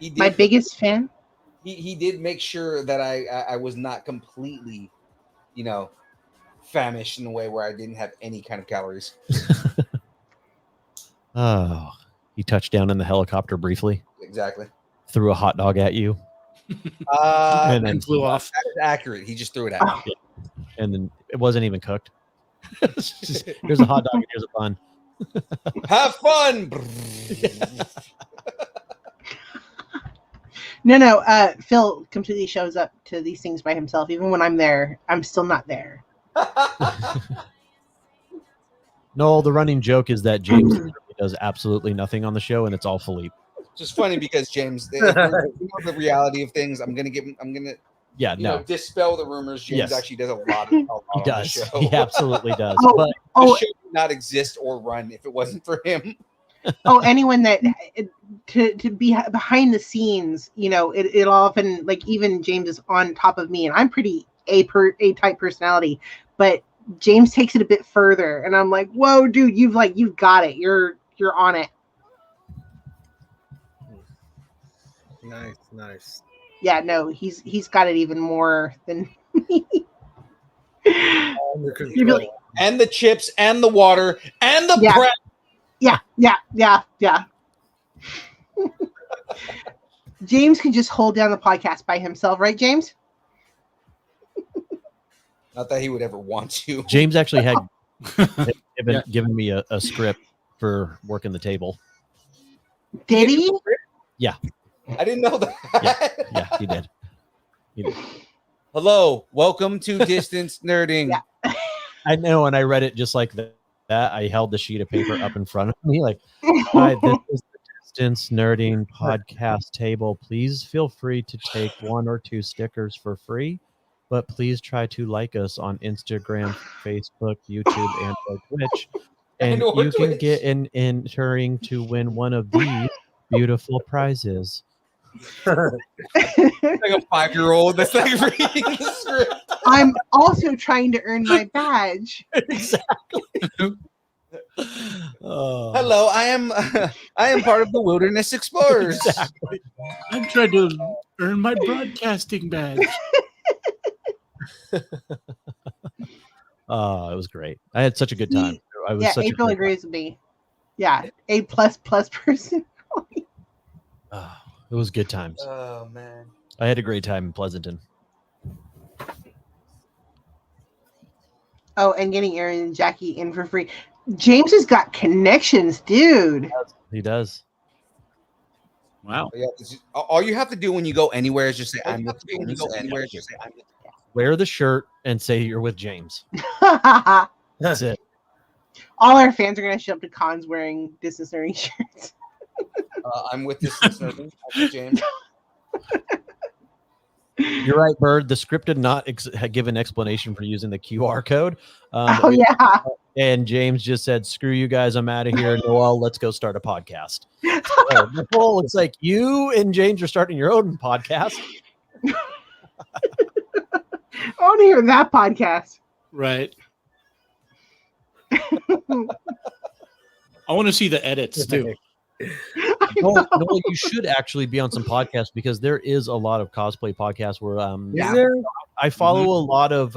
He did, My biggest fan. He did make sure that I was not completely, famished in a way where I didn't have any kind of calories. Oh, he touched down in the helicopter briefly. Exactly. Threw a hot dog at you. And then flew off. That is accurate. He just threw it at me. And then it wasn't even cooked. Just, here's a hot dog and here's a bun. Have fun. No. Phil completely shows up to these things by himself. Even when I'm there, I'm still not there. No, the running joke is that James does absolutely nothing on the show, and it's all Philippe. Just funny because James, the reality of things, I'm gonna dispel the rumors. James actually does a lot He on does. the show. He absolutely does. Oh, But The show would not exist or run if it wasn't for him. Anyone that to be behind the scenes, it often, like, even James is on top of me, and I'm pretty A-type personality, but James takes it a bit further, and I'm like, whoa, dude, you've got it. You're on it. Nice. Yeah, no, he's got it even more than me. Really, And the chips and the water and the prep. Yeah. James can just hold down the podcast by himself, right, James? Not that he would ever want to. James actually had given me a script for working the table. Did he? Yeah. I didn't know that. Yeah, he did. Hello, welcome to Distance Nerding. Yeah. I know, and I read it just like that. I held the sheet of paper up in front of me, like, "Hi, this is the Distance Nerding podcast table. Please feel free to take 1 or 2 stickers for free, but please try to like us on Instagram, Facebook, YouTube, and or Twitch, and And/or you can Twitch. get an entering to win one of these beautiful prizes." Like a 5-year-old that's like reading the script. I'm also trying to earn my badge. Exactly. Oh. Hello, I am part of the Wilderness Explorers. Exactly. I'm trying to earn my broadcasting badge. It was great. I had such a good time. I was Yeah, such April a agrees with me. Yeah, A++ person. it was good times. Oh man. I had a great time in Pleasanton. Oh, and getting Aaron and Jackie in for free. James has got connections, dude. He does. Wow. Yeah, all you have to do when you go anywhere is just say I'm with James. Wear the shirt and say you're with James. All That's it. our fans are going to show up to cons wearing Distance Nerding shirts. I'm with Distance Nerding. I'm with James. You're right, Bird. The script did not give an explanation for using the QR code. Oh, yeah. And James just said, "Screw you guys, I'm out of here. Noel, let's go start a podcast." So, Nicole, it's like you and James are starting your own podcast. I want to hear that podcast. Right. I want to see the edits too. Noel, you should actually be on some podcasts because there is a lot of cosplay podcasts where I follow a lot of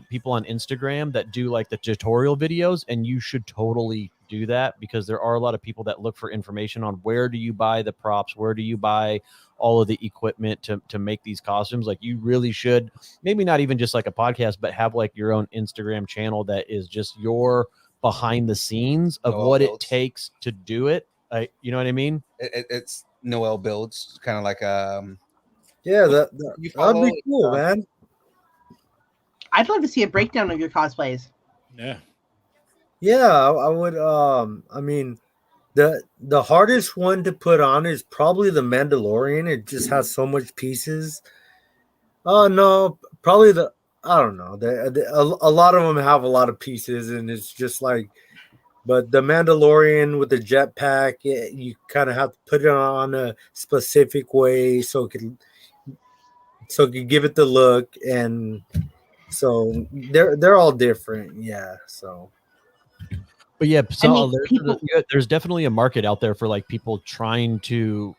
people on Instagram that do like the tutorial videos, and you should totally do that because there are a lot of people that look for information on where do you buy the props, where do you buy all of the equipment to make these costumes. Like you really should, maybe not even just like a podcast, but have like your own Instagram channel that is just your behind the scenes of what it takes to do it. You know what I mean? It's Noel builds, kind of like yeah, that'd be cool, man. I'd love to see a breakdown of your cosplays. Yeah, I would. I mean, the hardest one to put on is probably the Mandalorian. It just has so much pieces. Oh no, probably I don't know. A lot of them have a lot of pieces, and it's just like. But the Mandalorian with the jetpack, you kind of have to put it on a specific way so it can give it the look, and so they're all different, yeah. So, but yeah, so I mean, there's definitely a market out there for like people trying to.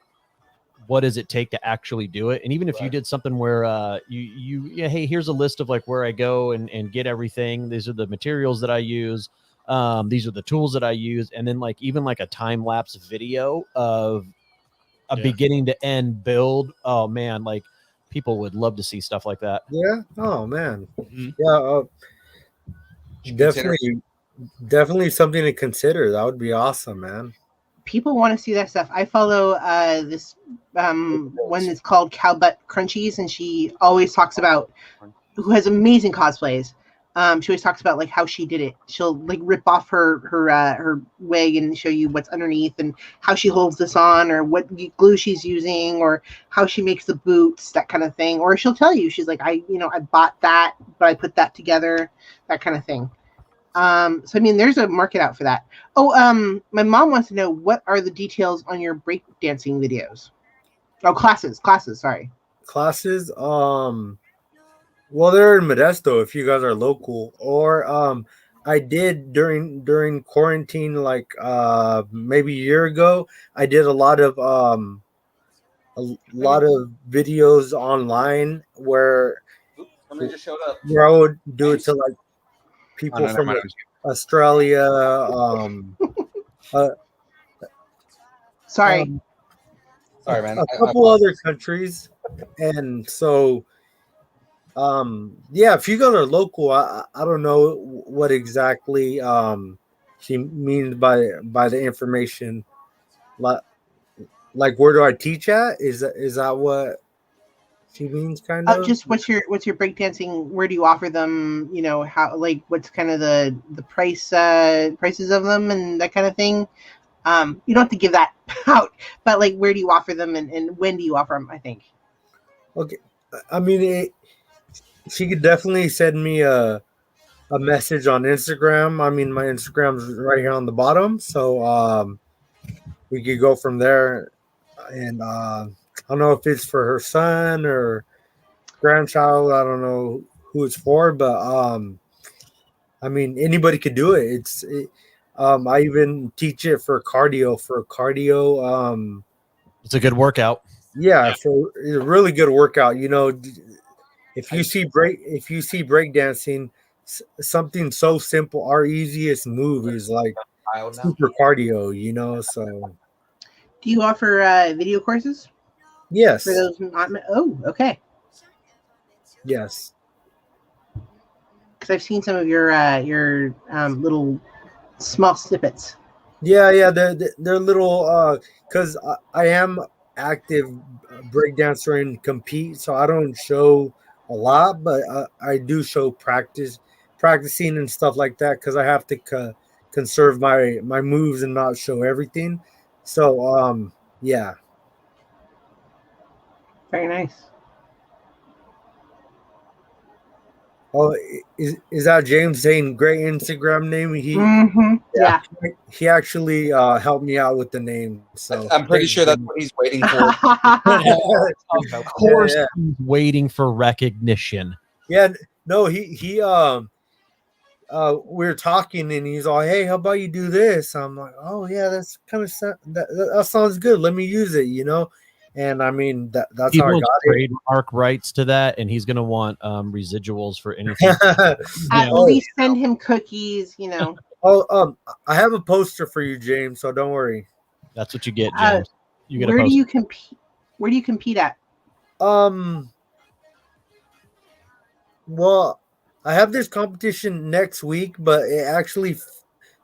What does it take to actually do it? And even if you did something where hey, here's a list of like where I go and get everything. These are the materials that I use. These are the tools that I use, and then like even like a time lapse video of a beginning to end build. Oh man, like people would love to see stuff like that. Yeah. Oh man. Mm-hmm. Yeah. Definitely something to consider. That would be awesome, man. People want to see that stuff. I follow this one that's called Cowbutt Crunchies, and she always talks about who has amazing cosplays. She always talks about like how she did it. She'll like rip off her wig and show you what's underneath and how she holds this on or what glue she's using or how she makes the boots, that kind of thing. Or she'll tell you, she's like, I bought that, but I put that together, that kind of thing. So I mean, there's a market out for that. Oh, my mom wants to know, what are the details on your breakdancing videos? Oh, classes, sorry. Classes, well, they're in Modesto if you guys are local. Or I did during quarantine, like maybe a year ago, I did a lot of videos online where somebody just showed up. Where I would do it to like people from Australia. Sorry. Sorry, man. a couple other countries, and so yeah, if you go to local, I don't know what exactly she means by the information. Like where do I teach at? Is that what she means? Kind of. Just what's your breakdancing? Where do you offer them? You know, how, like, what's kind of the prices of them and that kind of thing. You don't have to give that out, but like, where do you offer them and when do you offer them? I think. Okay, I mean, she could definitely send me a message on Instagram. I mean, my Instagram's right here on the bottom, so we could go from there. And I don't know if it's for her son or grandchild. I don't know who it's for, but I mean, anybody could do it. I even teach it for cardio. It's a good workout. Yeah, so it's a really good workout. You know, if you see breakdancing, something so simple, our easiest move is like super cardio. You know, so. Do you offer video courses? Yes. For those not. Oh, okay. Yes. Because I've seen some of your little small snippets. Yeah, they're little. Because I am active breakdancer and compete, so I don't show a lot, but I do show practicing and stuff like that because I have to conserve my moves and not show everything. So yeah. Very nice. Oh, is that James saying great Instagram name? Yeah. He actually helped me out with the name. So I'm pretty sure that's what he's waiting for. Of course, he's waiting for recognition. Yeah, no, he we were talking and he's all, hey, how about you do this? I'm like, oh yeah, that's kind of that sounds good. Let me use it, you know. And I mean that's He how I wants got trademark rights to that, and he's gonna want residuals for anything. At least send him cookies, you know. Oh, I have a poster for you, James. So don't worry. That's what you get, James. You get where a do you compete? Where do you compete at? Well, I have this competition next week, but it actually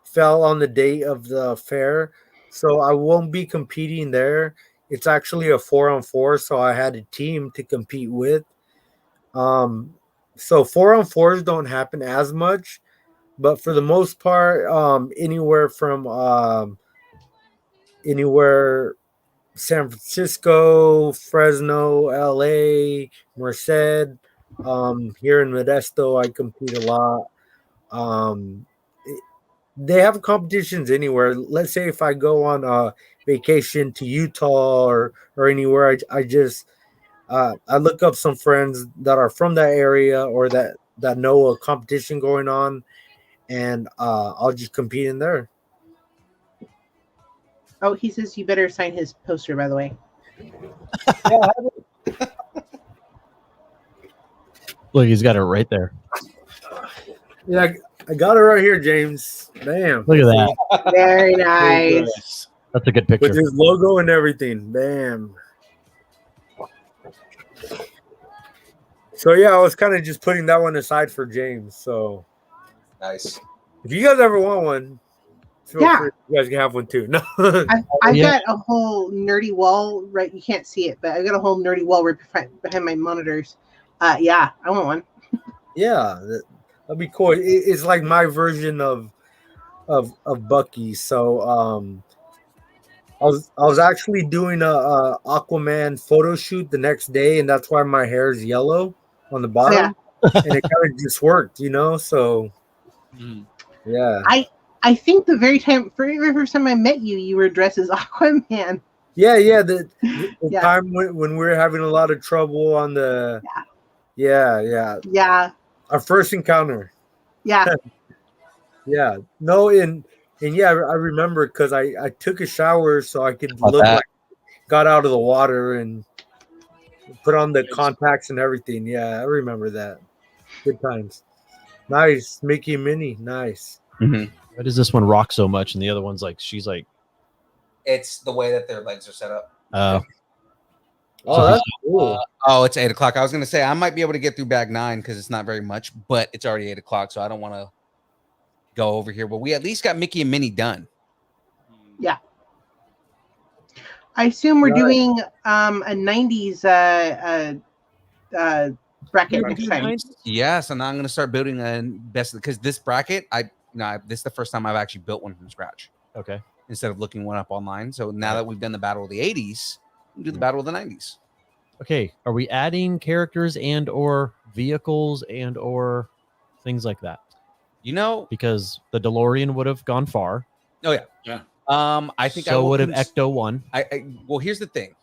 fell on the date of the fair, so I won't be competing there. It's actually a 4-on-4, so I had a team to compete with. So 4-on-4s don't happen as much, but for the most part, anywhere from anywhere San Francisco, Fresno, LA, Merced. Here in Modesto, I compete a lot. They have competitions anywhere. Let's say if I go on a vacation to Utah or anywhere, I just I look up some friends that are from that area or that know a competition going on, and I'll just compete in there. Oh, he says you better sign his poster, by the way. Look, he's got it right there. Yeah, I got it right here, James. Bam. Look at that. Very nice. That's a good picture. With his logo and everything. Bam. So yeah, I was kind of just putting that one aside for James. So nice. If you guys ever want one, feel free. You guys can have one too. No, I've got a whole nerdy wall. Right, you can't see it, but I've got a whole nerdy wall right behind my monitors. Yeah, I want one. Yeah, that'd be cool. It's like my version of Bucky. So I was actually doing a Aquaman photo shoot the next day, and that's why my hair is yellow on the bottom, and it kind of just worked, you know. So yeah, I think the very first time I met you, you were dressed as Aquaman. Yeah. The time when we were having a lot of trouble on the yeah our first encounter. Yeah. Yeah. No, and yeah, I remember because I took a shower so I could look like got out of the water and put on the contacts and everything. Yeah, I remember that. Good times. Nice. Mickey and Minnie. Nice. Mm-hmm. Why does this one rock so much and the other one's like she's like? It's the way that their legs are set up. Oh. Oh, that's cool. Oh, it's 8 o'clock. I was gonna say I might be able to get through bag 9 because it's not very much, but it's already 8 o'clock, so I don't want to go over here. But we at least got Mickey and Minnie done. Yeah. I assume we're Right. doing a 90s bracket next time. Yeah, so now I'm gonna start building a best because this bracket, this is the first time I've actually built one from scratch Okay. instead of looking one up online. So now that we've done the battle of the 80s, we'll do the battle of the 90s. Okay. Are we adding characters and or vehicles and or things like that? You know, Because the DeLorean would have gone far. oh yeah, Yeah. I think So I would have Ecto 1. well, here's the thing,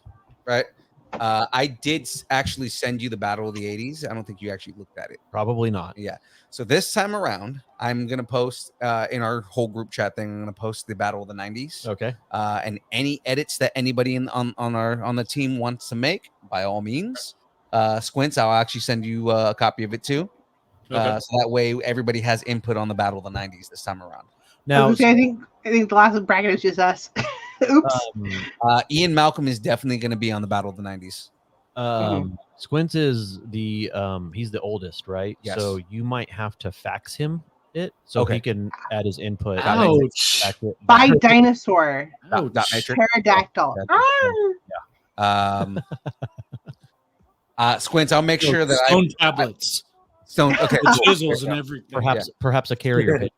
right? I did actually send you the battle of the 80s. I don't think you actually looked at it. Probably not. Yeah. So this time around, I'm gonna post in our whole group chat thing. I'm gonna post the battle of the 90s. Okay. And any edits that anybody on the team wants to make, by all means, Squints, I'll actually send you a copy of it too. Okay. So that way everybody has input on the battle of the 90s this time around. Now, I think the last bracket is just us. Oops. Ian Malcolm is definitely going to be on the battle of the 90s. Squint is the he's the oldest, right? Yes. So you might have to fax him it so Okay. he can add his input. Ouch. By dinosaur. Ouch. Dot matrix. Pterodactyl. Squints, I'll make sure that Stone tablets, Stone. Okay. cool. chisels, and everything. Perhaps a carrier hit.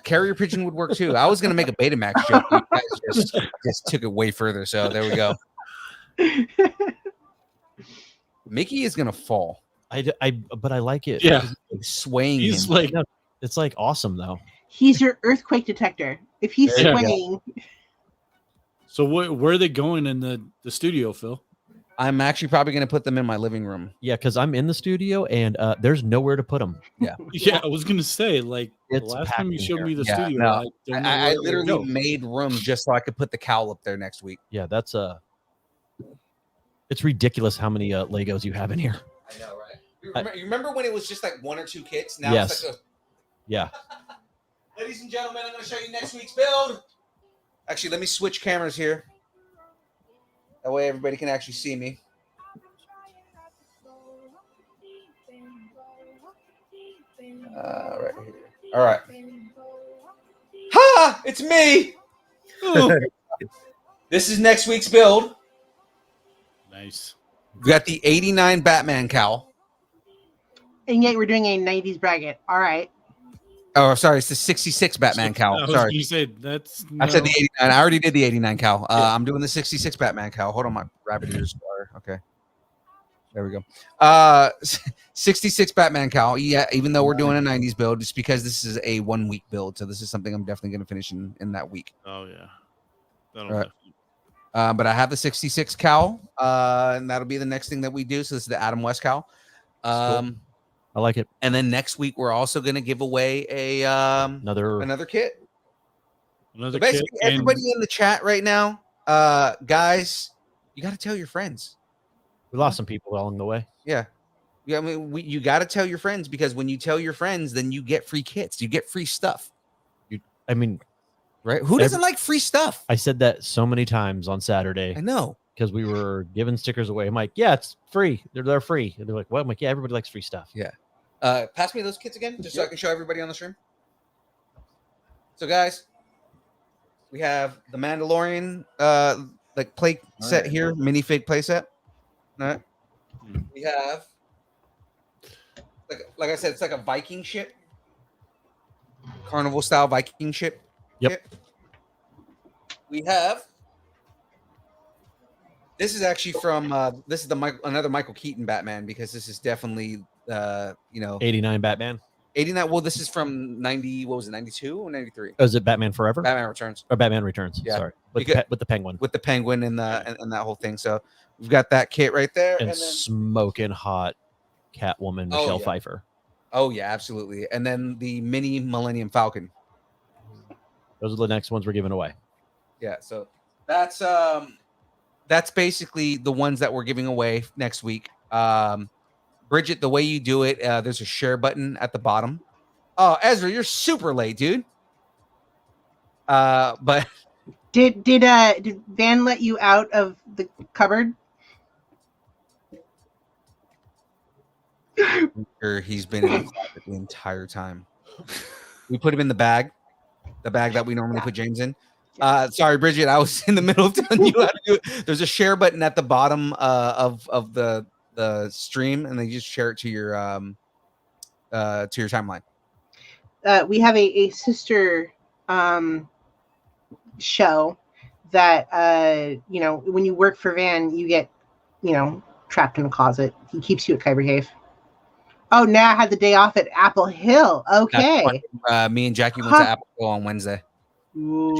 Carrier pigeon would work too. I was going to make a Betamax joke. You guys just took it way further. So there we go. Mickey is going to fall. But I like it. Yeah. Swaying He's him. like, It's like awesome though. He's your earthquake detector. If he's There you go. swaying, so where are they going in the studio, Phil? I'm actually probably going to put them in my living room. Yeah, because I'm in the studio and there's nowhere to put them. Yeah, I was gonna say, like, the It's last time you packed showed in me the here. Yeah, studio, no. I don't know I where they literally go. made room just so I could put the cowl up there next week. Yeah, that's it's ridiculous how many Legos you have in here. I know, right? You remember when it was just like 1 or 2 kits? Now Yes. it's like Yeah. Ladies and gentlemen, I'm going to show you next week's build. Actually, let me switch cameras here. That way everybody can actually see me. Right here. All right. Ha! It's me. This is next week's build. Nice. We got the 89 Batman cowl. and yet we're doing a 90s bracket. All right. Oh, sorry, it's the 66 Batman cowl. I was Sorry. gonna say that's. I said the 89. I already did the 89 cowl. I'm doing the 66 Batman cowl. Hold on, my rabbit ears are okay. There we go. 66 Batman cowl. Yeah, even though we're doing a 90s build, just because this is a 1 week build, so this is something I'm definitely going to finish in that week. Oh yeah. That'll All right. But I have the 66 cowl, and that'll be the next thing that we do. So this is the Adam West cowl. Cool. I like it. And then next week we're also going to give away a another kit. Another So basically, kit everybody in the chat right now, guys, you got to tell your friends. We lost some people along the way. Yeah. I mean, you got to tell your friends, because when you tell your friends, then you get free kits. You get free stuff. I mean, right? Who doesn't like free stuff? I said that so many times on Saturday. I know. Because we were giving stickers away. I'm like, yeah, it's free. They're free. And they're like, what? I'm like, yeah, everybody likes free stuff. Yeah. Pass me those kits again, just so I can show everybody on the stream. So, guys, we have the Mandalorian like play set here, minifig play set. All right. We have, like I said, it's like a Viking ship, carnival style Viking ship. Yep. Kit. We have. This is actually from this is another Michael Keaton Batman, because this is definitely 89 Batman. 89. Well, this is from 90. What was it? 92 or 93? Oh, is it Batman Forever? Batman Returns. Or Batman Returns. Yeah. Sorry. With the penguin. With the penguin and and that whole thing. So we've got that kit right there. And then, smoking hot Catwoman Michelle Pfeiffer. Oh yeah, absolutely. And then the mini Millennium Falcon. Those are the next ones we're giving away. Yeah. So that's basically the ones that we're giving away next week. Bridget, the way you do it, there's a share button at the bottom. Oh, Ezra, you're super late, dude. But did Van let you out of the cupboard? Sure, he's been in the closet the entire time. We put him in the bag that we normally put James in. Sorry, Bridget, I was in the middle of telling you how to do it. There's a share button at the bottom of the stream, and then you just share it to your timeline. We have a sister show that when you work for Van, you get trapped in a closet. He keeps you at Kyber Cave. Oh, now I had the day off at Apple Hill. Okay. Me and Jackie went to Apple Hill on Wednesday. Ooh.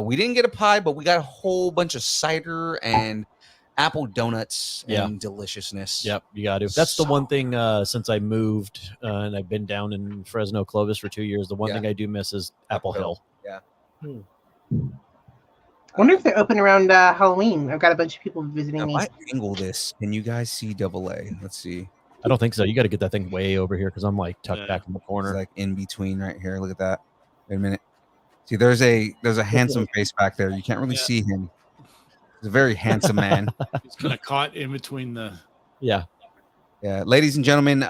We didn't get a pie, but we got a whole bunch of cider and apple donuts and deliciousness. Yep, you got to. That's the one thing since I moved and I've been down in Fresno, Clovis for 2 years. The one thing I do miss is Apple Hill. Yeah. I wonder if they're open around Halloween. I've got a bunch of people visiting me. I angle this. Can you guys see AA? Let's see. I don't think so. You got to get that thing way over here because I'm like tucked back in the corner. It's like in between right here. Look at that. Wait a minute. See, there's a handsome face back there. You can't really see him. He's a very handsome man. He's kind of caught in between the. Yeah. Ladies and gentlemen,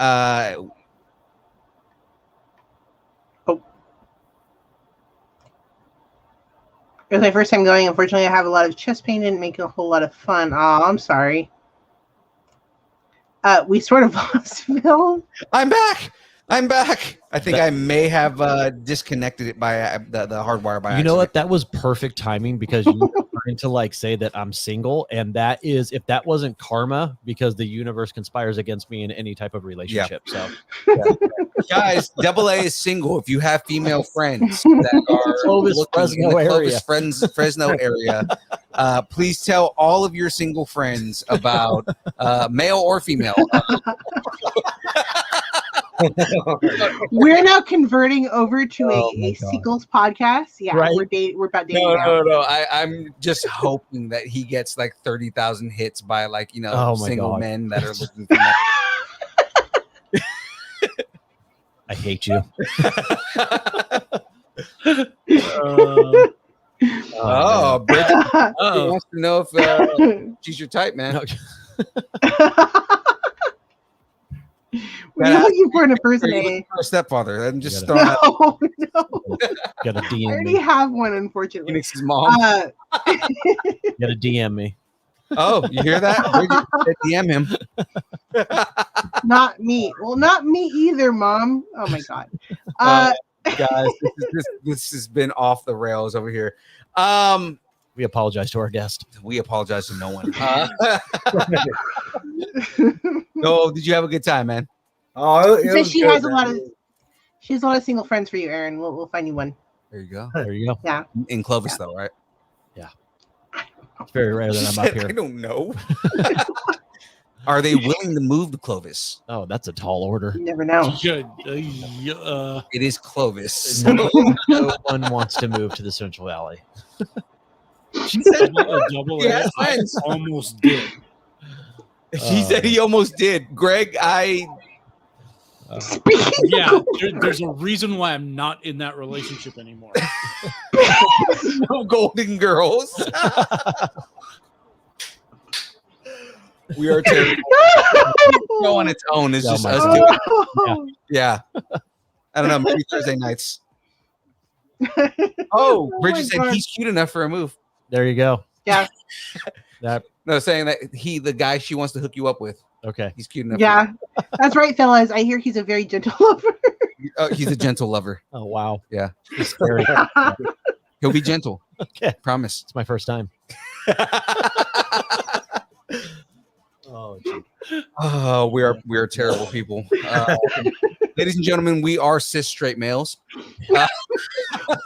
It was my first time going. Unfortunately, I have a lot of chest pain. Didn't make a whole lot of fun. Oh, I'm sorry. We sort of lost Phil. I'm back. I think I may have disconnected it by the hardwire by accident. You know what? That was perfect timing because you were trying to say that I'm single, and that is if that wasn't karma because the universe conspires against me in any type of relationship. So, guys, AA is single. If you have female friends that are Clovis, Fresno area, Fresno area, please tell all of your single friends about male or female. We're now converting over to a singles podcast. Yeah, right? We're about dating. No. I'm just hoping that he gets 30,000 hits by single men that are looking for that. I hate you. Bridget wants to know if she's your type, man. We're looking for an impersonator. For a stepfather. I'm just throwing out. No. Got a DM. I already have one, unfortunately. Phoenix's mom. Got to DM me. Oh, you hear that? Bridget said DM him. Not me. Well, not me either, Mom. Oh my God. Guys, this has been off the rails over here. We apologize to our guest. We apologize to no one. No, did you have a good time, man? Oh, she has a lot of single friends for you, Aaron. We'll find you one. There you go. Yeah. In Clovis, though, right? Yeah. It's very rare that I'm up here. I don't know. Are they willing to move to Clovis? Oh, that's a tall order. You never know. It is Clovis. No one wants to move to the Central Valley. She said a double A. I almost did. He said he almost did. Greg, there's a reason why I'm not in that relationship anymore. No golden girls. We are terrible. Go on its own. It's just us doing it. Yeah. I don't know. Maybe Thursday nights. Oh, Bridget said he's cute enough for a move. There you go. Yeah. No, saying that the guy she wants to hook you up with. Okay. He's cute enough. Yeah. That's right, fellas. I hear he's a very gentle lover. He's a gentle lover. Oh, wow. Yeah. He's scary. He'll be gentle. Okay. Promise. It's my first time. Oh, we are terrible people. Ladies and gentlemen, we are cis straight males.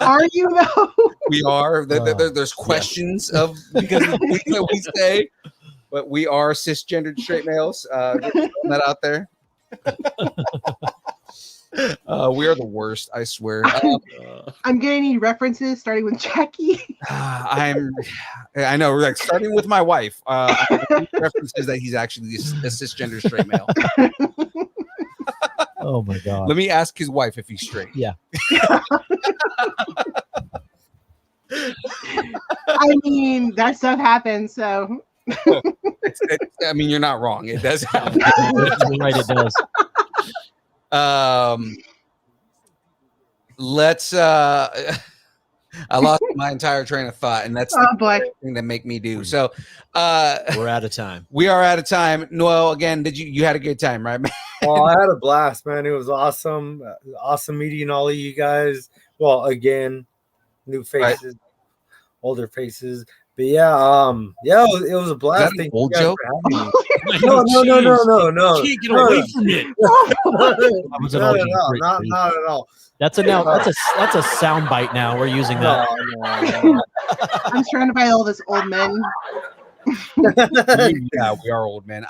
Are you though? We are. There's questions of because of the things that we say, but we are cisgendered straight males. Just throwing that out there. We are the worst, I swear. I'm gonna need references starting with Jackie. I know, like starting with my wife. References that he's actually a cisgender straight male. Oh my God. Let me ask his wife if he's straight. Yeah. I mean, that stuff happens, so I mean, you're not wrong. It does help. You're right, it does. Let's I lost my entire train of thought, and that's Oh boy. the thing that make me do. So We're out of time. we are out of time. Noel, again, you had a good time, right, man? Oh, I had a blast, man. It was awesome. Awesome meeting all of you guys. Well, again, new faces, older faces. But yeah, it was a blast. Is that an Thank you old guys joke? for having me. No. You can't get away from it. That was an Not OG at all. freak, Not dude. at all. That's a sound bite now. We're using that. No. I'm surrounded by all this old men. Yeah, we are old, man.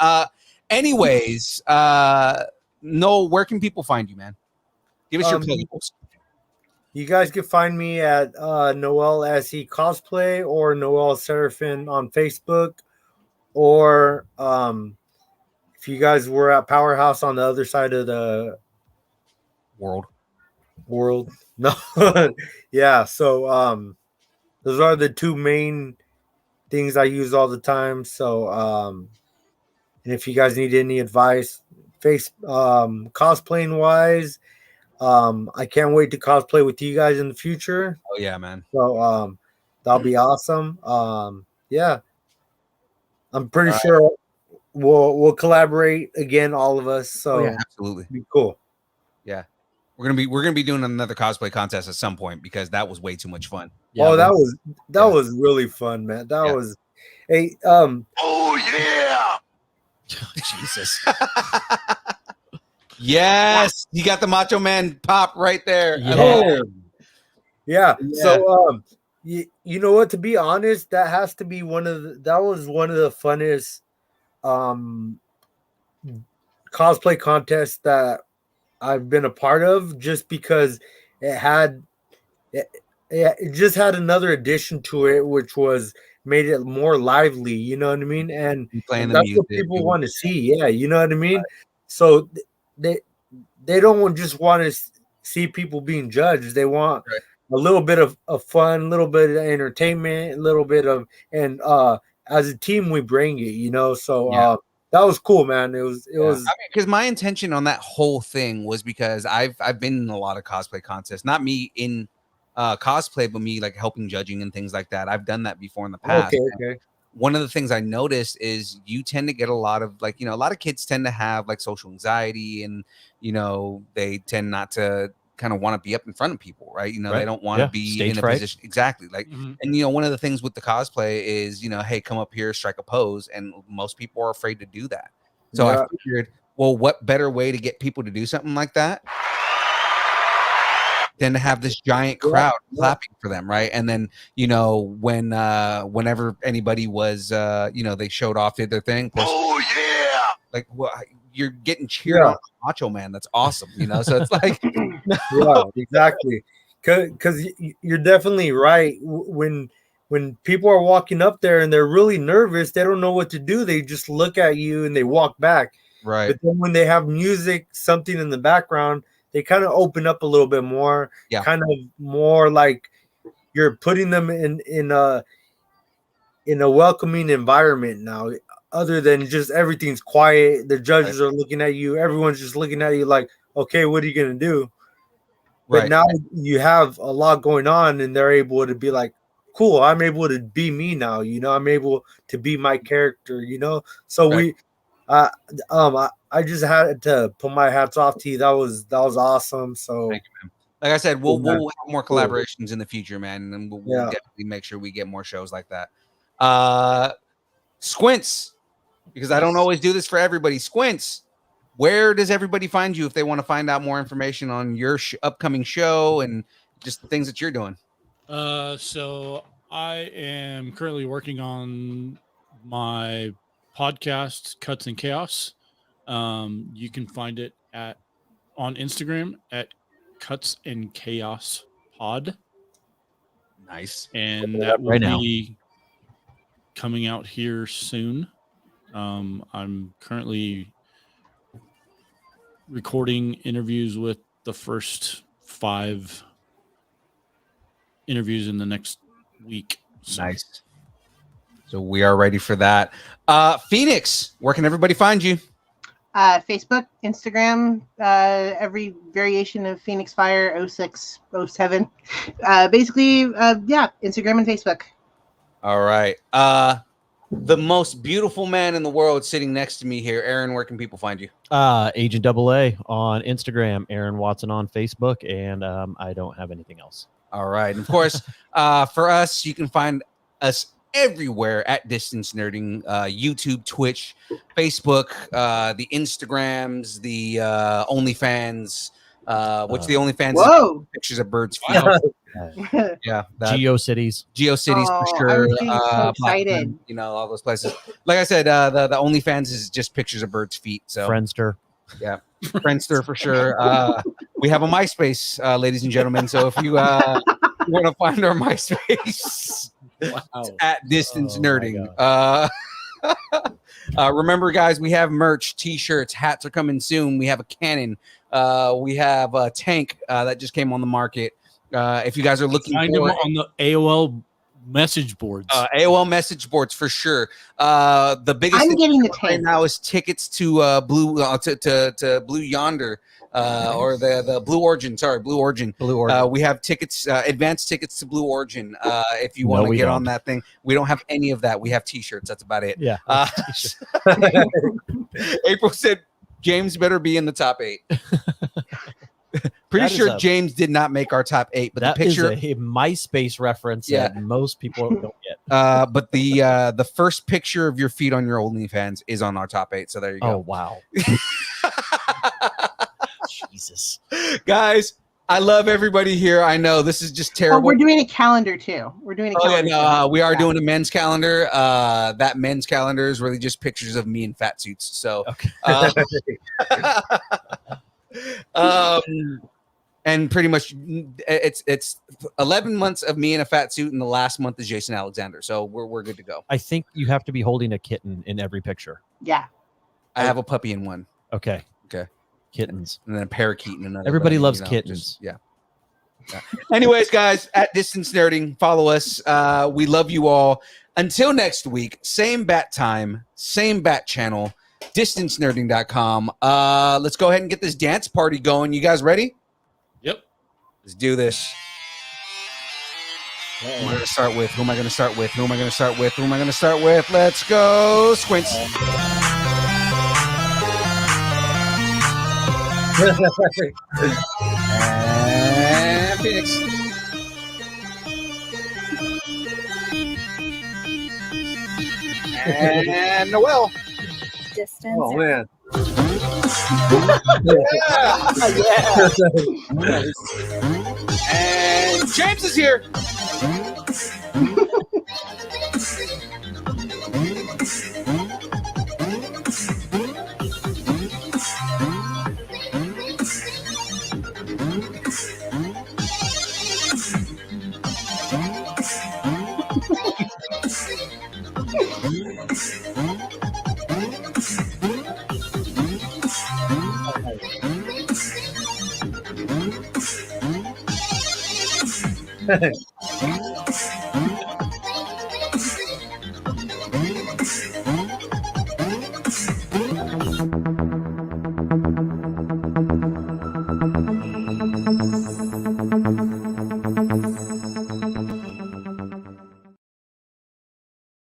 Anyways, Noel, where can people find you, man? Give us your pluggables. You guys can find me at Noel SE Cosplay or Noel Seraphin on Facebook, or if you guys were at Powerhouse on the other side of the World. No. Yeah, so those are the two main things I use all the time. So and if you guys need any advice, cosplaying wise, I can't wait to cosplay with you guys in the future. Oh yeah, man. So that'll be awesome. Yeah. I'm pretty sure we'll collaborate again, all of us. So yeah, absolutely. Be cool. Yeah. We're gonna be doing another cosplay contest at some point because that was way too much fun. Yeah, that was really fun, man. That was Oh yeah. Jesus. Yes, you got the Macho Man pop right there. Yeah. I love it. Yeah. Yeah. So you know what, to be honest, that has to be one of the funnest cosplay contests that I've been a part of, just because it just had another addition to it, which was made it more lively, you know what I mean? And Playing the that's music, what people want to see. Yeah, you know what I mean? So they don't just want to see people being judged. They want a little bit of fun, a little bit of entertainment, a little bit of, and as a team we bring it, you know. So that was cool, man. It was because my intention on that whole thing was because I've been in a lot of cosplay contests, not me in cosplay, but me like helping judging and things like that. I've done that before in the past. okay. One of the things I noticed is you tend to get a lot of like, a lot of kids tend to have like social anxiety, and they tend not to kind of want to be up in front of people, right? They don't want to be Stage in a fright. position exactly like. And one of the things with the cosplay is hey, come up here, strike a pose, and most people are afraid to do that. So I figured, well, what better way to get people to do something like that than to have this giant crowd clapping for them, right? And then whenever anybody was they showed off, did their thing. Oh yeah. Like, well, you're getting cheered on, Macho Man. That's awesome, So it's like, yeah, exactly. Because you're definitely right. When people are walking up there and they're really nervous, they don't know what to do. They just look at you and they walk back. Right. But then when they have music, something in the background, they kind of open up a little bit more. Yeah. Kind of more like you're putting them in a welcoming environment now. Other than just everything's quiet, the judges are looking at you, everyone's just looking at you like, okay, what are you gonna do? But now you have a lot going on, and they're able to be like, cool, I'm able to be me now, I'm able to be my character, So I just had to put my hats off to you. That was awesome. So thank you, man. Like I said, we'll have more collaborations in the future, man, and we'll definitely make sure we get more shows like that. Squints, because I don't always do this for everybody. Squints, where does everybody find you if they want to find out more information on your upcoming show and just the things that you're doing? So I am currently working on my podcast, Cuts and Chaos. You can find it on Instagram at Cuts and Chaos Pod. Nice. And that will be coming out here soon. I'm currently recording interviews with the first 5 interviews in the next week. So. Nice. So we are ready for that. Phoenix, where can everybody find you? Facebook, Instagram, every variation of Phoenix Fire 06, 07. Basically, Instagram and Facebook. All right. The most beautiful man in the world sitting next to me here. Aaron, where can people find you? Agent AA on Instagram, Aaron Watson on Facebook, and I don't have anything else. All right. And of course, for us, you can find us everywhere at Distance Nerding, YouTube, Twitch, Facebook, the Instagrams, the OnlyFans, which the OnlyFans Whoa. is pictures of birds' feet. Wow. Yeah, GeoCities. GeoCities Oh, for sure. I was getting so excited. You know, all those places. Like I said, the OnlyFans is just pictures of birds' feet. So Friendster. yeah, Friendster for sure. We have a MySpace, ladies and gentlemen. So if you want to find our MySpace, it's at Distance Oh, my Nerding. Remember, guys, we have merch, T-shirts, hats are coming soon. We have a cannon. We have a tank that just came on the market. If you guys are looking Find them for on the AOL message boards. AOL message boards for sure. The biggest I'm thing getting the right tank. now is tickets to Blue to Blue Yonder or the Blue Origin. Sorry, Blue Origin. Blue Origin. We have tickets, advanced tickets to Blue Origin. If you want to we get on don't. that thing, we don't have any of that. We have T-shirts. That's about it. Yeah. April said James better be in the top 8. Pretty That is sure a- James did not make our top 8, but That the picture. is a MySpace reference Yeah. that most people don't get. But the first picture of your feet on your OnlyFans is on our top 8. So there you Oh, go. wow. Jesus. Guys, I love everybody here. I know this is just Oh, terrible. we're doing a calendar too. We're doing a Oh, yeah, calendar. no, too. we are Yeah. doing a men's calendar. That men's calendar is really just pictures of me in fat suits. So, Okay. and pretty much it's 11 months of me in a fat suit, and the last month is Jason Alexander. So we're good to go. I think you have to be holding a kitten in every picture. Yeah. I have a puppy in one, Okay. Okay. Kittens. and then a parakeet in another. Everybody but, loves you know, kittens. just- yeah. Anyways, guys, at Distance Nerding, follow us. We love you all. Until next week, same bat time, same bat channel, distancenerding.com. Let's go ahead and get this dance party going. You guys ready? Yep. Let's do this. Who am I going to start with? Who am I going to start with? Who am I going to start with? Who am I going to start with? Let's go, Squints. And Phoenix. And Noel. Distance. Oh man. And James is here.